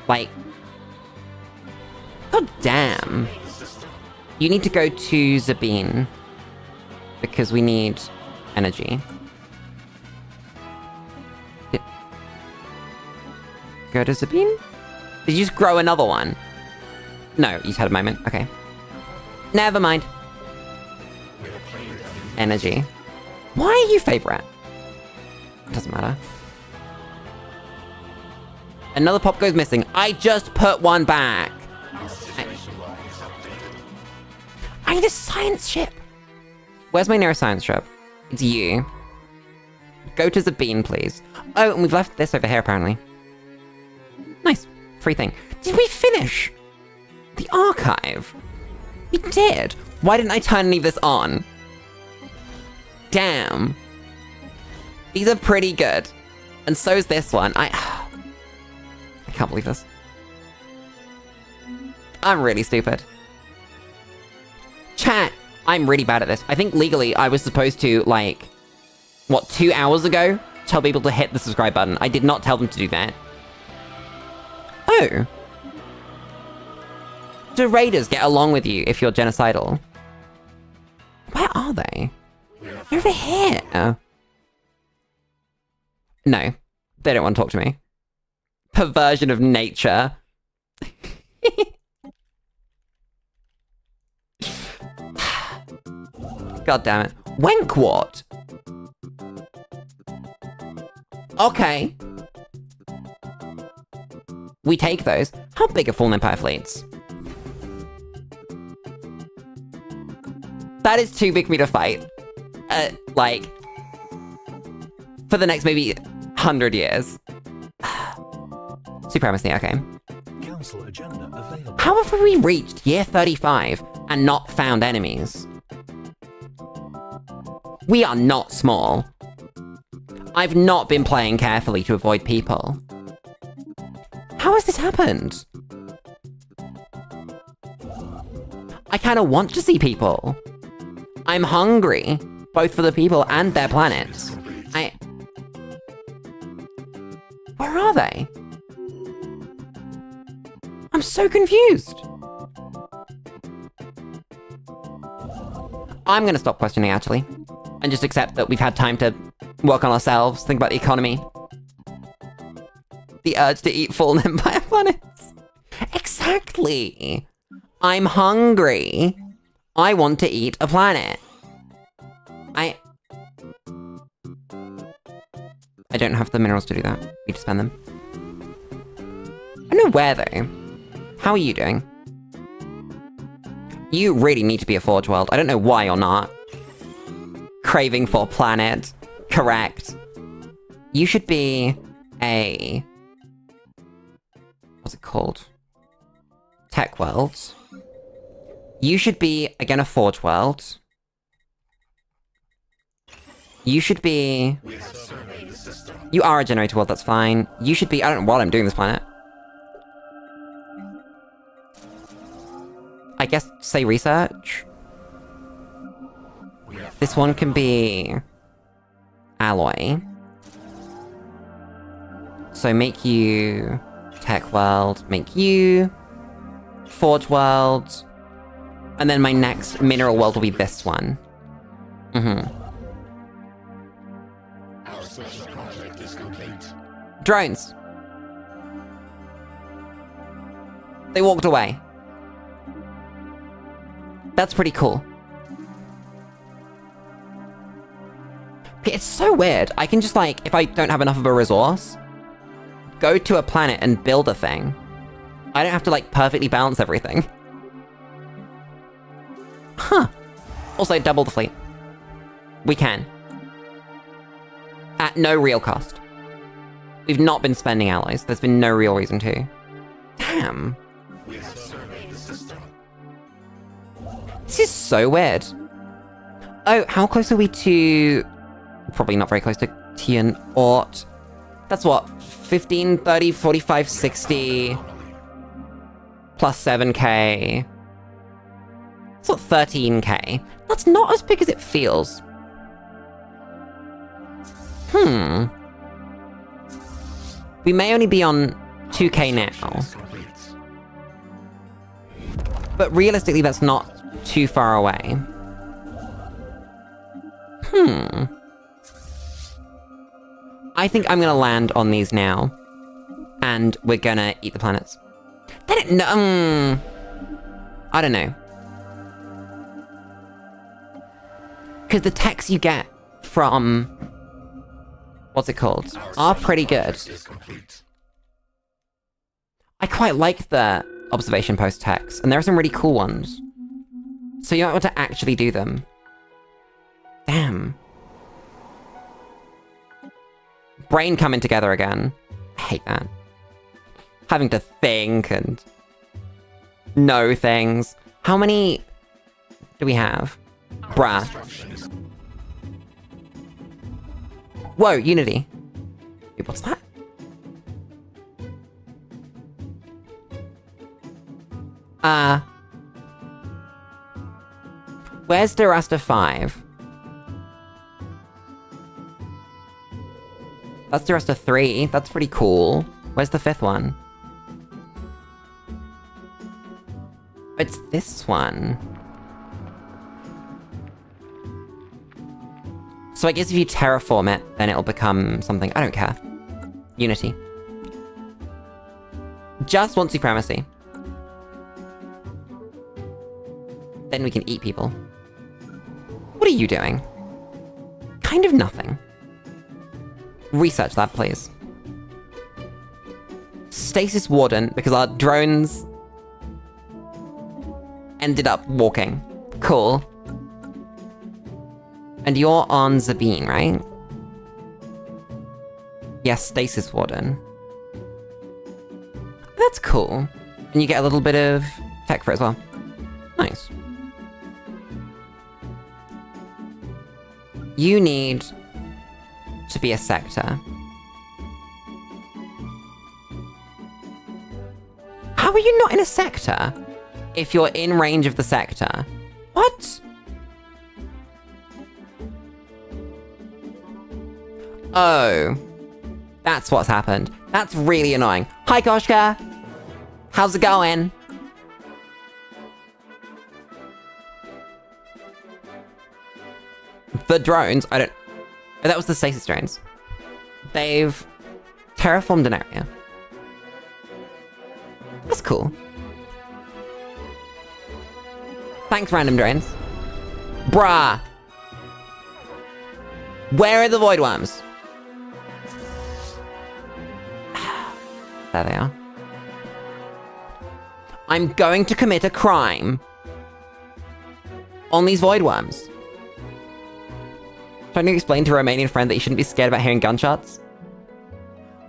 Like... God damn. You need to go to Zabine. Because we need energy. Go to Zabine? Did you just grow another one? No, you just had a moment. Okay. Never mind. Energy. Why are you favorite? Doesn't matter. Another pop goes missing. I just put one back. I need a science ship. Where's my neuroscience ship? It's you. Go to Zabine, please. Oh, and we've left this over here, apparently. Nice. Free thing. Did we finish the archive? We did. Why didn't I turn any of this on? Damn. These are pretty good. And so's this one. I Can't believe this. I'm really stupid. Chat, I'm really bad at this. I think legally I was supposed to, like, what, 2 hours ago? Tell people to hit the subscribe button. I did not tell them to do that. Oh. Do raiders get along with you if you're genocidal? Where are they? They're over here. No. They don't want to talk to me. Perversion of nature. God damn it. Wenkwart! Okay. We take those. How big are Fallen Empire fleets? That is too big for me to fight. Like, for the next maybe 100 years. Supremacy, okay. Council agenda available. How have we reached year 35 and not found enemies? We are not small. I've not been playing carefully to avoid people. How has this happened? I kind of want to see people. I'm hungry, both for the people and their planets. Where are they? I'm so confused. I'm gonna stop questioning, actually, and just accept that we've had time to work on ourselves, think about the economy. The urge to eat Fallen Empire planets. Exactly. I'm hungry. I want to eat a planet. I don't have the minerals to do that. We need to spend them. I don't know where, though. How are you doing? You really need to be a Forge World. I don't know why you're not. Craving for planet. Correct. You should be a... what's it called? Tech World. You should be, again, a Forge World. You should be... You are a Generator World, that's fine. You should be... I don't know what I'm doing this planet. I guess, say research? This one can be... Alloy. So make you... Tech World. Make you... Forge World. And then my next Mineral World will be this one. Mm-hmm. Our special project is complete. Drones. They walked away. That's pretty cool. It's so weird. I can just, like, if I don't have enough of a resource, go to a planet and build a thing. I don't have to, like, perfectly balance everything. Huh. Also, double the fleet. We can. At no real cost. We've not been spending alloys. There's been no real reason to. Damn. We have surveyed the system. This is so weird. Oh, how close are we to... Probably not very close to Tian Ort. That's what? 15, 30, 45, 60... Plus 7k... That's what, 13k? That's not as big as it feels. We may only be on 2k now. But realistically, that's not too far away. I think I'm gonna land on these now. And we're gonna eat the planets. They don't know. I don't know. Because the techs you get from... what's it called? Are pretty good. I quite like the observation post techs, and there are some really cool ones. So you might want to actually do them. Damn. Brain coming together again. I hate that. Having to think and know things. How many do we have? Bruh. Whoa, Unity. Wait, what's that? Where's Durasta 5? That's Durasta 3. That's pretty cool. Where's the 5th one? It's this one. So I guess if you terraform it, then it'll become something. I don't care. Unity. Just want supremacy. Then we can eat people. What are you doing? Kind of nothing. Research that, please. Stasis Warden, because our drones ended up walking. Cool. And you're on Zabine, right? Yes, Stasis Warden. That's cool. And you get a little bit of tech for it as well. Nice. You need to be a sector. How are you not in a sector if you're in range of the sector? What? Oh. That's what's happened. That's really annoying. Hi, Koshka! How's it going? The drones, I don't... Oh, that was the stasis drones. They've terraformed an area. That's cool. Thanks, random drones. Bruh! Where are the void worms? There they are. I'm going to commit a crime on these void worms. Trying to explain to a Romanian friend that you shouldn't be scared about hearing gunshots.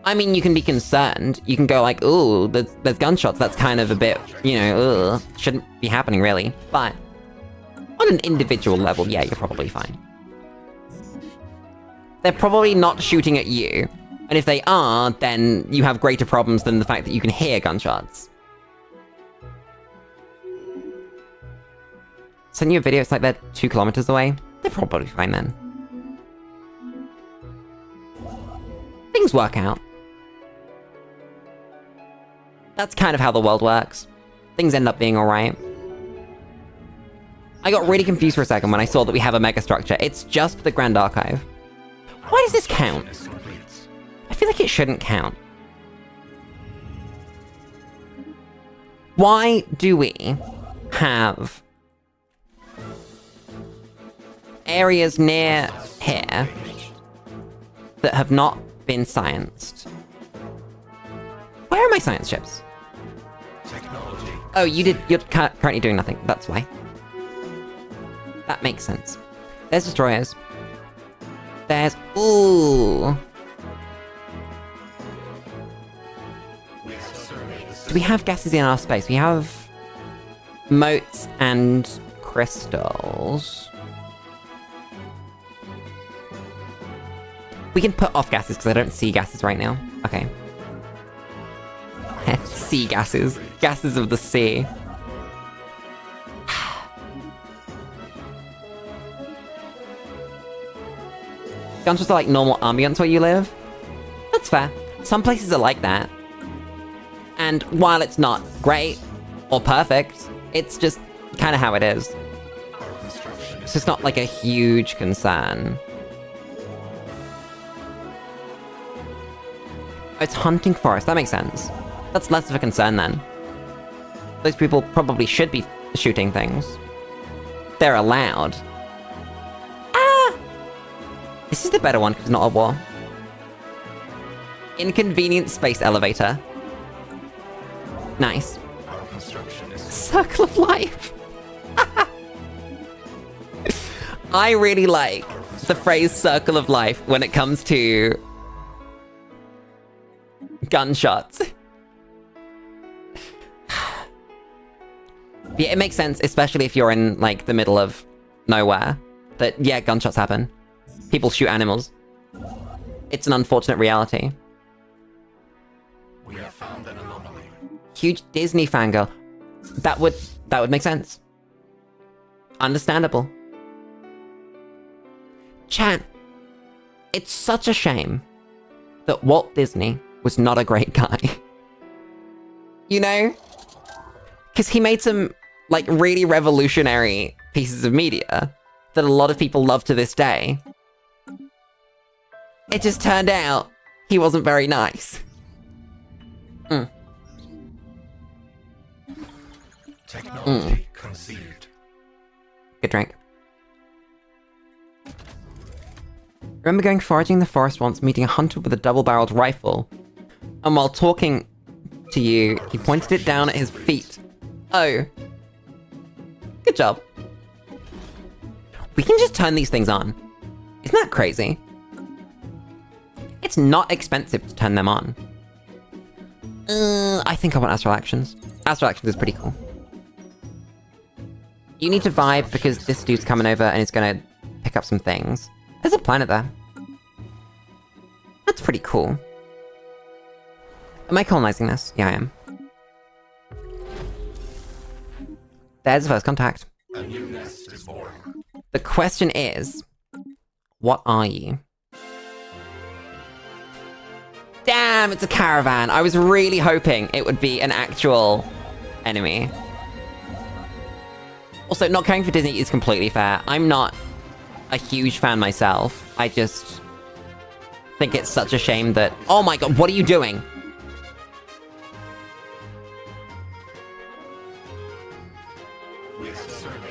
I mean, you can be concerned. You can go like, ooh, there's gunshots. That's kind of a bit, you know, ugh, shouldn't be happening really. But on an individual level, yeah, you're probably fine. They're probably not shooting at you. And if they are, then you have greater problems than the fact that you can hear gunshots. Send you a video, it's like they're 2 kilometers away. They're probably fine then. Things work out. That's kind of how the world works. Things end up being alright. I got really confused for a second when I saw that we have a megastructure. It's just the Grand Archive. Why does this count? I feel like it shouldn't count. Why do we have areas near here that have not been scienced? Where are my science ships? Technology. Oh, you're currently doing nothing. That's why. That makes sense. There's destroyers. There's... Ooh. Do we have gases in our space? We have motes and crystals. We can put off gases because I don't see gases right now. Okay. Sea gases. Gases of the sea. Gunshots are like normal ambience where you live. That's fair. Some places are like that. And while it's not great or perfect, it's just kind of how it is. So it's not like a huge concern. It's hunting forest, that makes sense. That's less of a concern then. Those people probably should be shooting things. They're allowed. Ah! This is the better one because it's not a war. Inconvenient space elevator. Nice. Circle of life. I really like the phrase circle of life when it comes to gunshots. Yeah, it makes sense, especially if you're in, like, the middle of nowhere. That, yeah, gunshots happen. People shoot animals. It's an unfortunate reality. We have found an anomaly. Huge Disney fangirl. That would make sense. Understandable. Chat, it's such a shame that Walt Disney was not a great guy. You know? Because he made some, like, really revolutionary pieces of media that a lot of people love to this day. It just turned out he wasn't very nice. Technology conceived. Good drink. Remember going foraging in the forest once, meeting a hunter with a double-barreled rifle, and while talking to you, he pointed it down at his feet. Oh. Good job. We can just turn these things on. Isn't that crazy? It's not expensive to turn them on. I think I want Astral Actions. Astral Actions is pretty cool. You need to vibe because this dude's coming over and he's gonna pick up some things. There's a planet there. That's pretty cool. Am I colonizing this? Yeah, I am. There's the first contact. A new nest is born. The question is, what are you? Damn, it's a caravan. I was really hoping it would be an actual enemy. Also, not caring for Disney is completely fair. I'm not a huge fan myself. I just think it's such a shame that... Oh my god, what are you doing?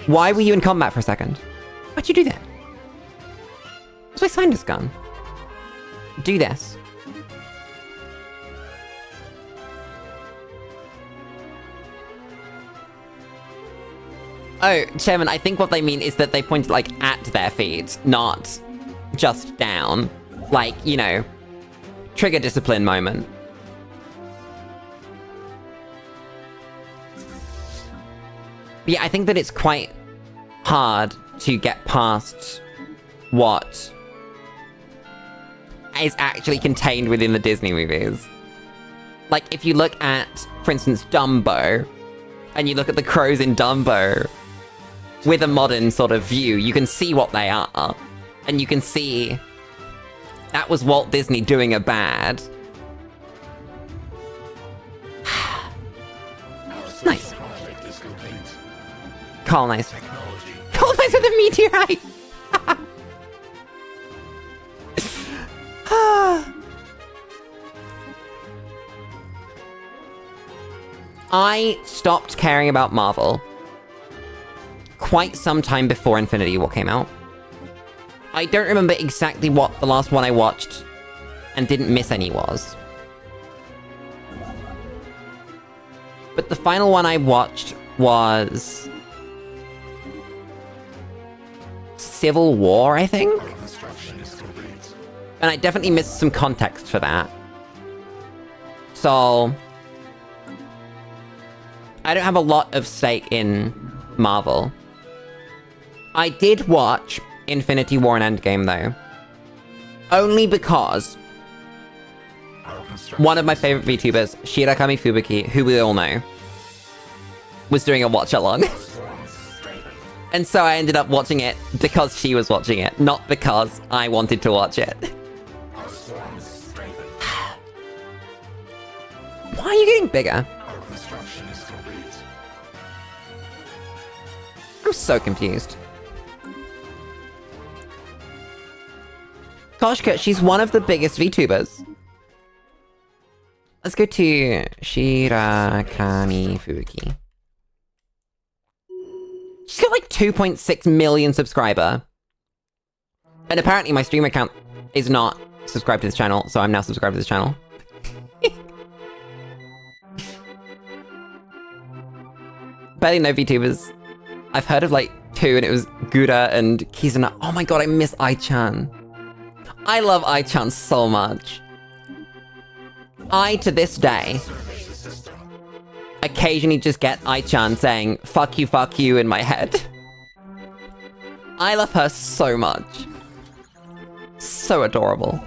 Why were you in combat for a second? Why'd you do that? What's my scientist gun? Do this. Oh, Chairman, I think what they mean is that they pointed, like, at their feet, not just down. Like, you know, trigger discipline moment. But yeah, I think that it's quite hard to get past what is actually contained within the Disney movies. Like, if you look at, for instance, Dumbo, and you look at the crows in Dumbo, with a modern sort of view, you can see what they are. And you can see that was Walt Disney doing a bad. Nice. Colonize. Colonize with a meteorite! I stopped caring about Marvel quite some time before Infinity War came out. I don't remember exactly what the last one I watched and didn't miss any was. But the final one I watched was Civil War, I think? And I definitely missed some context for that. So I don't have a lot of stake in Marvel. I did watch Infinity War and Endgame, though. Only because one of my favorite VTubers, Shirakami Fubuki, who we all know, was doing a watch-along. And so I ended up watching it because she was watching it, not because I wanted to watch it. Why are you getting bigger? I'm so confused. Koshka, she's one of the biggest VTubers. Let's go to Shirakami Fubuki. She's got like 2.6 million subscriber. And apparently my stream account is not subscribed to this channel, so I'm now subscribed to this channel. Barely know VTubers. I've heard of like 2, and it was Gura and Kizuna. Oh my god, I miss Ai-chan. I love Ai-chan so much. I, to this day, occasionally just get Ai-chan saying, fuck you, in my head. I love her so much. So adorable.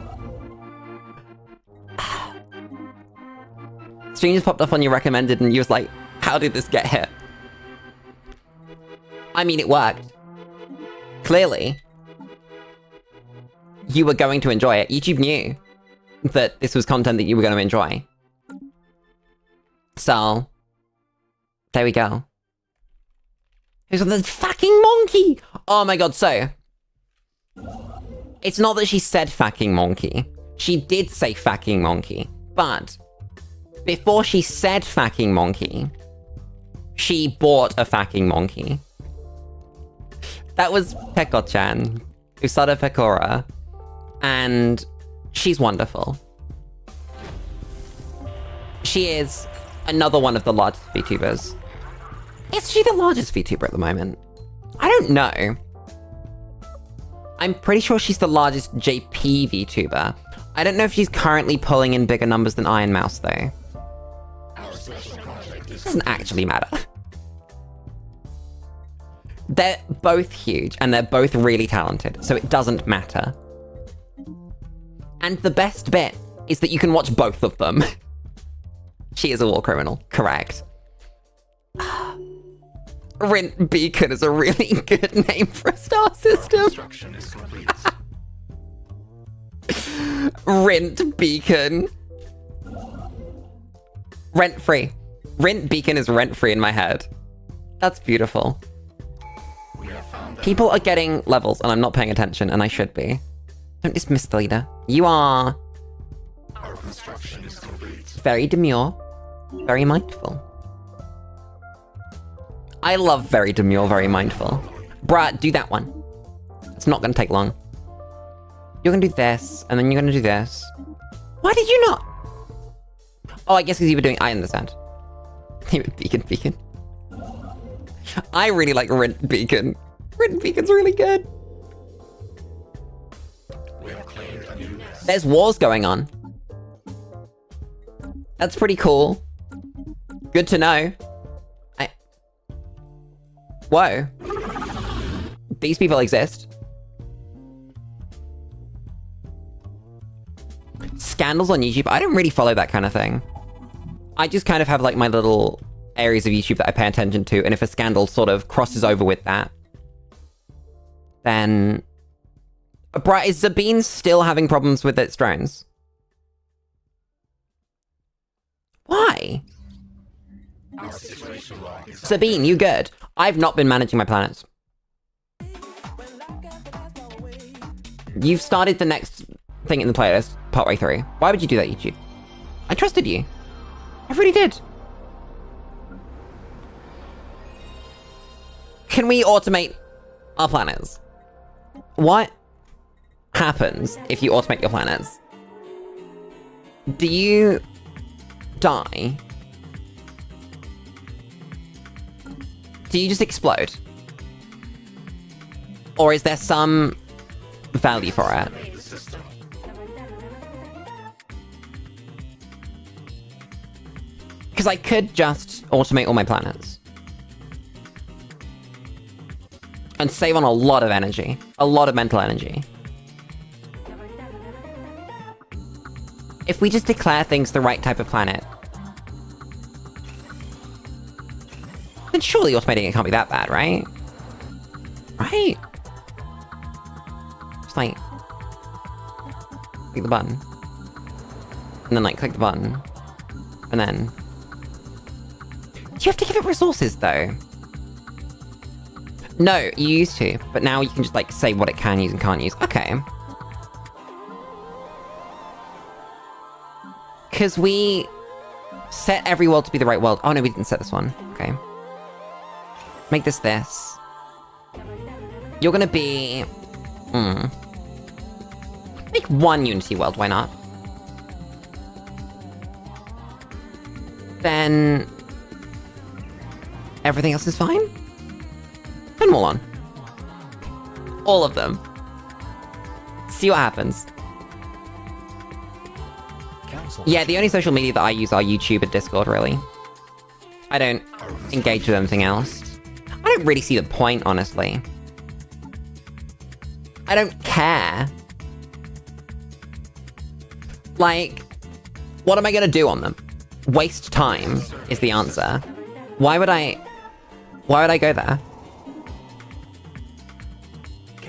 Stream just popped up on your recommended and you was like, how did this get here? I mean, it worked. Clearly. You were going to enjoy it. YouTube knew that this was content that you were going to enjoy. So, there we go. Who's on the fucking monkey? Oh my god, so. It's not that she said fucking monkey. She did say fucking monkey. But, before she said fucking monkey, she bought a fucking monkey. That was Peko-chan, Usada Pekora. And she's wonderful. She is another one of the largest VTubers. Is she the largest VTuber at the moment? I don't know. I'm pretty sure she's the largest JP VTuber. I don't know if she's currently pulling in bigger numbers than Iron Mouse, though. Doesn't actually matter. They're both huge, and they're both really talented, so it doesn't matter. And the best bit is that you can watch both of them. She is a war criminal, correct. Rint Beacon is a really good name for a star system. Construction is complete. Rint Beacon. Rent-free. Rint Beacon is rent-free in my head. That's beautiful. We have found People are getting levels and I'm not paying attention, and I should be. Don't dismiss the leader. You are our construction is complete. very demure, very mindful. I love very demure, very mindful. Bruh, do that one. It's not gonna take long. You're gonna do this, and then you're gonna do this. Why did you not? Oh, I guess because you were doing, I understand. Beacon. I really like Rent Beacon. Rent Beacon's really good. We have claimed a new nest. There's wars going on. That's pretty cool. Good to know. Whoa. These people exist. Scandals on YouTube? I don't really follow that kind of thing. I just kind of have like my little areas of YouTube that I pay attention to, and if a scandal sort of crosses over with that, then... Bruh, is Sabine still having problems with its drones? Why? Our situation log is Sabine, you good? I've not been managing my planets. You've started the next thing in the playlist, partway through. Why would you do that, YouTube? I trusted you. I really did. Can we automate our planets? What happens if you automate your planets? Do you die? Do you just explode? Or is there some value for it? the system. Because I could just automate all my planets. And save on a lot of energy. A lot of mental energy. If we just declare things the right type of planet, then surely automating it can't be that bad, right? Right? Just like... click the button. And then like click the button. And then... Do you have to give it resources though? No, you used to, but now you can just like say what it can use and can't use. Okay. Because we set every world to be the right world. Oh no, we didn't set this one. Okay. Make this this. You're gonna be... Make one Unity world, why not? Then... everything else is fine? Then all on. All of them. See what happens. Council. Yeah, the only social media that I use are YouTube and Discord, really. I don't engage with anything else. I don't really see the point, honestly. I don't care. Like, what am I gonna do on them? Waste time is the answer. Why would I go there?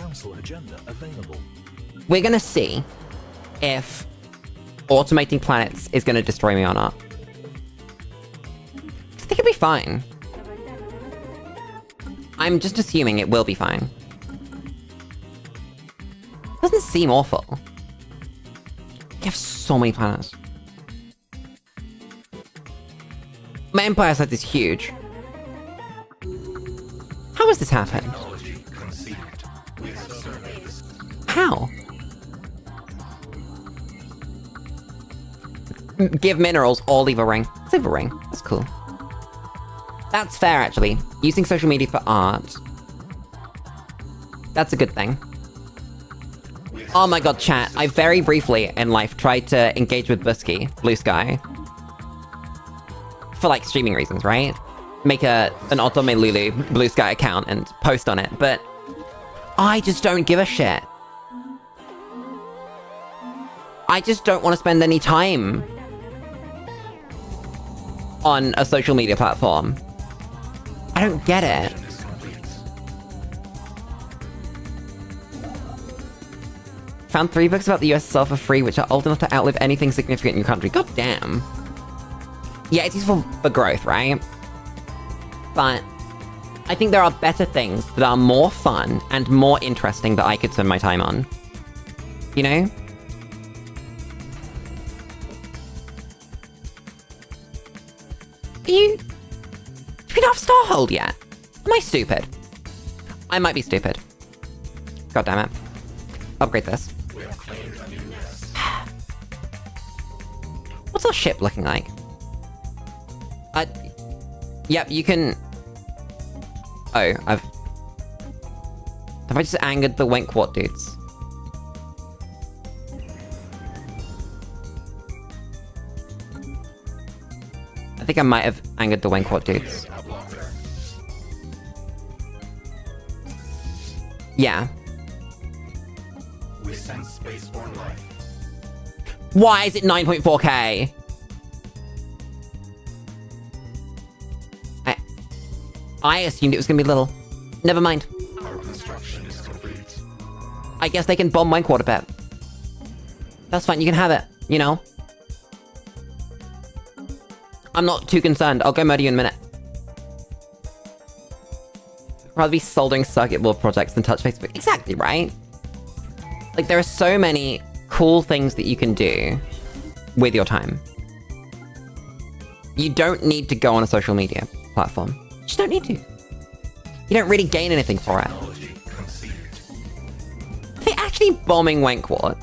Council agenda available. We're gonna see if automating planets is gonna destroy me or not. I think it'll be fine. I'm just assuming it will be fine. Doesn't seem awful. You have so many planets. My empire size is huge. How has this happened? Technology conceived with surveys. How? Give minerals or leave a ring. Let's leave a ring. That's cool. That's fair, actually. Using social media for art. That's a good thing. Oh my god, chat. I very briefly in life tried to engage with Blue Sky. For like streaming reasons, right? Make an Otome Lulu Blue Sky account and post on it, but I just don't give a shit. I just don't want to spend any time on a social media platform. I don't get it. Is complete. Found 3 books about the USSR for free, which are old enough to outlive anything significant in your country. God damn. Yeah, it's useful for growth, right? But I think there are better things that are more fun and more interesting that I could spend my time on. You know? Do we not have Starhold yet? Am I stupid? I might be stupid. God damn it. Upgrade this. We have claimed a new nest. What's our ship looking like? Yep, you can... Oh, Have I just angered the Wenkwart dudes? I think I might have angered the Wenkwart dudes. A blocker. Yeah. We sense spaceborne life. Why is it 9.4K? I assumed it was gonna be little. Never mind. Our construction is complete. I guess they can bomb Wenkwart a bit. That's fine, you can have it, you know? I'm not too concerned. I'll go murder you in a minute. I'd rather be soldering circuit board projects than touch Facebook. Exactly, right? Like, there are so many cool things that you can do with your time. You don't need to go on a social media platform. You just don't need to. You don't really gain anything for it. Technology conceived. Are they actually bombing Wenkwart?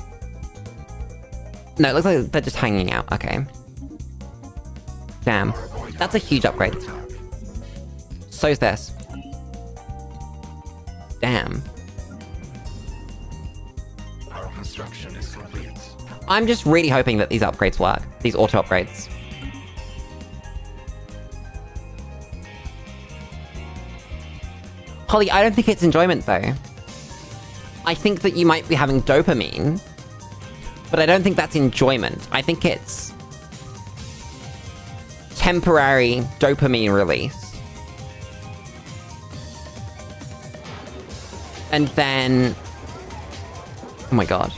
No, it looks like they're just hanging out. Okay. Damn. That's a huge upgrade. So's this. Damn. Our construction is complete. I'm just really hoping that these upgrades work. These auto upgrades. Holly, I don't think it's enjoyment though. I think that you might be having dopamine, but I don't think that's enjoyment. I think it's temporary dopamine release. And then... Oh my god.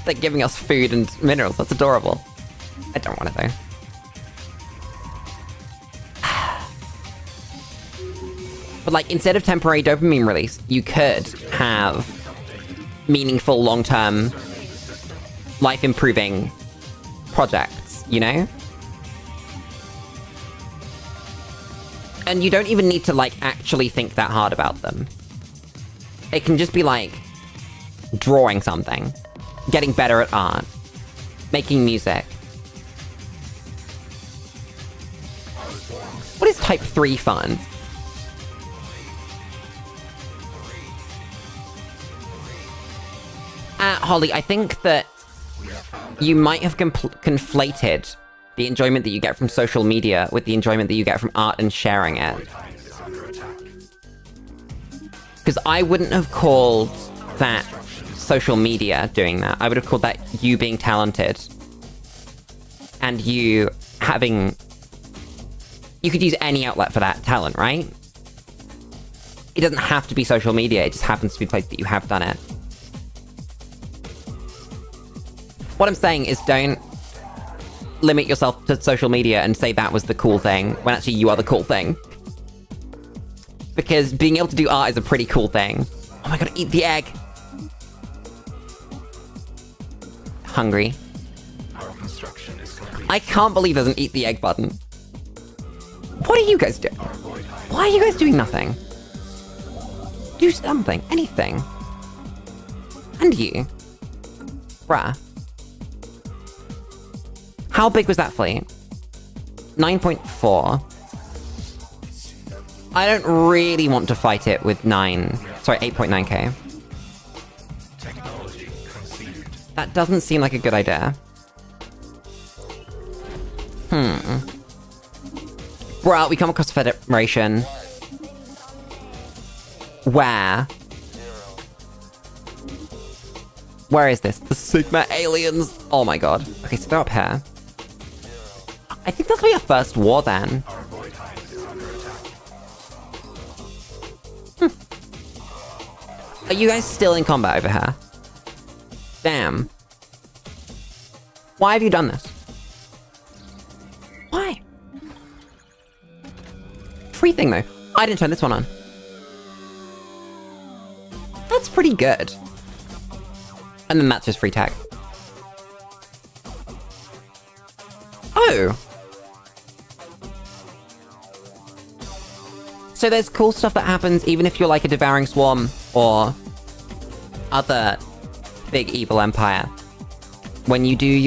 They're giving us food and minerals, that's adorable. I don't want it though. But like, instead of temporary dopamine release, you could have meaningful long-term life-improving projects, you know? And you don't even need to like actually think that hard about them. It can just be like drawing something, getting better at art, making music. What is type 3 fun? Holly, I think that you might have conflated the enjoyment that you get from social media with the enjoyment that you get from art and sharing it. Because I wouldn't have called that social media doing that. I would have called that you being talented. And you having... You could use any outlet for that talent, right? It doesn't have to be social media, it just happens to be the place that you have done it. What I'm saying is don't limit yourself to social media and say that was the cool thing, when actually you are the cool thing. Because being able to do art is a pretty cool thing. Oh my god, eat the egg! Hungry. Our construction is complete. I can't believe there's an eat the egg button. What are you guys doing? Why are you guys doing nothing? Do something, anything. And you. Bruh. How big was that fleet? 9.4. I don't really want to fight it with 8.9k. Technology conceived. That doesn't seem like a good idea. Bruh, we come across a Federation where is this? The Sigma aliens! Oh my god. Okay, so they're up here. I think that'll be our first war then. Our void hive is under attack. Are you guys still in combat over here? Damn. Why have you done this? Why? Free thing though. I didn't turn this one on. That's pretty good. And then that's just free tag. Oh! So there's cool stuff that happens even if you're like a devouring swarm or other big evil empire. When you do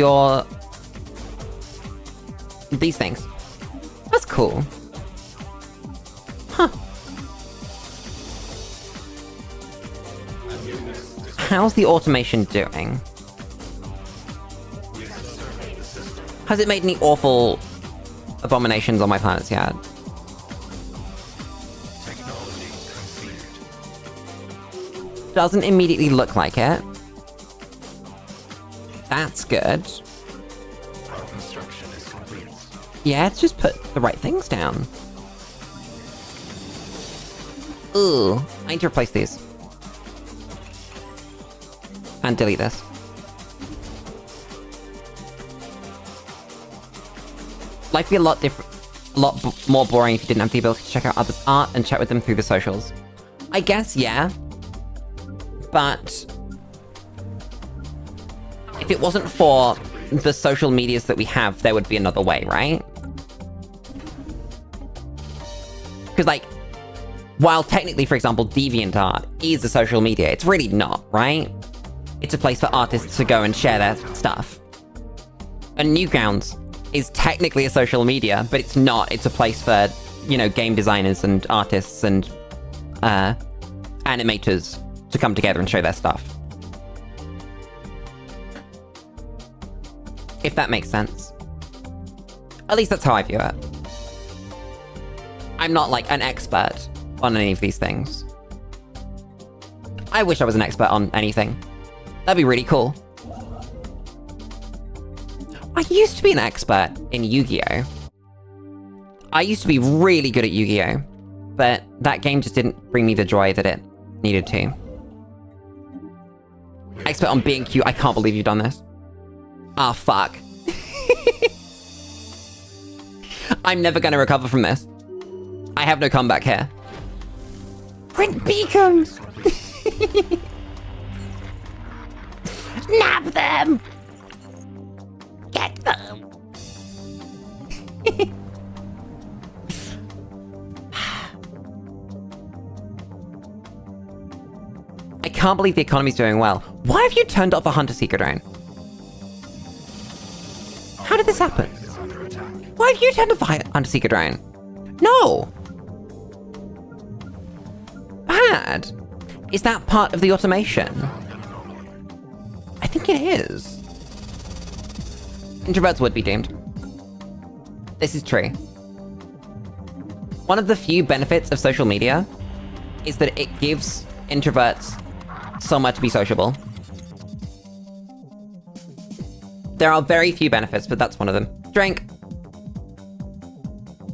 these things. That's cool. Huh. How's the automation doing? Has it made any awful abominations on my planets yet? Technology conceived. Doesn't immediately look like it. That's good. Our construction is complete. Yeah, it's just put the right things down. Ooh, I need to replace these. And delete this. Life would be a lot more boring if you didn't have the ability to check out others' art and chat with them through the socials. I guess, yeah. But if it wasn't for the social medias that we have, there would be another way, right? Because, like, while technically, for example, DeviantArt is a social media, it's really not, right? It's a place for artists to go and share their stuff. And Newgrounds is technically a social media, but it's not. It's a place for, you know, game designers and artists and animators to come together and show their stuff. If that makes sense. At least that's how I view it. I'm not, like, an expert on any of these things. I wish I was an expert on anything. That'd be really cool. I used to be an expert in Yu-Gi-Oh! I used to be really good at Yu-Gi-Oh! But that game just didn't bring me the joy that it needed to. Expert on being cute, I can't believe you've done this. Ah, fuck. I'm never gonna recover from this. I have no comeback here. Print beacons! Nab them! Get them! I can't believe the economy's doing well. Why have you turned off a hunter-seeker drone? How did this happen? Is under attack. Why have you turned off a hunter-seeker drone? No! Bad! Is that part of the automation? I think it is. Introverts would be doomed. This is true. One of the few benefits of social media is that it gives introverts somewhere to be sociable. There are very few benefits, but that's one of them. Drink!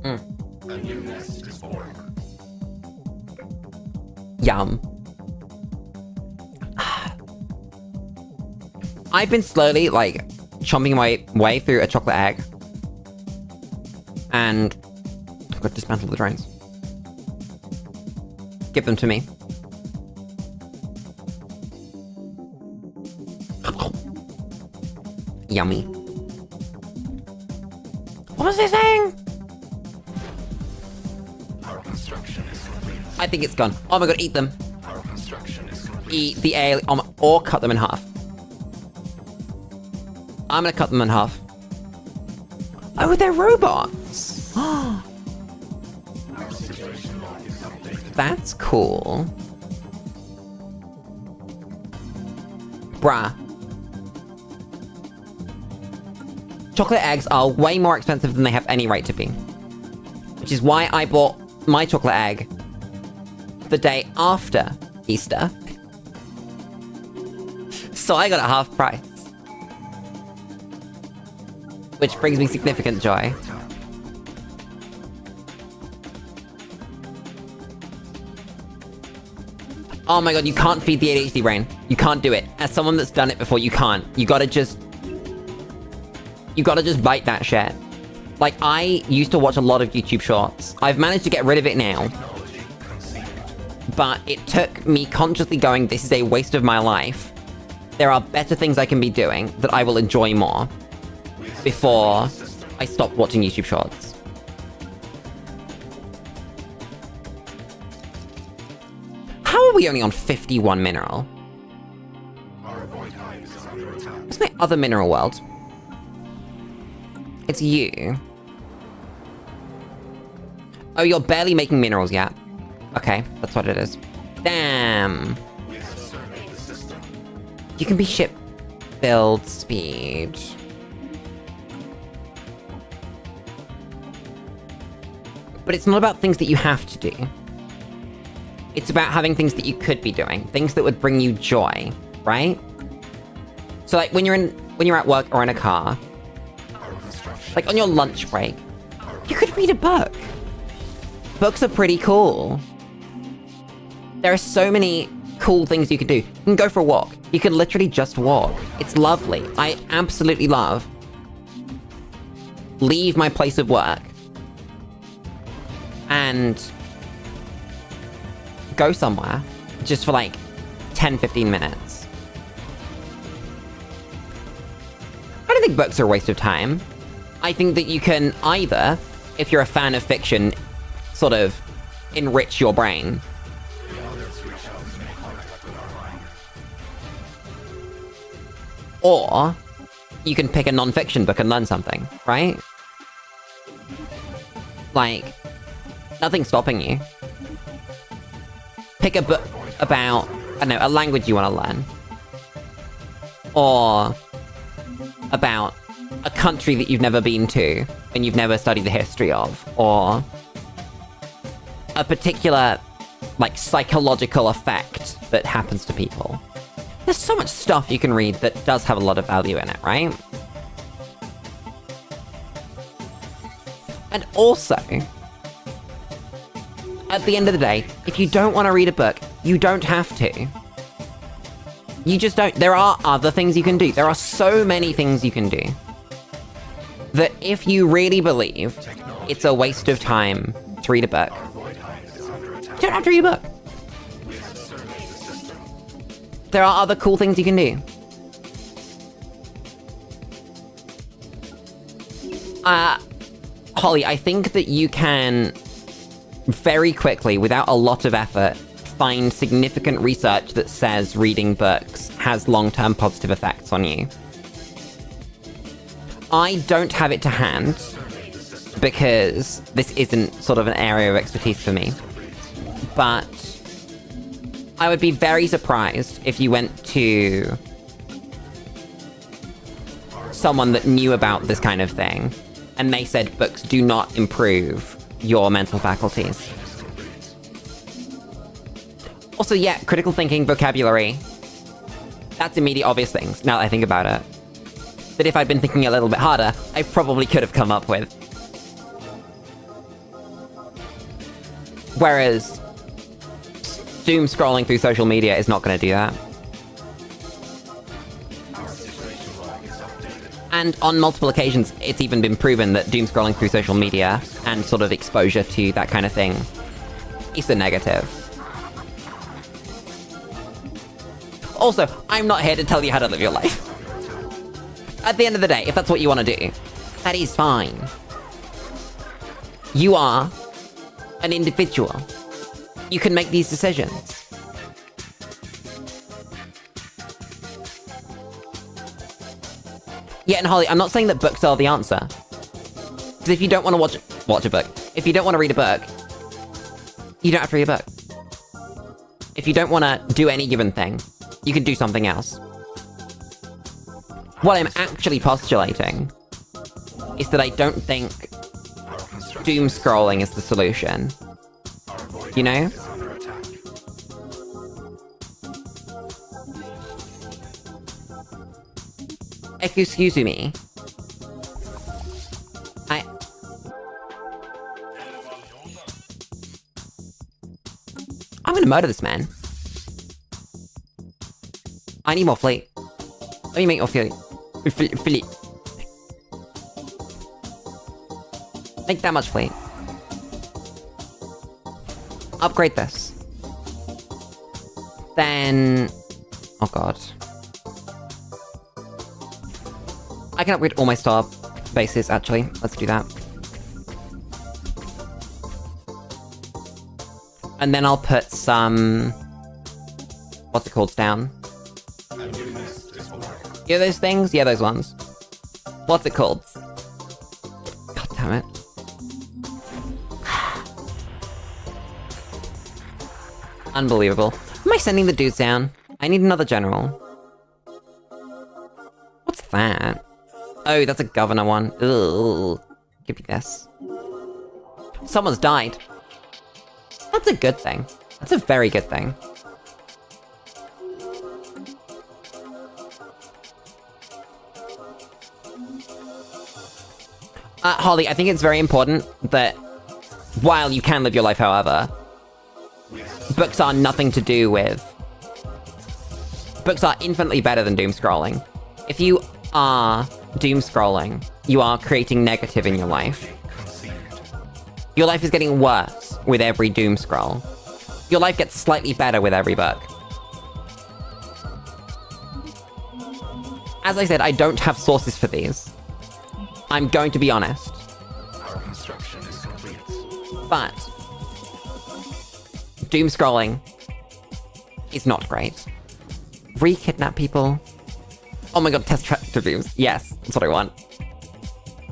A new nest is born. Yum. I've been slowly, like, chomping my way through a chocolate egg. And I've got to dismantle the drones. Give them to me. Yummy. What was he saying? Our construction is complete. I think it's gone. Oh my god, eat them. Our construction is complete. Eat the alien, or cut them in half. I'm gonna cut them in half. Oh, they're robots. Our situation log is updated. That's cool. Bruh. Chocolate eggs are way more expensive than they have any right to be. Which is why I bought my chocolate egg the day after Easter. So I got it half price. Which brings me significant joy. Oh my god, you can't feed the ADHD brain. You can't do it. As someone that's done it before, you can't. You gotta just bite that shit. Like, I used to watch a lot of YouTube shorts. I've managed to get rid of it now. But it took me consciously going, this is a waste of my life. There are better things I can be doing that I will enjoy more before I stop watching YouTube shorts. How are we only on 51 mineral? Our void hive is under attack. What's my other mineral world? It's you. Oh, you're barely making minerals yet. Okay, that's what it is. Damn. We have surveyed the system. You can be ship build speed. But it's not about things that you have to do. It's about having things that you could be doing. Things that would bring you joy, right? So like when you're at work or in a car, Our construction. like on your lunch break, you could read a book. Books are pretty cool. There are so many cool things you can do. You can go for a walk. You can literally just walk. It's lovely. I absolutely love leave my place of work and go somewhere just for like 10-15 minutes. I don't think books are a waste of time. I think that you can either, if you're a fan of fiction, sort of enrich your brain. Or you can pick a non-fiction book and learn something, right? Like, nothing's stopping you. Pick a book about, I don't know, a language you want to learn. Or about a country that you've never been to and you've never studied the history of. Or a particular, like, psychological effect that happens to people. There's so much stuff you can read that does have a lot of value in it, right? And also, at the end of the day, if you don't want to read a book, you don't have to. You just don't. There are other things you can do. There are so many things you can do. That if you really believe it's a waste of time to read a book, you don't have to read a book. There are other cool things you can do. Holly, I think that you can very quickly, without a lot of effort, find significant research that says reading books has long-term positive effects on you. I don't have it to hand, because this isn't sort of an area of expertise for me. But I would be very surprised if you went to someone that knew about this kind of thing, and they said books do not improve your mental faculties. Also, yeah, critical thinking, vocabulary. That's immediate obvious things, now that I think about it. That if I'd been thinking a little bit harder, I probably could have come up with. Whereas, doom scrolling through social media is not going to do that. And on multiple occasions, it's even been proven that doom scrolling through social media and sort of exposure to that kind of thing is a negative. Also, I'm not here to tell you how to live your life. At the end of the day, if that's what you want to do, that is fine. You are an individual. You can make these decisions. Yeah, and Holly, I'm not saying that books are the answer. Because if you don't want to watch a book, if you don't want to read a book, you don't have to read a book. If you don't want to do any given thing, you can do something else. What I'm actually postulating is that I don't think doom scrolling is the solution. You know? Excuse me. I'm gonna murder this man. I need more fleet. Let me make more fleet. Fleet. Make that much fleet. Upgrade this. Then... oh god. I can upgrade all my star bases, actually. Let's do that. And then I'll put some... what's it called down? Yeah, those things? Yeah, those ones. What's it called? God damn it. Unbelievable. Am I sending the dudes down? I need another general. What's that? Oh, that's a governor one. Ugh. Give me this. Someone's died. That's a good thing. That's a very good thing. Holly, I think it's very important that while you can live your life however, books are nothing to do with... books are infinitely better than doom scrolling. If you are doom scrolling, you are creating negative in your life. Your life is getting worse with every doom scroll. Your life gets slightly better with every book. As I said, I don't have sources for these. I'm going to be honest. Our construction is complete. But doom scrolling is not great. Re-kidnap people. Oh my god, test tractor beams. Yes, that's what I want.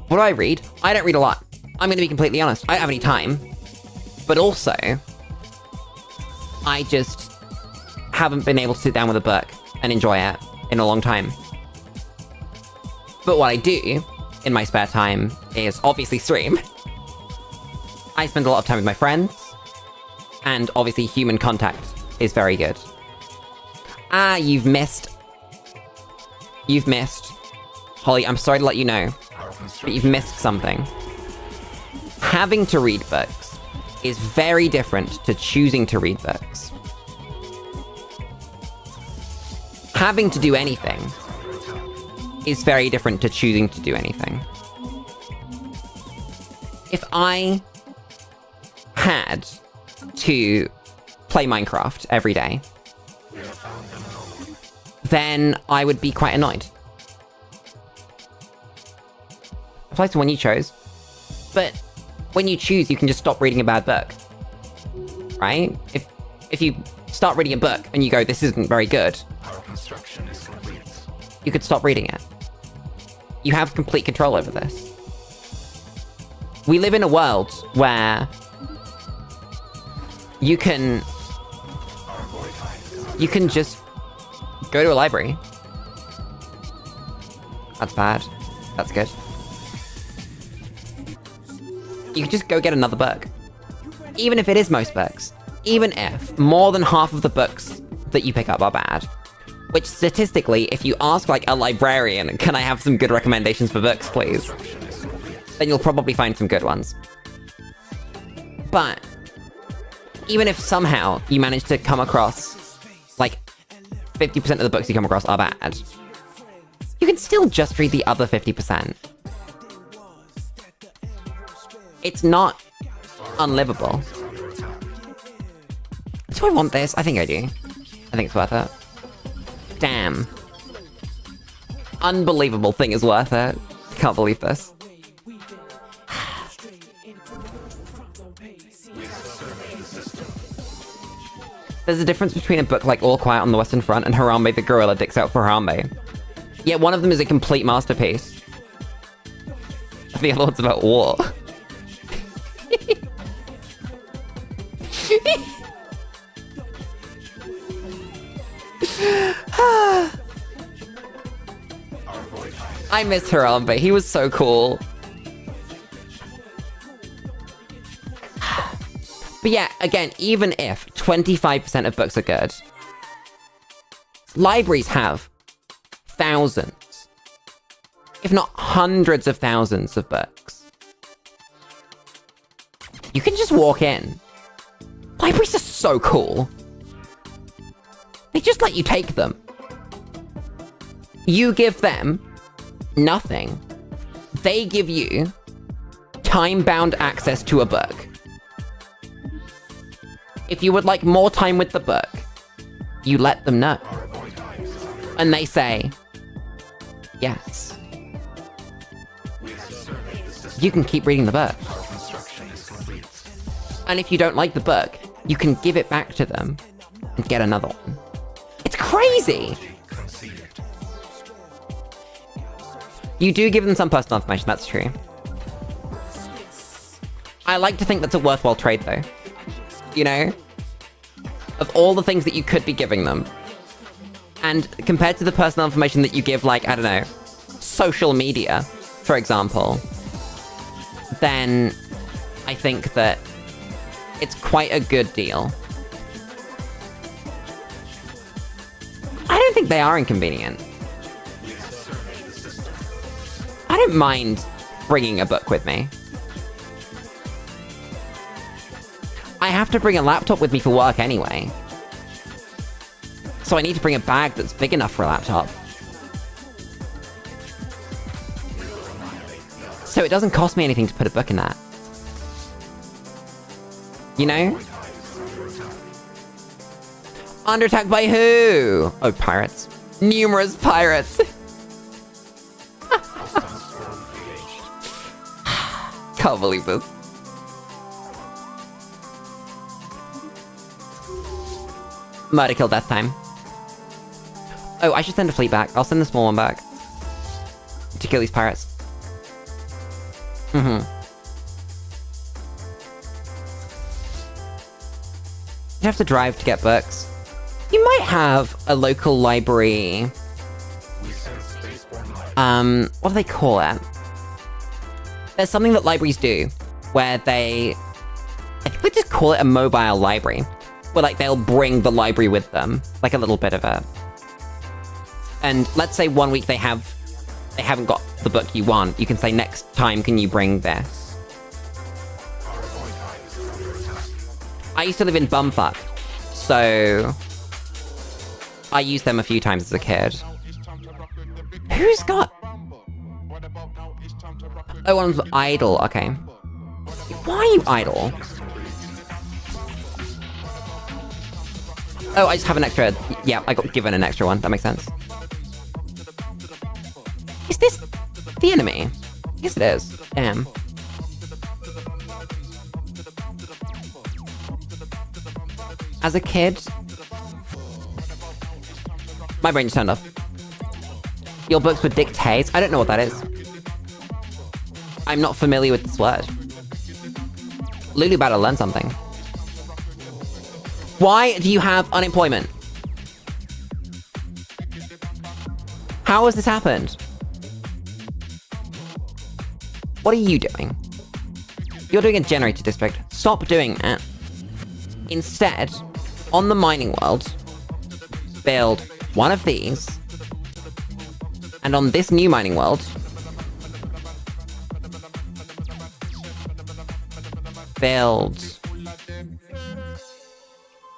What do I read? I don't read a lot. I'm gonna be completely honest. I don't have any time. But also, I just haven't been able to sit down with a book and enjoy it in a long time. But what I do in my spare time is obviously stream. I spend a lot of time with my friends, and obviously human contact is very good. Ah, you've missed. You've missed. Holly, I'm sorry to let you know, but you've missed something. Having to read books is very different to choosing to read books. Having to do anything is very different to choosing to do anything. If I had to play Minecraft every day, then I would be quite annoyed. Applies to when you chose, but when you choose, you can just stop reading a bad book, right? If you start reading a book and you go, this isn't very good, Our construction is complete. you could stop reading it. You have complete control over this. We live in a world where you can just go to a library. That's bad. That's good. You can just go get another book. Even if it is most books. Even if more than half of the books that you pick up are bad. Which statistically, if you ask like a librarian, can I have some good recommendations for books, please? Then you'll probably find some good ones. But even if somehow you manage to come across, like, 50% of the books you come across are bad, you can still just read the other 50%. It's not unlivable. Do I want this? I think I do. I think it's worth it. Damn. Unbelievable thing is worth it. Can't believe this. There's a difference between a book like All Quiet on the Western Front and Harambe the Gorilla Dicks Out for Harambe. Yet one of them is a complete masterpiece. The other one's about war. I miss Harambe. He was so cool. But yeah, again, even if 25% of books are good, libraries have thousands, if not hundreds of thousands of books. You can just walk in. Libraries are so cool. They just let you take them. You give them nothing. They give you time-bound access to a book. If you would like more time with the book, you let them know. And they say, yes. You can keep reading the book. And if you don't like the book, you can give it back to them and get another one. It's crazy! You do give them some personal information, that's true. I like to think that's a worthwhile trade, though. You know? Of all the things that you could be giving them. And compared to the personal information that you give, like, I don't know, social media, for example, then I think that it's quite a good deal. I don't think they are inconvenient. I don't mind bringing a book with me. I have to bring a laptop with me for work anyway. So I need to bring a bag that's big enough for a laptop. So it doesn't cost me anything to put a book in that. You know? Under attack by who? Oh, pirates. Numerous pirates. Can't believe this. Murder kill death time. Oh, I should send a fleet back. I'll send the small one back. To kill these pirates. Mm-hmm. You have to drive to get books. You might have a local library. What do they call it? There's something that libraries do where they... I think they just call it a mobile library. Where, like, they'll bring the library with them. Like a little bit of a... And let's say one week they haven't got the book you want. You can say, next time, can you bring this? I used to live in Bumfuck. So... I used them a few times as a kid. Who's got... Oh, one's idle. Okay. Why are you idle? Oh, I just have an extra... Yeah, I got given an extra one. That makes sense. Is this the enemy? Yes, it is. Damn. As a kid... My brain just turned off. Your books were dictates? I don't know what that is. I'm not familiar with this word. Lulu about to learn something. Why do you have unemployment? How has this happened? What are you doing? You're doing a generator district. Stop doing that. Instead, on the mining world, build one of these, and on this new mining world, build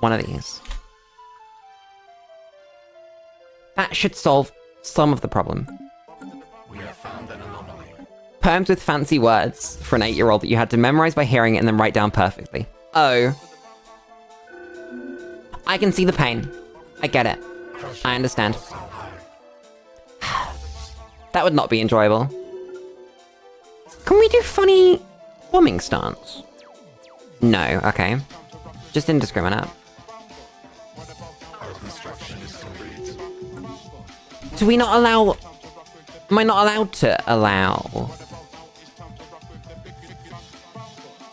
one of these. That should solve some of the problem. We have found an anomaly. Poems with fancy words for an 8-year-old that you had to memorize by hearing it and then write down perfectly. Oh. I can see the pain. I get it. I understand. That would not be enjoyable. Can we do funny bombing stunts? No, okay. Just indiscriminate. Our construction is complete. Do we not allow... Am I not allowed to allow...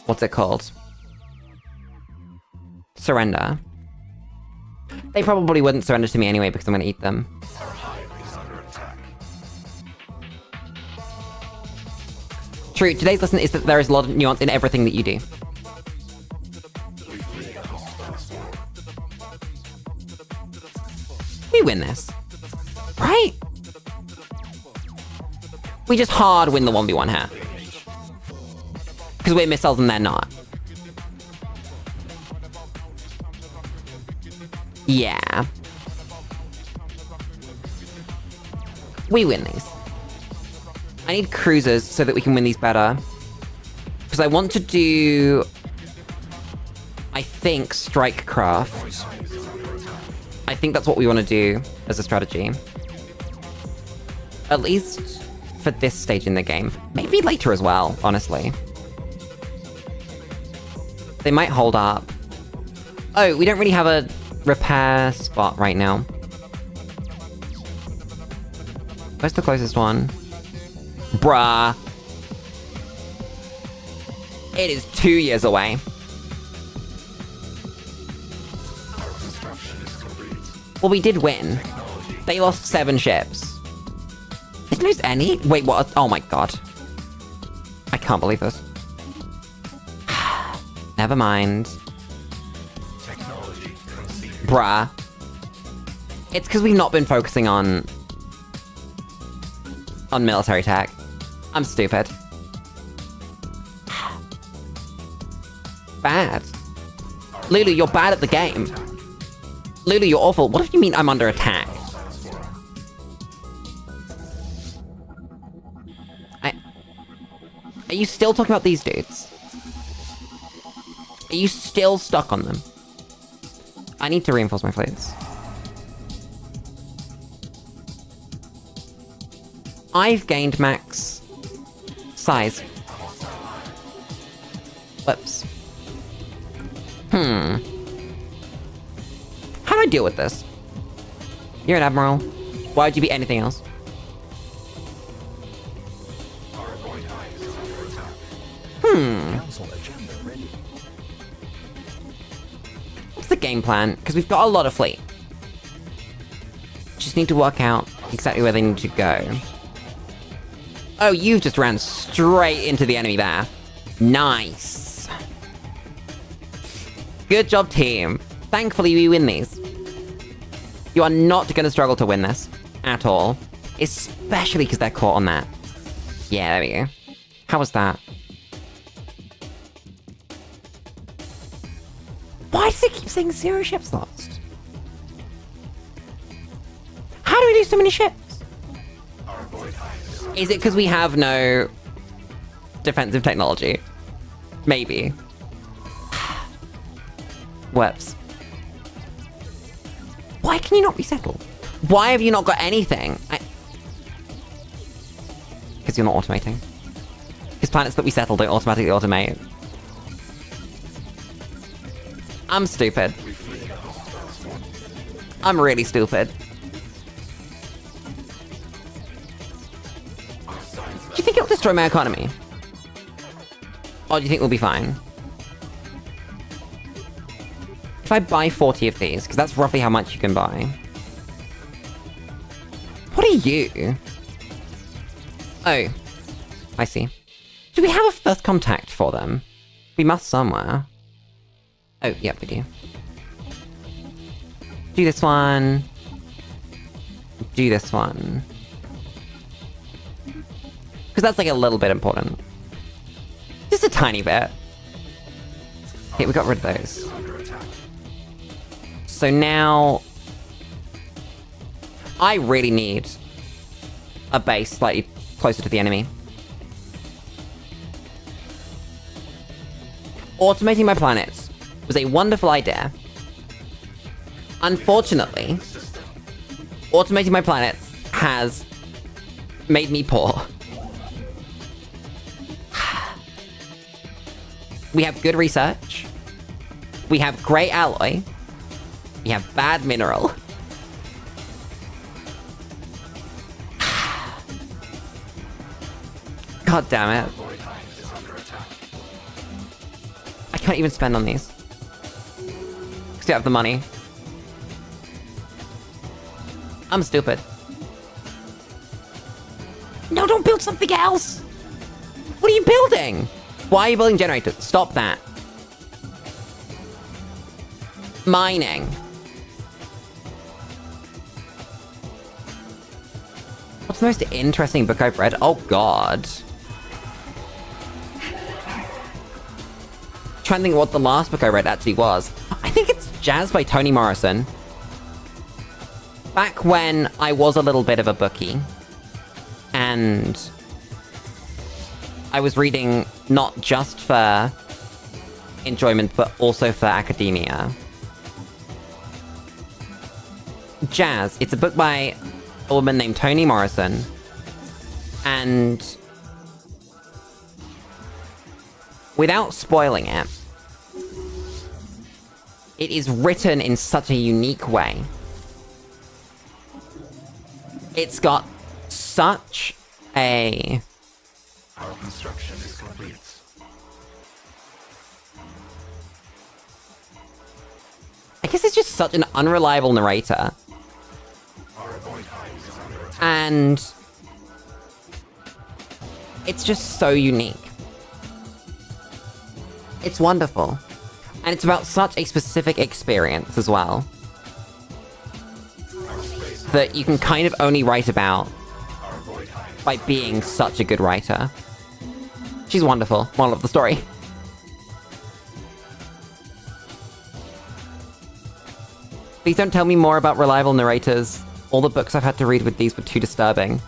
What's it called? Surrender. They probably wouldn't surrender to me anyway because I'm gonna eat them. Our hive is under attack. True, today's lesson is that there is a lot of nuance in everything that you do. We flee a hostile swarm. We win this. Right? We just hard win the 1v1 hat. Because we're missiles and they're not. Yeah. We win these. I need cruisers so that we can win these better. Because I want to do... I think strike craft. I think that's what we want to do as a strategy. At least for this stage in the game. Maybe later as well, honestly. They might hold up. Oh, we don't really have a repair spot right now. Where's the closest one? Bruh. It is 2 years away. Our construction is complete. Well, we did win. They lost 7 ships. Didn't lose any? Wait, what? Oh my god. I can't believe this. Never mind. Technology conceded. Bruh. It's because we've not been focusing on military tech. I'm stupid. Bad. Lulu, you're bad at the game. Lulu, you're awful. What do you mean I'm under attack? Are you still talking about these dudes? Are you still stuck on them? I need to reinforce my fleets. I've gained max size. Whoops. How do I deal with this? You're an admiral. Why would you be anything else? Council agenda ready. What's the game plan? Because we've got a lot of fleet. Just need to work out exactly where they need to go. Oh, you just ran straight into the enemy there. Nice. Good job, team. Thankfully, we win these. You are not going to struggle to win this. At all. Especially because they're caught on that. Yeah, there we go. How was that? Why does it keep saying 0 ships lost? How do we lose so many ships? Is it because we have no defensive technology? Maybe. Whoops. Why can you not resettle? Why have you not got anything? Because you're not automating. Because planets that we settle don't automatically automate. I'm stupid. I'm really stupid. Do you think it'll destroy my economy? Or do you think we'll be fine? If I buy 40 of these, because that's roughly how much you can buy. What are you? Oh. I see. Do we have a first contact for them? We must somewhere. Oh, yep, we do. Do this one. Do this one. Because that's like a little bit important. Just a tiny bit. Okay, we got rid of those. So now... I really need a base slightly closer to the enemy. Automating my planets was a wonderful idea. Unfortunately, automating my planets has made me poor. We have good research. We have great alloy. We have bad mineral. God damn it. I can't even spend on these. Because I have the money. I'm stupid. No, don't build something else! What are you building? Why are you building generators? Stop that. Mining. What's the most interesting book I've read? Oh god. Trying to think what the last book I read actually was. I think it's Jazz by Toni Morrison. Back when I was a little bit of a bookie, and I was reading not just for enjoyment, but also for academia. Jazz, it's a book by a woman named Toni Morrison, and without spoiling it, it is written in such a unique way. It's got such a... Our construction is complete. I guess it's just such an unreliable narrator. Our avoid hive is under attack. And it's just so unique. It's wonderful. And it's about such a specific experience as well, that you can kind of only write about Our avoid hive. by being such a good writer. She's wonderful. Moral of the story. Please don't tell me more about reliable narrators. All the books I've had to read with these were too disturbing.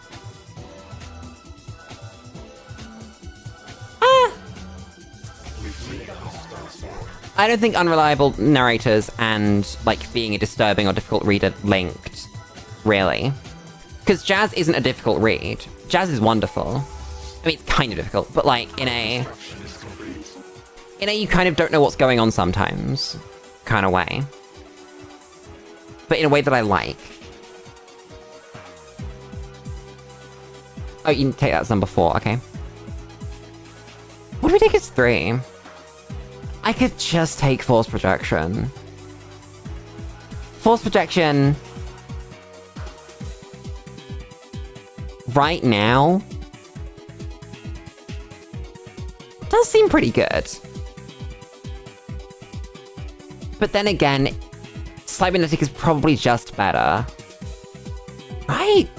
I don't think unreliable narrators and, like, being a disturbing or difficult reader linked, really. Because Jazz isn't a difficult read. Jazz is wonderful. I mean, it's kind of difficult, but, like, in a you kind of don't know what's going on sometimes kind of way. But in a way that I like. Oh, you can take that as number 4, okay. What do we take as 3? I could just take Force Projection. Force Projection... right now... does seem pretty good. But then again, Cybernetic is probably just better. Right?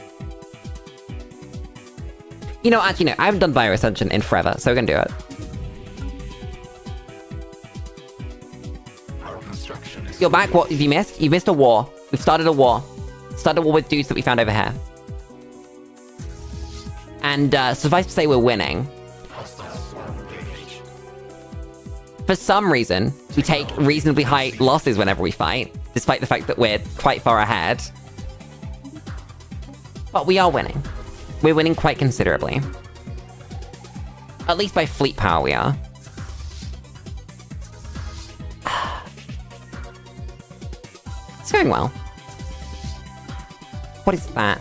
You know, actually no, I haven't done Bioascension in forever, so we're gonna do it. Our construction is You're back, what have you missed? You missed a war. We've started a war. Started a war with dudes that we found over here. And, suffice to say we're winning. hostile swarm engaged. For some reason, we take reasonably high losses whenever we fight, despite the fact that we're quite far ahead. But we are winning. We're winning quite considerably. At least by fleet power we are. It's going well. What is that?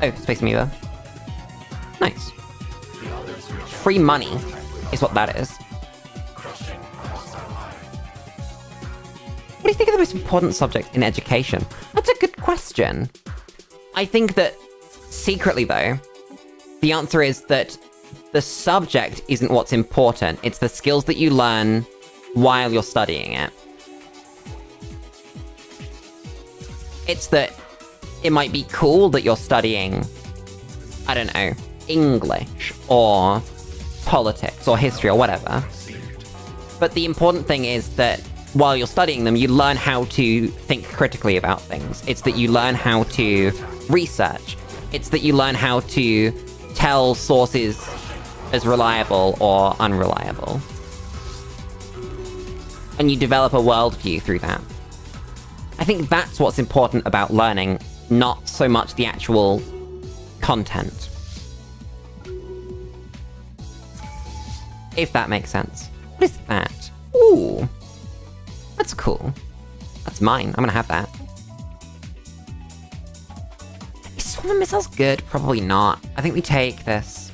Oh, Space Amoeba. Nice. Free money is what that is. Crushing hostile hive. What do you think are the most important subjects in education? That's a good question. I think that, secretly though, the answer is that the subject isn't what's important, it's the skills that you learn while you're studying it. It's that it might be cool that you're studying, I don't know, English, or politics, or history, or whatever. But the important thing is that while you're studying them, you learn how to think critically about things. It's that you learn how to research. It's that you learn how to tell sources as reliable or unreliable. And you develop a worldview through that. I think that's what's important about learning, not so much the actual content. If that makes sense. What is that? Ooh. That's cool. That's mine. I'm gonna have that. Is swarm missiles good? Probably not. I think we take this.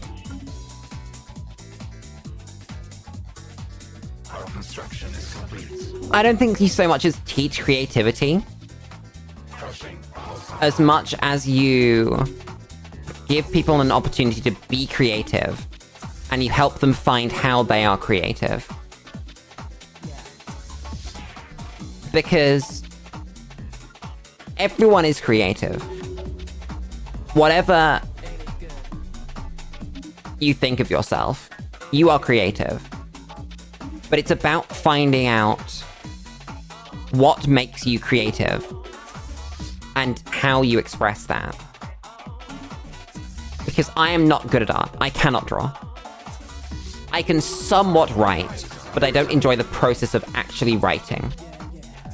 Our construction is complete. I don't think you so much as teach creativity Crushing all as much as you give people an opportunity to be creative and you help them find how they are creative. Because everyone is creative. Whatever you think of yourself, you are creative. But it's about finding out what makes you creative and how you express that. Because I am not good at art. I cannot draw. I can somewhat write, but I don't enjoy the process of actually writing.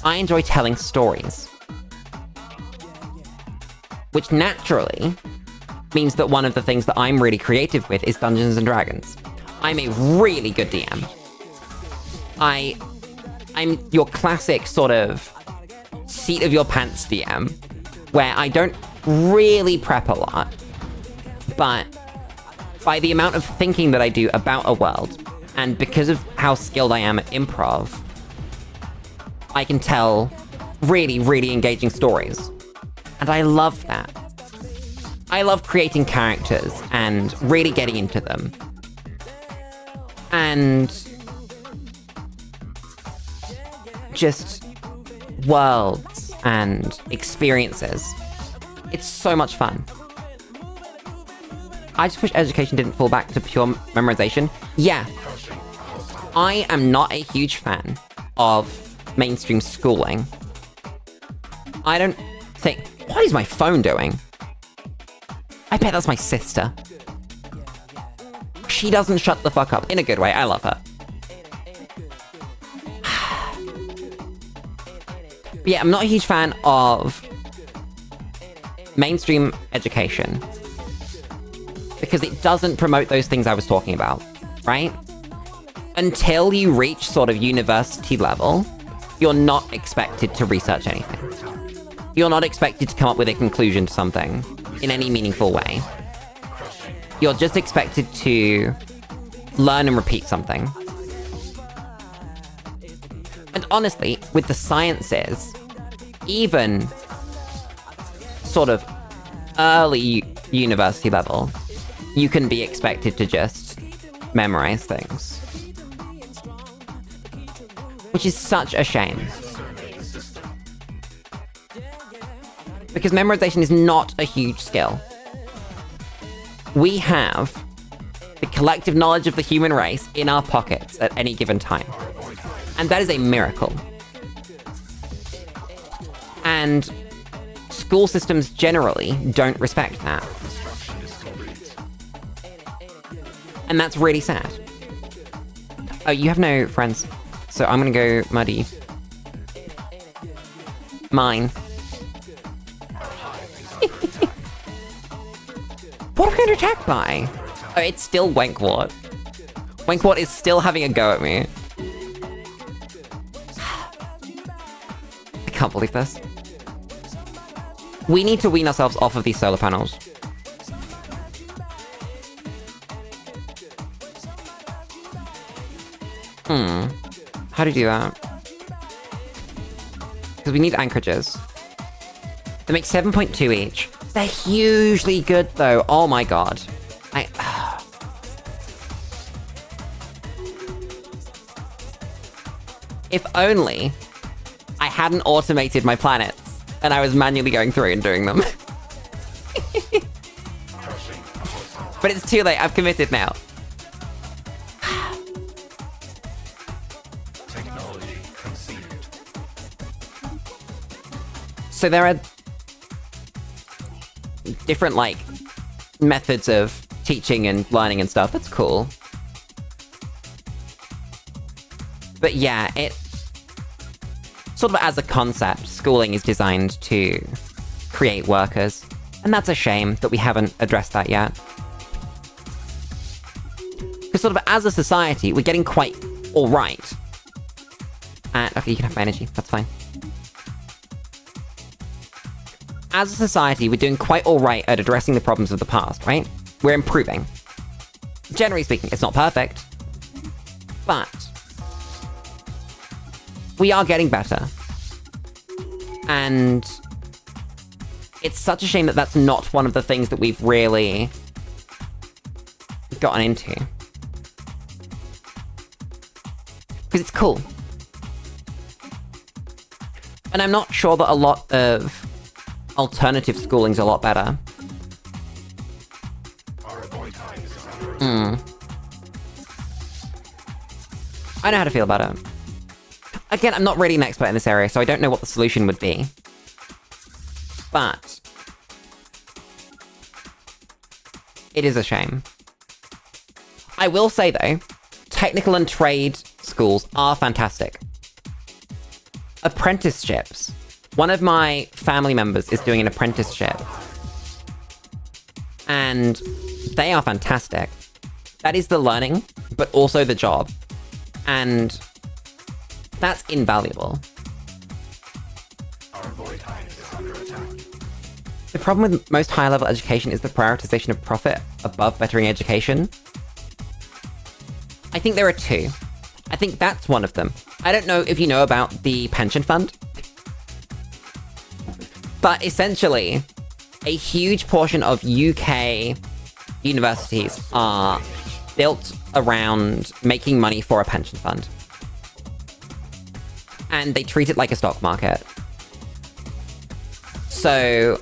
I enjoy telling stories. Which naturally means that one of the things that I'm really creative with is Dungeons and Dragons. I'm a really good DM. I'm your classic sort of seat of your pants DM, where I don't really prep a lot, but by the amount of thinking that I do about a world, and because of how skilled I am at improv, I can tell really, really engaging stories. And I love that. I love creating characters and really getting into them. And just worlds and experiences. It's so much fun. I just wish education didn't fall back to pure memorization. Yeah. I am not a huge fan of mainstream schooling. I don't think... What is my phone doing? I bet that's my sister. She doesn't shut the fuck up. In a good way. I love her. But yeah, I'm not a huge fan of mainstream education. Because it doesn't promote those things I was talking about, right? Until you reach sort of university level, you're not expected to research anything. You're not expected to come up with a conclusion to something in any meaningful way. You're just expected to learn and repeat something. And honestly, with the sciences, even sort of early university level, you can be expected to just memorize things. Which is such a shame. Because memorization is not a huge skill. We have the collective knowledge of the human race in our pockets at any given time. And that is a miracle. And school systems generally don't respect that. And that's really sad. Oh, you have no friends. So I'm gonna go muddy. Mine. What are we under attack by? Oh, it's still Wankwart. Wankwart is still having a go at me. I can't believe this. We need to wean ourselves off of these solar panels. How do you do that? Because we need anchorages. They make 7.2 each. They're hugely good, though. Oh my god. If only I hadn't automated my planets and I was manually going through and doing them. But it's too late. I've committed now. technology conceived. So there are different, like, methods of teaching and learning and stuff. That's cool. But yeah, it... sort of as a concept, schooling is designed to create workers. And that's a shame that we haven't addressed that yet. Because sort of as a society, we're getting quite alright. And, okay, you can have my energy, that's fine. As a society, we're doing quite alright at addressing the problems of the past, right? We're improving. Generally speaking, it's not perfect. But we are getting better. And it's such a shame that that's not one of the things that we've really gotten into. Because it's cool. And I'm not sure that a lot of alternative schooling's a lot better. I know how to feel about it. Again, I'm not really an expert in this area, so I don't know what the solution would be. But it is a shame. I will say, though, technical and trade schools are fantastic. Apprenticeships. One of my family members is doing an apprenticeship. And they are fantastic. That is the learning, but also the job. And that's invaluable. The problem with most higher-level education is the prioritization of profit above bettering education. I think there are two. I think that's one of them. I don't know if you know about the pension fund. But essentially, a huge portion of UK universities are built around making money for a pension fund. And they treat it like a stock market. So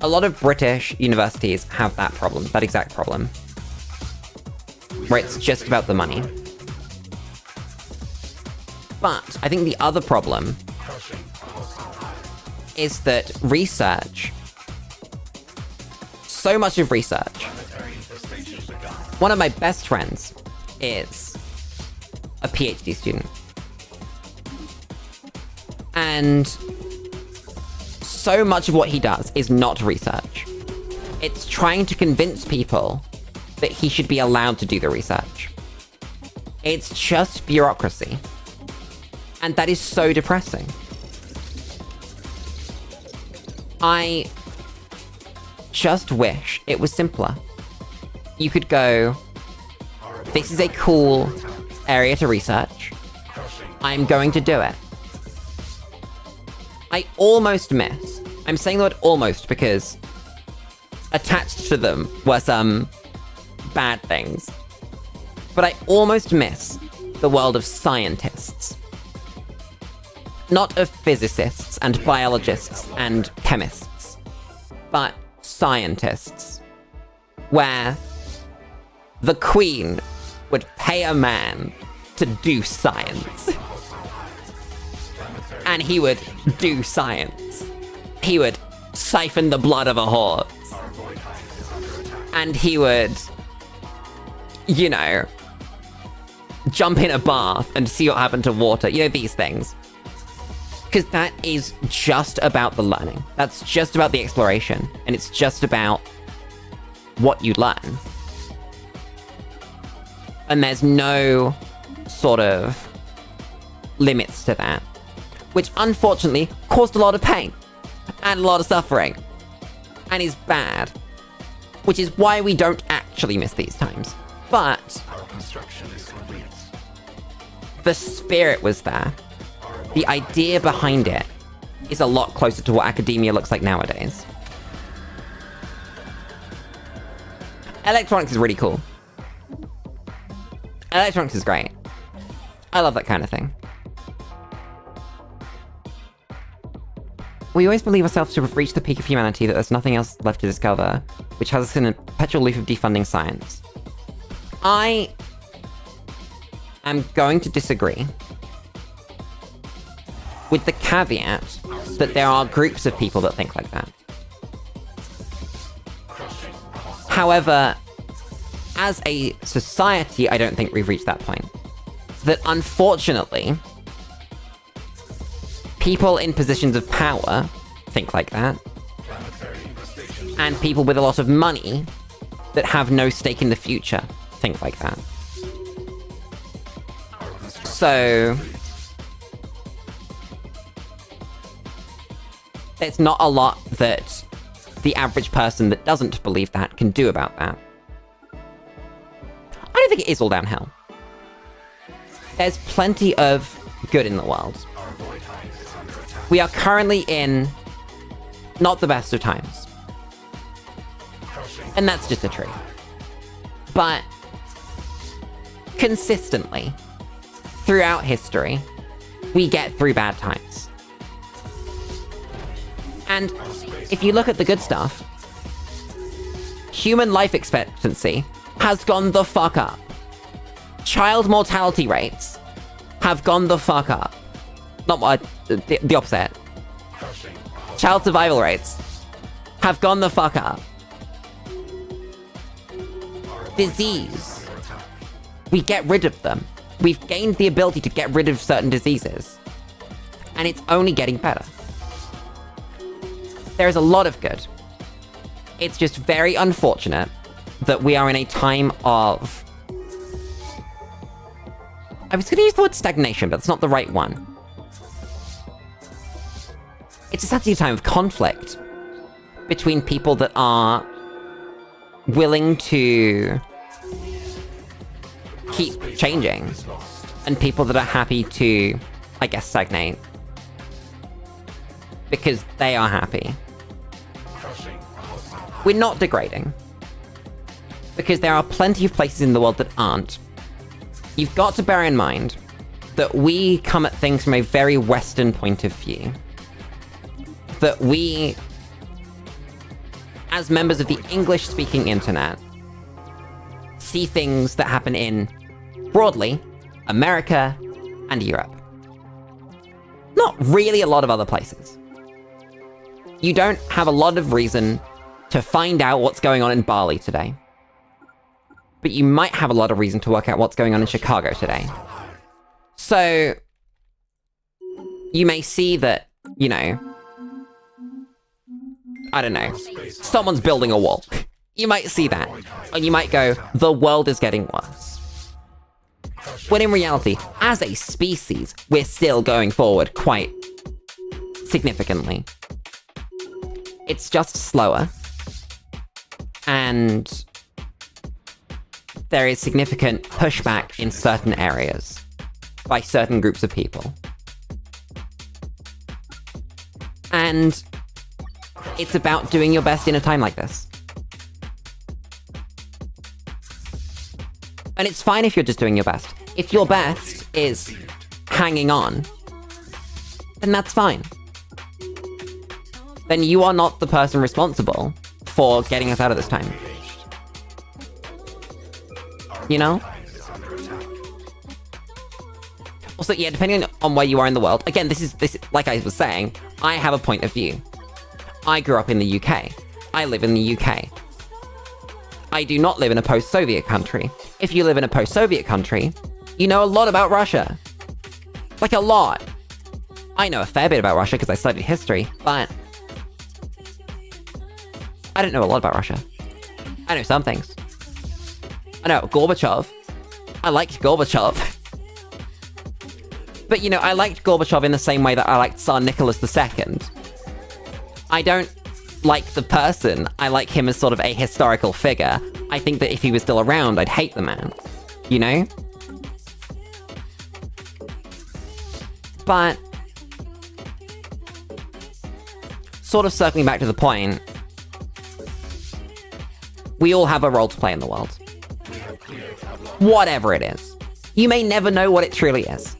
a lot of British universities have that problem, that exact problem. Where it's just about the money. But I think the other problem is that research, so much of research, one of my best friends is a PhD student. And so much of what he does is not research. It's trying to convince people that he should be allowed to do the research. It's just bureaucracy. And that is so depressing. I just wish it was simpler. You could go, this is a cool area to research. I'm going to do it. I almost miss. I'm saying the word almost because attached to them were some bad things. But I almost miss the world of scientists. Not of physicists and biologists and chemists, but scientists. Where the Queen would pay a man to do science. And he would do science. He would siphon the blood of a horse. And he would, you know, jump in a bath and see what happened to water. You know, these things. Because that is just about the learning. That's just about the exploration. And it's just about what you learn. And there's no sort of limits to that. Which, unfortunately, caused a lot of pain. And a lot of suffering. And is bad. Which is why we don't actually miss these times. But Our construction is complete. the spirit was there. The idea behind it is a lot closer to what academia looks like nowadays. Electronics is really cool. Electronics is great. I love that kind of thing. We always believe ourselves to have reached the peak of humanity, that there's nothing else left to discover, which has us in a perpetual loop of defunding science. I am going to disagree with the caveat that there are groups of people that think like that. However, as a society, I don't think we've reached that point. That unfortunately, people in positions of power think like that, and people with a lot of money that have no stake in the future think like that. So, there's not a lot that the average person that doesn't believe that can do about that. I don't think it is all downhill. There's plenty of good in the world. We are currently in not the best of times. And that's just the truth. But consistently, throughout history, we get through bad times. And if you look at the good stuff, human life expectancy has gone the fuck up. Child mortality rates have gone the fuck up. Not what, the opposite. Child survival rates have gone the fuck up. Disease. We get rid of them. We've gained the ability to get rid of certain diseases. And it's only getting better. There is a lot of good. It's just very unfortunate that we are in a time of... I was going to use the word stagnation, but that's not the right one. It's essentially a time of conflict between people that are willing to keep changing and people that are happy to, I guess, stagnate. Because they are happy. We're not degrading. Because there are plenty of places in the world that aren't. You've got to bear in mind that we come at things from a very Western point of view. That we, as members of the English-speaking internet, see things that happen in, broadly, America and Europe. Not really a lot of other places. You don't have a lot of reason to find out what's going on in Bali today. But you might have a lot of reason to work out what's going on in Chicago today. So, you may see that, you know, I don't know, someone's building a wall. You might see that. And you might go, the world is getting worse. When in reality, as a species, we're still going forward quite significantly. It's just slower. And there is significant pushback in certain areas by certain groups of people. And it's about doing your best in a time like this. And it's fine if you're just doing your best. If your best is hanging on, then that's fine. Then you are not the person responsible for getting us out of this time. You know? Also, yeah, depending on where you are in the world, again, this is like I was saying, I have a point of view. I grew up in the UK. I live in the UK. I do not live in a post-Soviet country. If you live in a post-Soviet country, you know a lot about Russia. Like, a lot. I know a fair bit about Russia because I studied history, but I don't know a lot about Russia. I know some things. I know Gorbachev. I liked Gorbachev. But, you know, I liked Gorbachev in the same way that I liked Tsar Nicholas II. I don't like the person. I like him as sort of a historical figure. I think that if he was still around, I'd hate the man. You know? But sort of circling back to the point, we all have a role to play in the world. Whatever it is. You may never know what it truly is.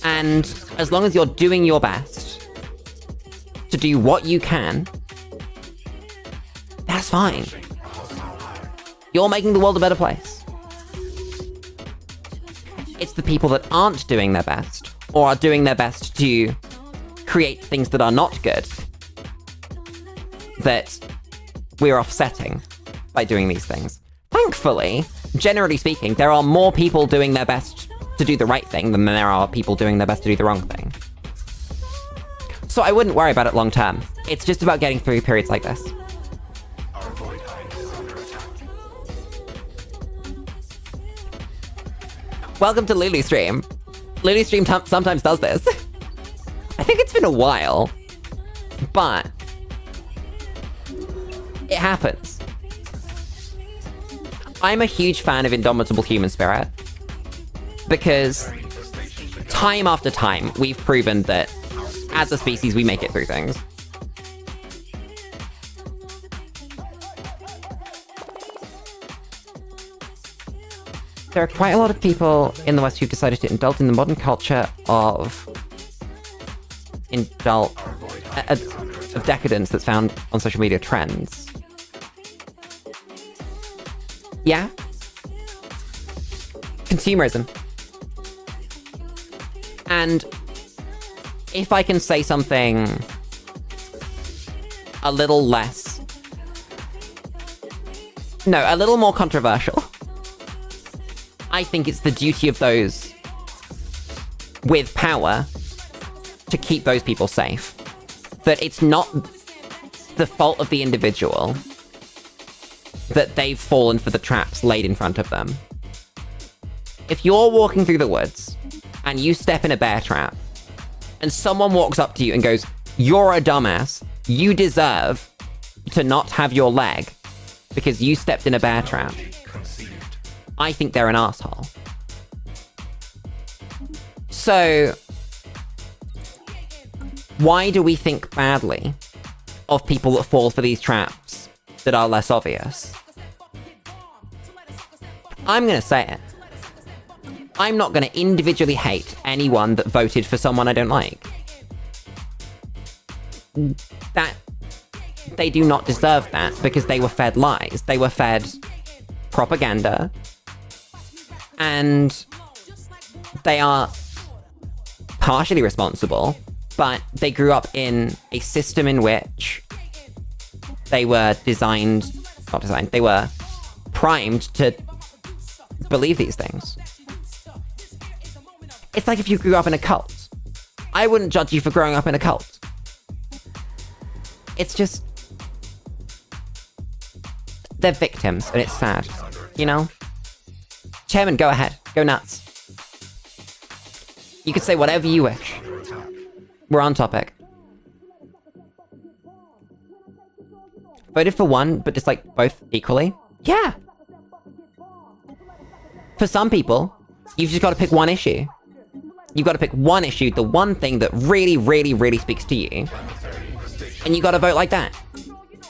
And as long as you're doing your best to do what you can, that's fine. You're making the world a better place. It's the people that aren't doing their best, or are doing their best to create things that are not good, that we're offsetting by doing these things. Thankfully, generally speaking, there are more people doing their best to do the right thing than there are people doing their best to do the wrong thing. So I wouldn't worry about it long term. It's just about getting through periods like this. Our void hive is under attack. Welcome to Lulu Stream. Lulu Stream sometimes does this. I think it's been a while, but it happens. I'm a huge fan of indomitable human spirit because time after time we've proven that as a species we make it through things. There are quite a lot of people in the West who've decided to indulge in the modern culture of decadence that's found on social media trends. Yeah? Consumerism. And if I can say something a little more controversial, I think it's the duty of those with power to keep those people safe. That it's not the fault of the individual that they've fallen for the traps laid in front of them. If you're walking through the woods and you step in a bear trap and someone walks up to you and goes, "You're a dumbass, you deserve to not have your leg because you stepped in a bear trap," I think they're an asshole. So, why do we think badly of people that fall for these traps that are less obvious? I'm gonna say it. I'm not gonna individually hate anyone that voted for someone I don't like. That they do not deserve that because they were fed lies. They were fed propaganda. And they are partially responsible, but they grew up in a system in which they were they were primed to believe these things. It's like if you grew up in a cult. I wouldn't judge you for growing up in a cult. It's just, they're victims, and it's sad, you know? Chairman, go ahead. Go nuts. You could say whatever you wish. We're on topic. Voted for one, but dislike both equally? Yeah. For some people, you've just got to pick one issue. You've got to pick one issue, the one thing that really, really, really speaks to you. And you got to vote like that.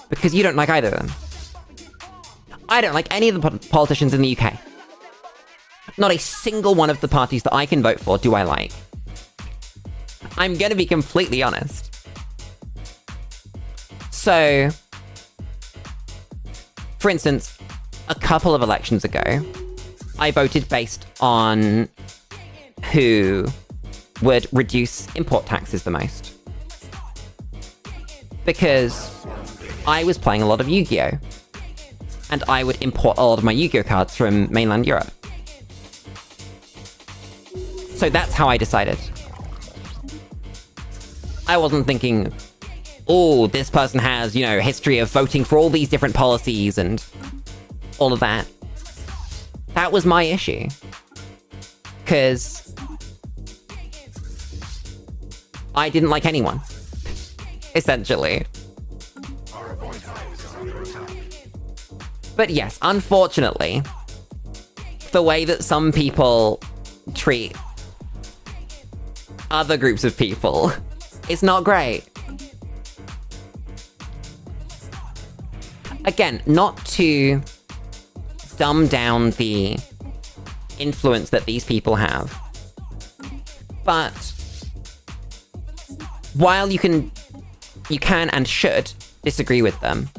Because you don't like either of them. I don't like any of the politicians in the UK. Not a single one of the parties that I can vote for do I like. I'm gonna be completely honest. So, for instance, a couple of elections ago, I voted based on who would reduce import taxes the most. Because I was playing a lot of Yu-Gi-Oh! And I would import a lot of my Yu-Gi-Oh! Cards from mainland Europe. So that's how I decided. I wasn't thinking, oh, this person has, you know, history of voting for all these different policies and all of that. That was my issue. Because I didn't like anyone. Essentially. But yes, unfortunately, the way that some people treat other groups of people is not great. Again, not to dumb down the influence that these people have, but while you can and should disagree with them,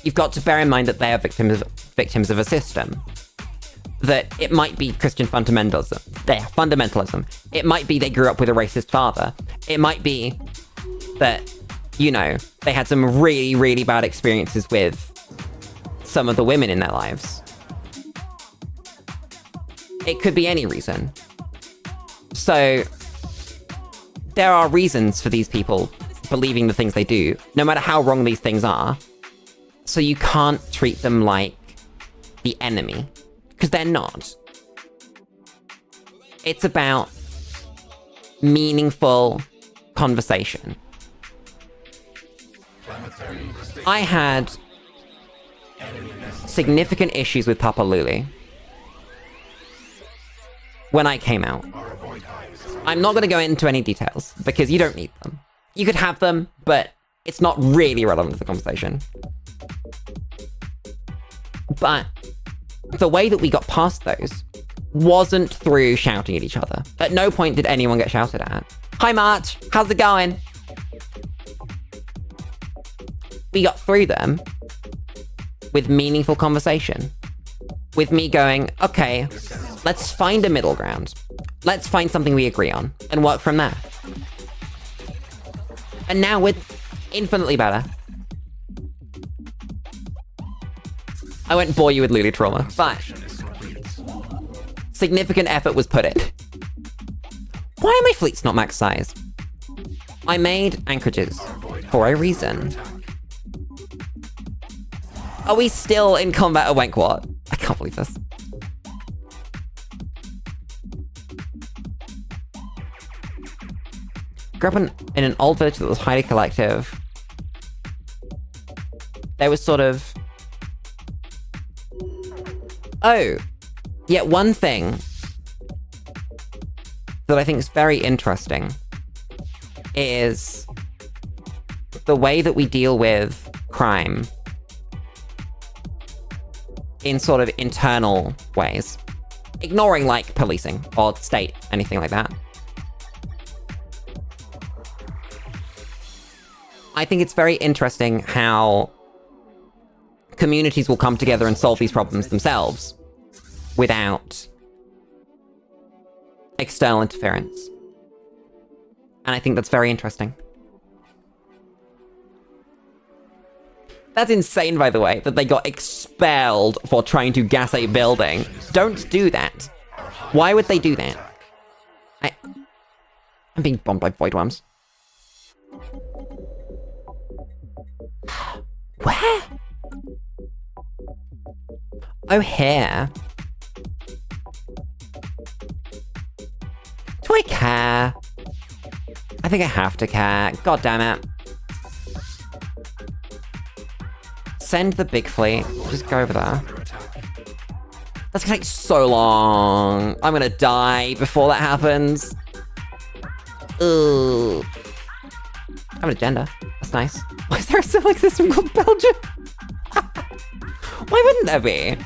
you've got to bear in mind that they are victims of a system. that it might be Christian fundamentalism. It might be they grew up with a racist father. It might be that, you know, they had some really, really bad experiences with some of the women in their lives. It could be any reason. So there are reasons for these people believing the things they do, no matter how wrong these things are. So you can't treat them like the enemy, because they're not. It's about meaningful conversation. I had significant issues with Papa Lulu when I came out. I'm not going to go into any details, because you don't need them. You could have them, but it's not really relevant to the conversation. But the way that we got past those wasn't through shouting at each other. At no point did anyone get shouted at. Hi, March. How's it going? We got through them with meaningful conversation. With me going, okay, let's find a middle ground. Let's find something we agree on and work from there. And now we're infinitely better. I won't bore you with Lulu trauma, but significant effort was put in. Why are my fleets not max size? I made anchorages for a reason. Are we still in combat at Wankwart? I can't believe this. Grew up in an old village that was highly collective. There was sort of... Oh, yeah, one thing that I think is very interesting is the way that we deal with crime in sort of internal ways, ignoring like policing or state, anything like that. I think it's very interesting how communities will come together and solve these problems themselves without external interference. And I think that's very interesting. That's insane, by the way, that they got expelled for trying to gas a building. Don't do that. Why would they do that? I'm being bombed by void worms. Where? Oh, here. Do I care? I think I have to care. God damn it. Send the big fleet. Just go over there. That's gonna take so long. I'm gonna die before that happens. Ugh. I have an agenda. That's nice. Why is there a civic system called Belgium? Why wouldn't there be?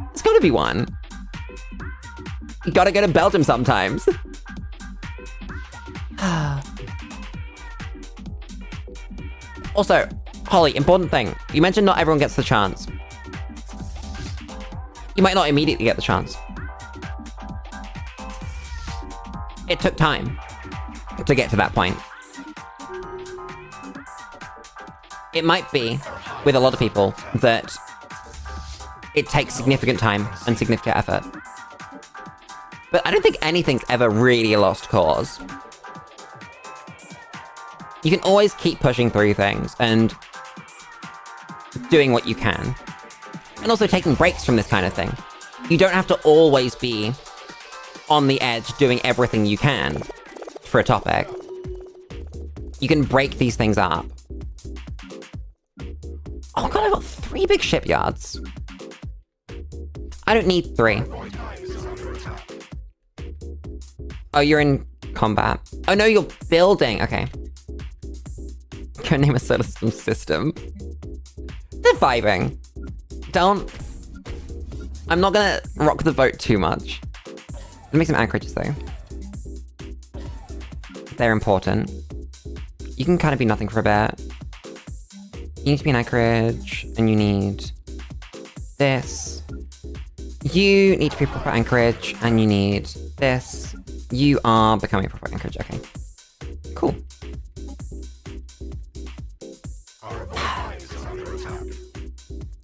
There's gotta be one. You gotta go to Belgium sometimes. Also, Holly, important thing. You mentioned not everyone gets the chance. You might not immediately get the chance. It took time to get to that point. It might be, with a lot of people, that it takes significant time and significant effort. But I don't think anything's ever really a lost cause. You can always keep pushing through things and doing what you can. And also taking breaks from this kind of thing. You don't have to always be on the edge doing everything you can for a topic. You can break these things up. Oh god, I've got 3 big shipyards. I don't need 3. Oh, you're in combat. Oh no, you're building. Okay. Go name a solar system. They're vibing. Don't... I'm not gonna rock the boat too much. Let me make some anchorages though. They're important. You can kind of be nothing for a bit. You need to be an anchorage, and you need this. You need to be proper anchorage, and you need this. You are becoming proper anchorage, okay. Cool.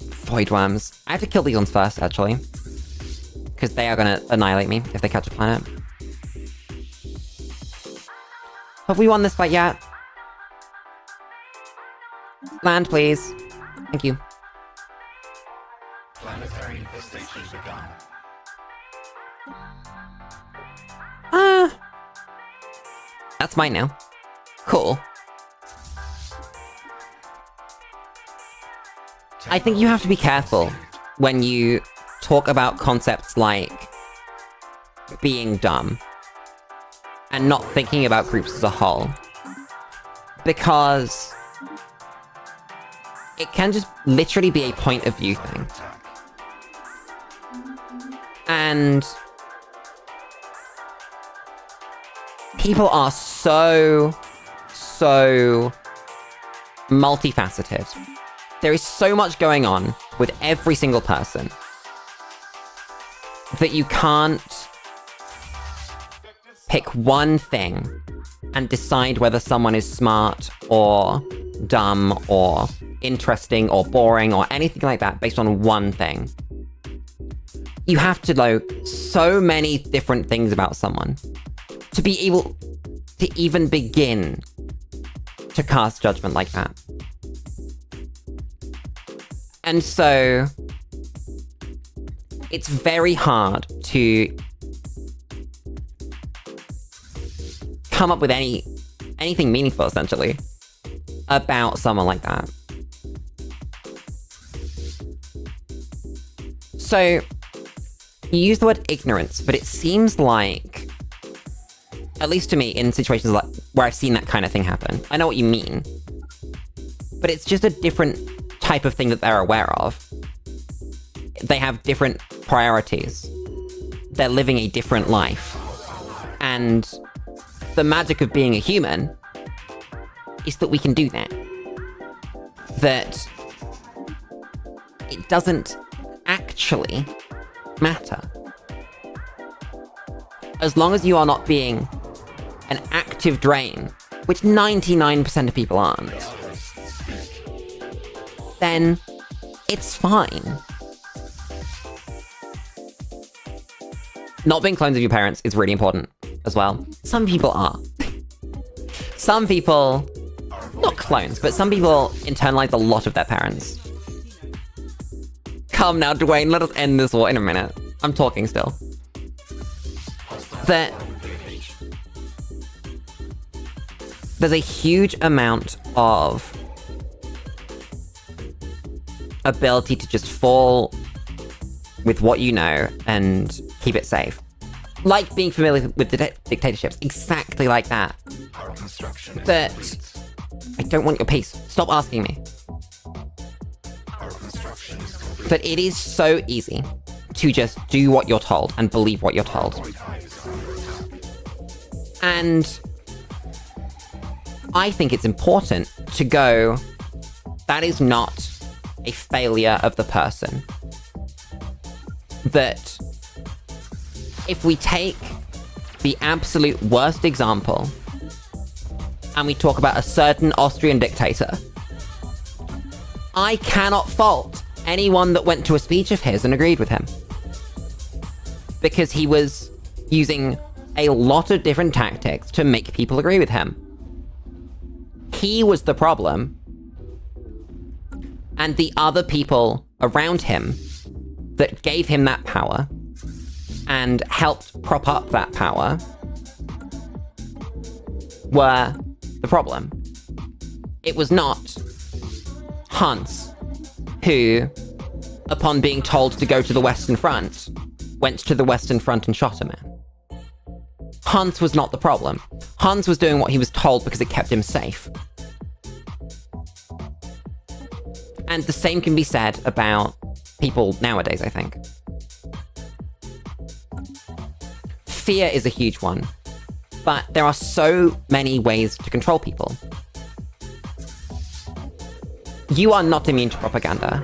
Void worms. I have to kill these ones first, actually. Because they are gonna annihilate me if they catch a planet. Have we won this fight yet? Land, please. Thank you. Planetary infestation begun. That's mine now. Cool. I think you have to be careful when you talk about concepts like being dumb and not thinking about groups as a whole. Because it can just literally be a point of view thing. And people are so multifaceted. There is so much going on with every single person that you can't pick one thing and decide whether someone is smart or dumb or interesting or boring or anything like that based on one thing. You have to know so many different things about someone to be able to even begin to cast judgment like that. And so it's very hard to come up with anything meaningful, essentially, about someone like that. So you use the word ignorance, but it seems like, at least to me, in situations like where I've seen that kind of thing happen, I know what you mean, but it's just a different type of thing that they're aware of. They have different priorities. They're living a different life. And the magic of being a human is that we can do that. That it doesn't actually matter. As long as you are not being an active drain, which 99% of people aren't, then it's fine. Not being clones of your parents is really important as well. Some people are. Some people, not clones, but some people internalize a lot of their parents. Come now, Dwayne, let us end this war in a minute. I'm talking still. There's a huge amount of ability to just fall with what you know and keep it safe. Like being familiar with the dictatorships, exactly like that. But I don't want your peace. Stop asking me. But it is so easy to just do what you're told and believe what you're told. And I think it's important to go, that is not a failure of the person. That if we take the absolute worst example and we talk about a certain Austrian dictator, I cannot fault anyone that went to a speech of his and agreed with him. Because he was using a lot of different tactics to make people agree with him. He was the problem. And the other people around him that gave him that power and helped prop up that power were the problem. It was not Hans, who, upon being told to go to the Western Front, went to the Western Front and shot a man. Hans was not the problem. Hans was doing what he was told because it kept him safe. And the same can be said about people nowadays, I think. Fear is a huge one, but there are so many ways to control people. You are not immune to propaganda.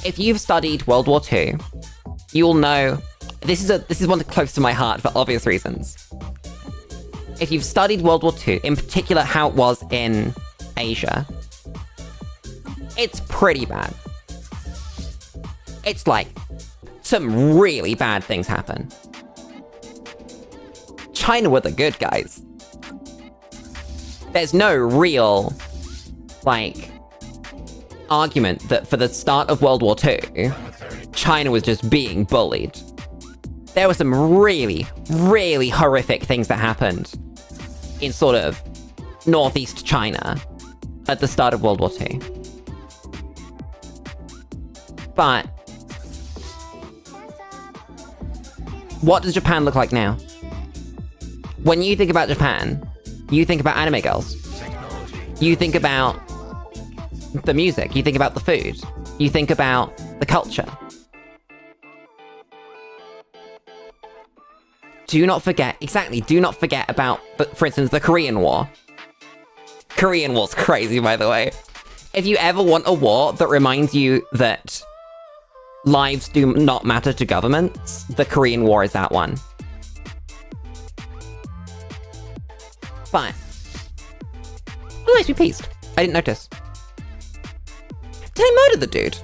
If you've studied World War II, you'll know this is one that's close to my heart for obvious reasons. If you've studied World War II, in particular how it was in Asia, it's pretty bad. It's like some really bad things happen. China were the good guys. There's no real, like, argument that for the start of World War II, China was just being bullied. There were some really, really horrific things that happened in sort of northeast China at the start of World War II. But what does Japan look like now? When you think about Japan, you think about anime girls. You think about the music. You think about the food. You think about the culture. Do not forget about, for instance, the Korean War. Korean War's crazy, by the way. If you ever want a war that reminds you that lives do not matter to governments, the Korean War is that one. But oh, makes me pleased. I didn't notice. Did I murder the dude?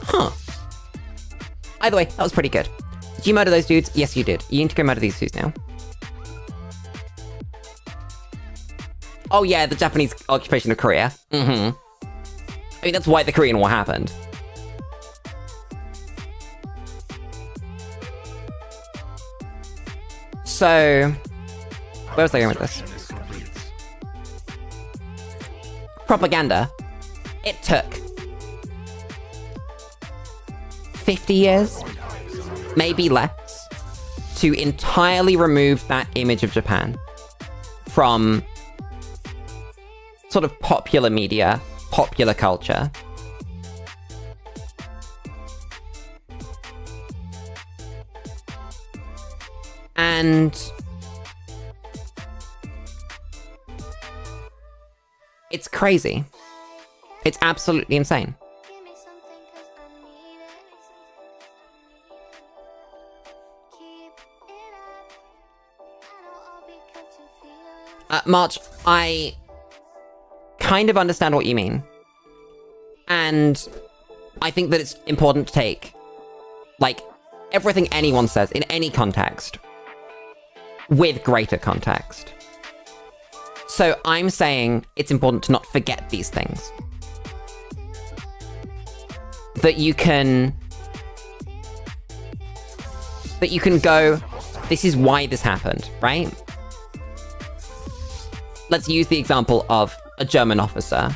Huh. Either way, that was pretty good. Did you murder those dudes? Yes, you did. You need to go murder these dudes now. Oh yeah, the Japanese occupation of Korea. Mm-hmm. I mean, that's why the Korean War happened. So, where was I going with this? Propaganda. It took 50 years, maybe less, to entirely remove that image of Japan from sort of popular media, popular culture. And it's crazy. It's absolutely insane. March, I kind of understand what you mean. And I think that it's important to take, like, everything anyone says in any context with greater context. So I'm saying it's important to not forget these things. That you can go, this is why this happened, right? Let's use the example of a German officer.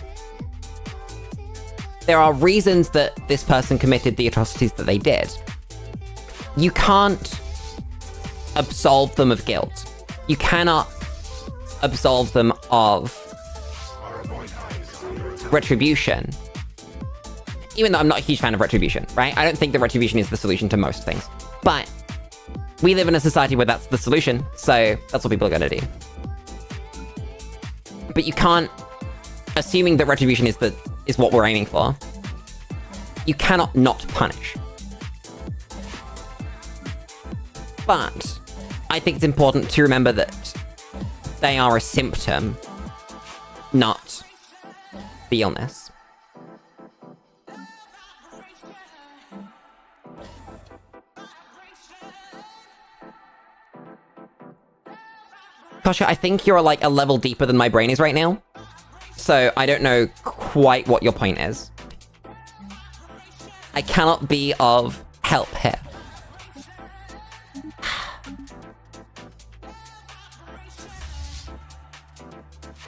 There are reasons that this person committed the atrocities that they did. You can't absolve them of guilt. You cannot absolve them of retribution. Even though I'm not a huge fan of retribution, right? I don't think that retribution is the solution to most things. But we live in a society where that's the solution, so that's what people are gonna do. But you can't, assuming that retribution is what we're aiming for, you cannot not punish. But I think it's important to remember that they are a symptom, not the illness. Kasha, I think you're like a level deeper than my brain is right now. So I don't know quite what your point is. I cannot be of help here.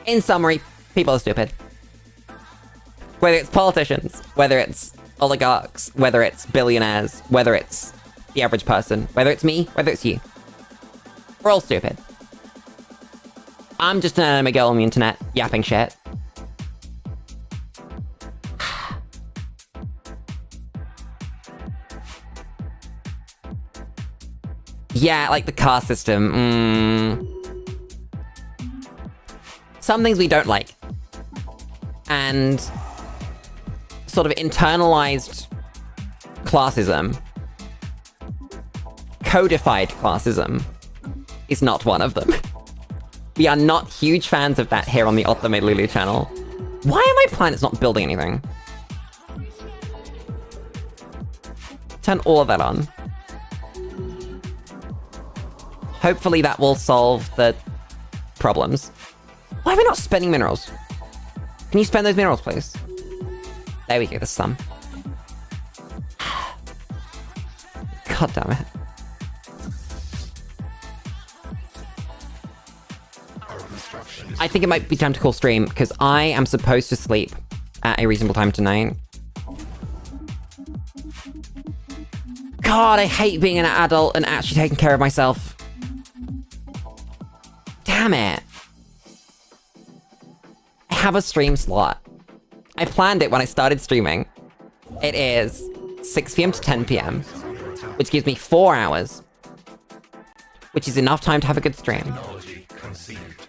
In summary, people are stupid. Whether it's politicians, whether it's oligarchs, whether it's billionaires, whether it's the average person, whether it's me, whether it's you. We're all stupid. I'm just an anime girl on the internet, yapping shit. Yeah, like the caste system. Some things we don't like. and sort of internalized classism, codified classism, is not one of them. We are not huge fans of that here on the Ultimate Lulu channel. Why are my planets not building anything? Turn all of that on. Hopefully that will solve the problems. Why are we not spending minerals? Can you spend those minerals, please? There we go, there's some. God damn it. I think it might be time to call stream, because I am supposed to sleep at a reasonable time tonight. God, I hate being an adult and actually taking care of myself. Damn it. I have a stream slot. I planned it when I started streaming. It is 6 p.m. to 10 p.m., which gives me 4 hours, which is enough time to have a good stream. Technology conceived.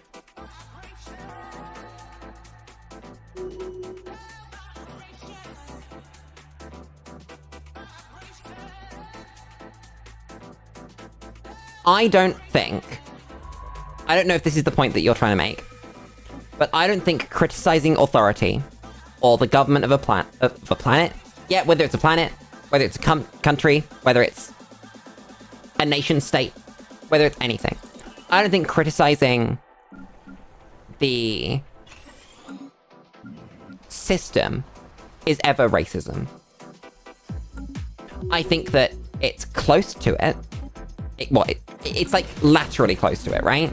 I don't know if this is the point that you're trying to make, but I don't think criticizing authority or the government of a planet, yeah, whether it's a planet, whether it's a country, whether it's a nation state, whether it's anything, I don't think criticizing the system is ever racism. I think that it's close to it. It's like laterally close to it, right?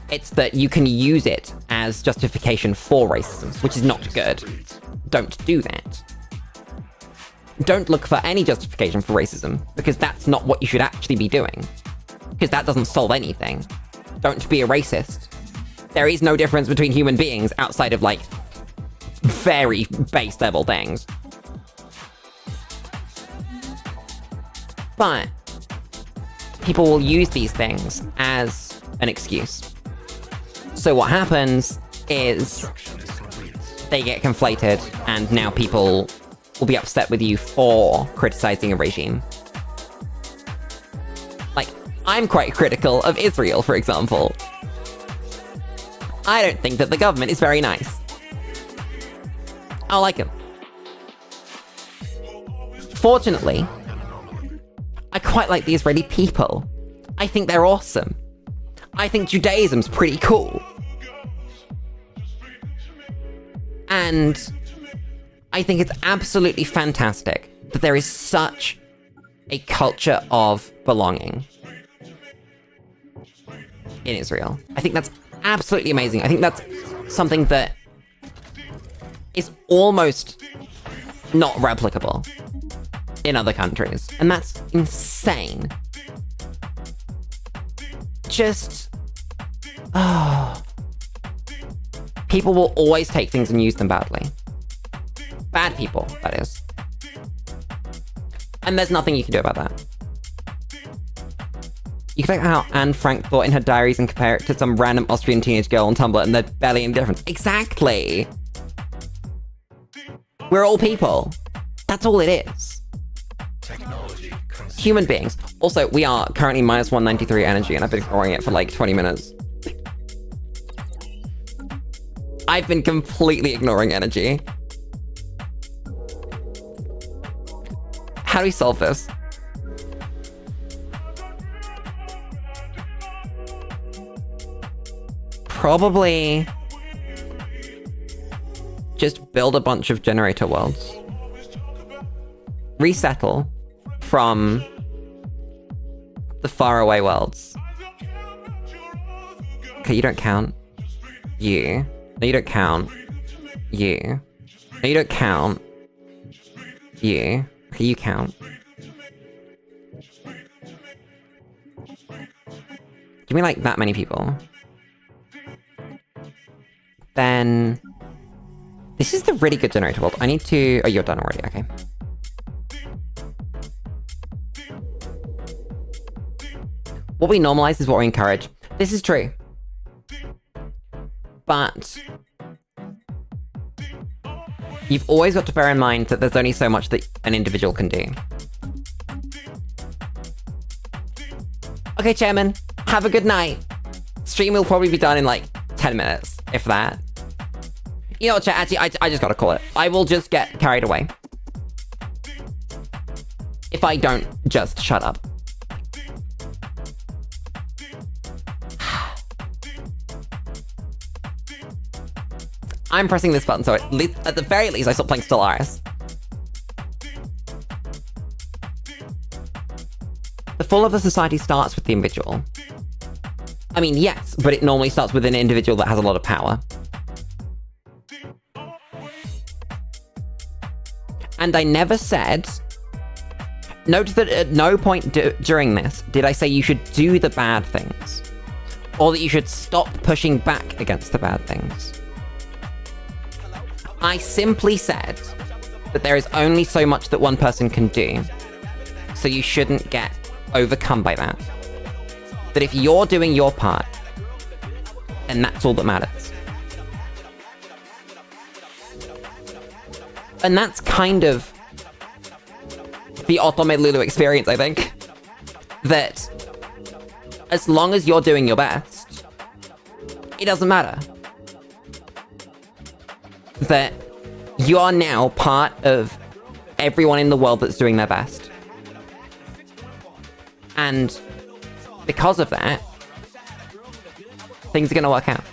It's that you can use it as justification for racism, which is not good. Don't do that. Don't look for any justification for racism, because that's not what you should actually be doing. Because that doesn't solve anything. Don't be a racist. There is no difference between human beings outside of, like, very base level things. But people will use these things as an excuse. So what happens is they get conflated, and now people will be upset with you for criticizing a regime. Like, I'm quite critical of Israel, for example. I don't think that the government is very nice. I like them. Fortunately, I quite like the Israeli people. I think they're awesome. I think Judaism's pretty cool. And I think it's absolutely fantastic that there is such a culture of belonging in Israel. I think that's absolutely amazing. I think that's something that is almost not replicable in other countries. And that's insane. Just... people will always take things and use them badly. Bad people, that is. And there's nothing you can do about that. You can take how Anne Frank thought in her diaries and compare it to some random Austrian teenage girl on Tumblr, and there's barely any difference. Exactly! We're all people. That's all it is. Human beings. Also, we are currently minus 193 energy, and I've been ignoring it for like 20 minutes. I've been completely ignoring energy. How do we solve this? Probably just build a bunch of generator worlds. Resettle from the faraway worlds. Okay, you don't count. You. No, you don't count. You. No, you don't count. You. Okay, you count. Give me like that many people. Then... this is the really good generator world. I need to... oh, you're done already, okay. What we normalize is what we encourage. This is true. But... you've always got to bear in mind that there's only so much that an individual can do. Okay, Chairman, have a good night. Stream will probably be done in like 10 minutes, if that. You know what, chat? Actually, I just gotta call it. I will just get carried away if I don't just shut up. I'm pressing this button, so at the very least, I stop playing Stellaris. The fall of the society starts with the individual. I mean, yes, but it normally starts with an individual that has a lot of power. And I never said... Note that at no point during this did I say you should do the bad things, or that you should stop pushing back against the bad things. I simply said that there is only so much that one person can do, so you shouldn't get overcome by that. That if you're doing your part, then that's all that matters. And that's kind of the Otome Lulu experience, I think. That as long as you're doing your best, it doesn't matter. That you are now part of everyone in the world that's doing their best. And because of that, things are gonna work out.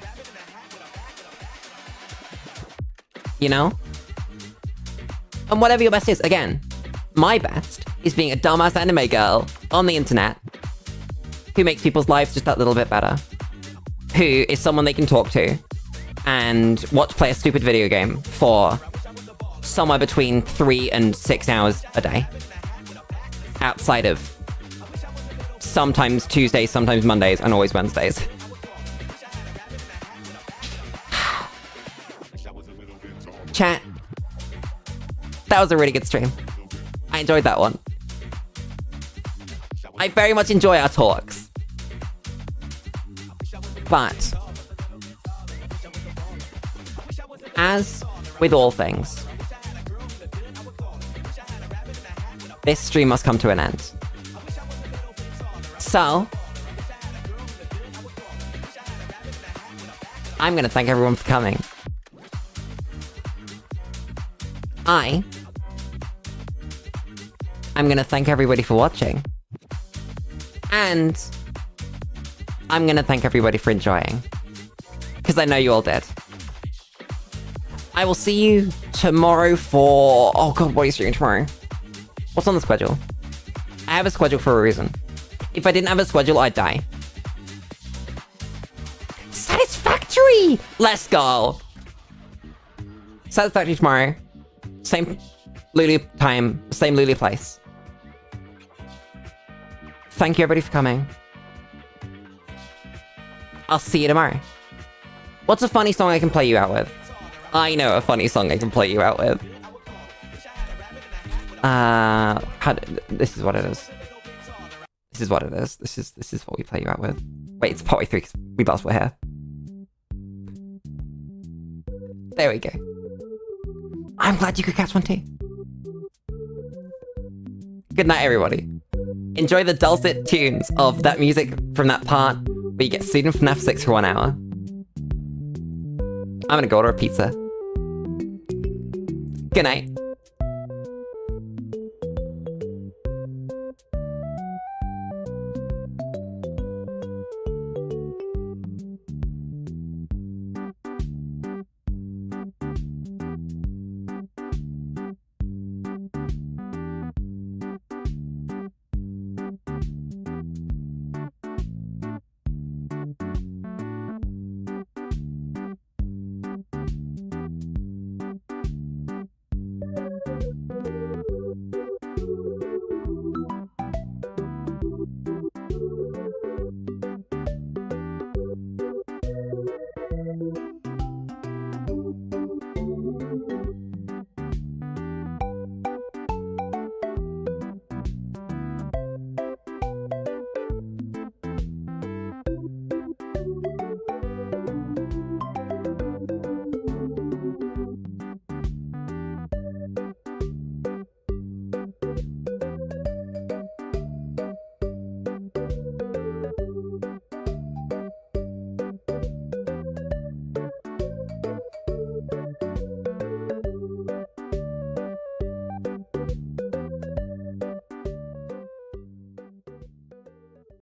You know? And whatever your best is, again, my best is being a dumbass anime girl on the internet who makes people's lives just that little bit better. Who is someone they can talk to and watch play a stupid video game for somewhere between 3 and 6 hours a day. Outside of sometimes Tuesdays, sometimes Mondays, and always Wednesdays. Chat. That was a really good stream. I enjoyed that one. I very much enjoy our talks. But as with all things, this stream must come to an end. So, I'm gonna thank everyone for coming. I'm gonna thank everybody for watching. And I'm gonna thank everybody for enjoying. Because I know you all did. I will see you tomorrow for... Oh god, what are you streaming tomorrow? What's on the schedule? I have a schedule for a reason. If I didn't have a schedule, I'd die. Satisfactory! Let's go! Satisfactory tomorrow. Same Lulu time, same Lulu place. Thank you everybody for coming. I'll see you tomorrow. What's a funny song I can play you out with? I know a funny song I can play you out with. This is what it is. This is what it is. This is what we play you out with. Wait, it's partway through because we lost our hair. There we go. I'm glad you could catch one too. Good night, everybody. Enjoy the dulcet tunes of that music from that part where you get student FNAF 6 for 1 hour. I'm gonna go order a pizza. Good night.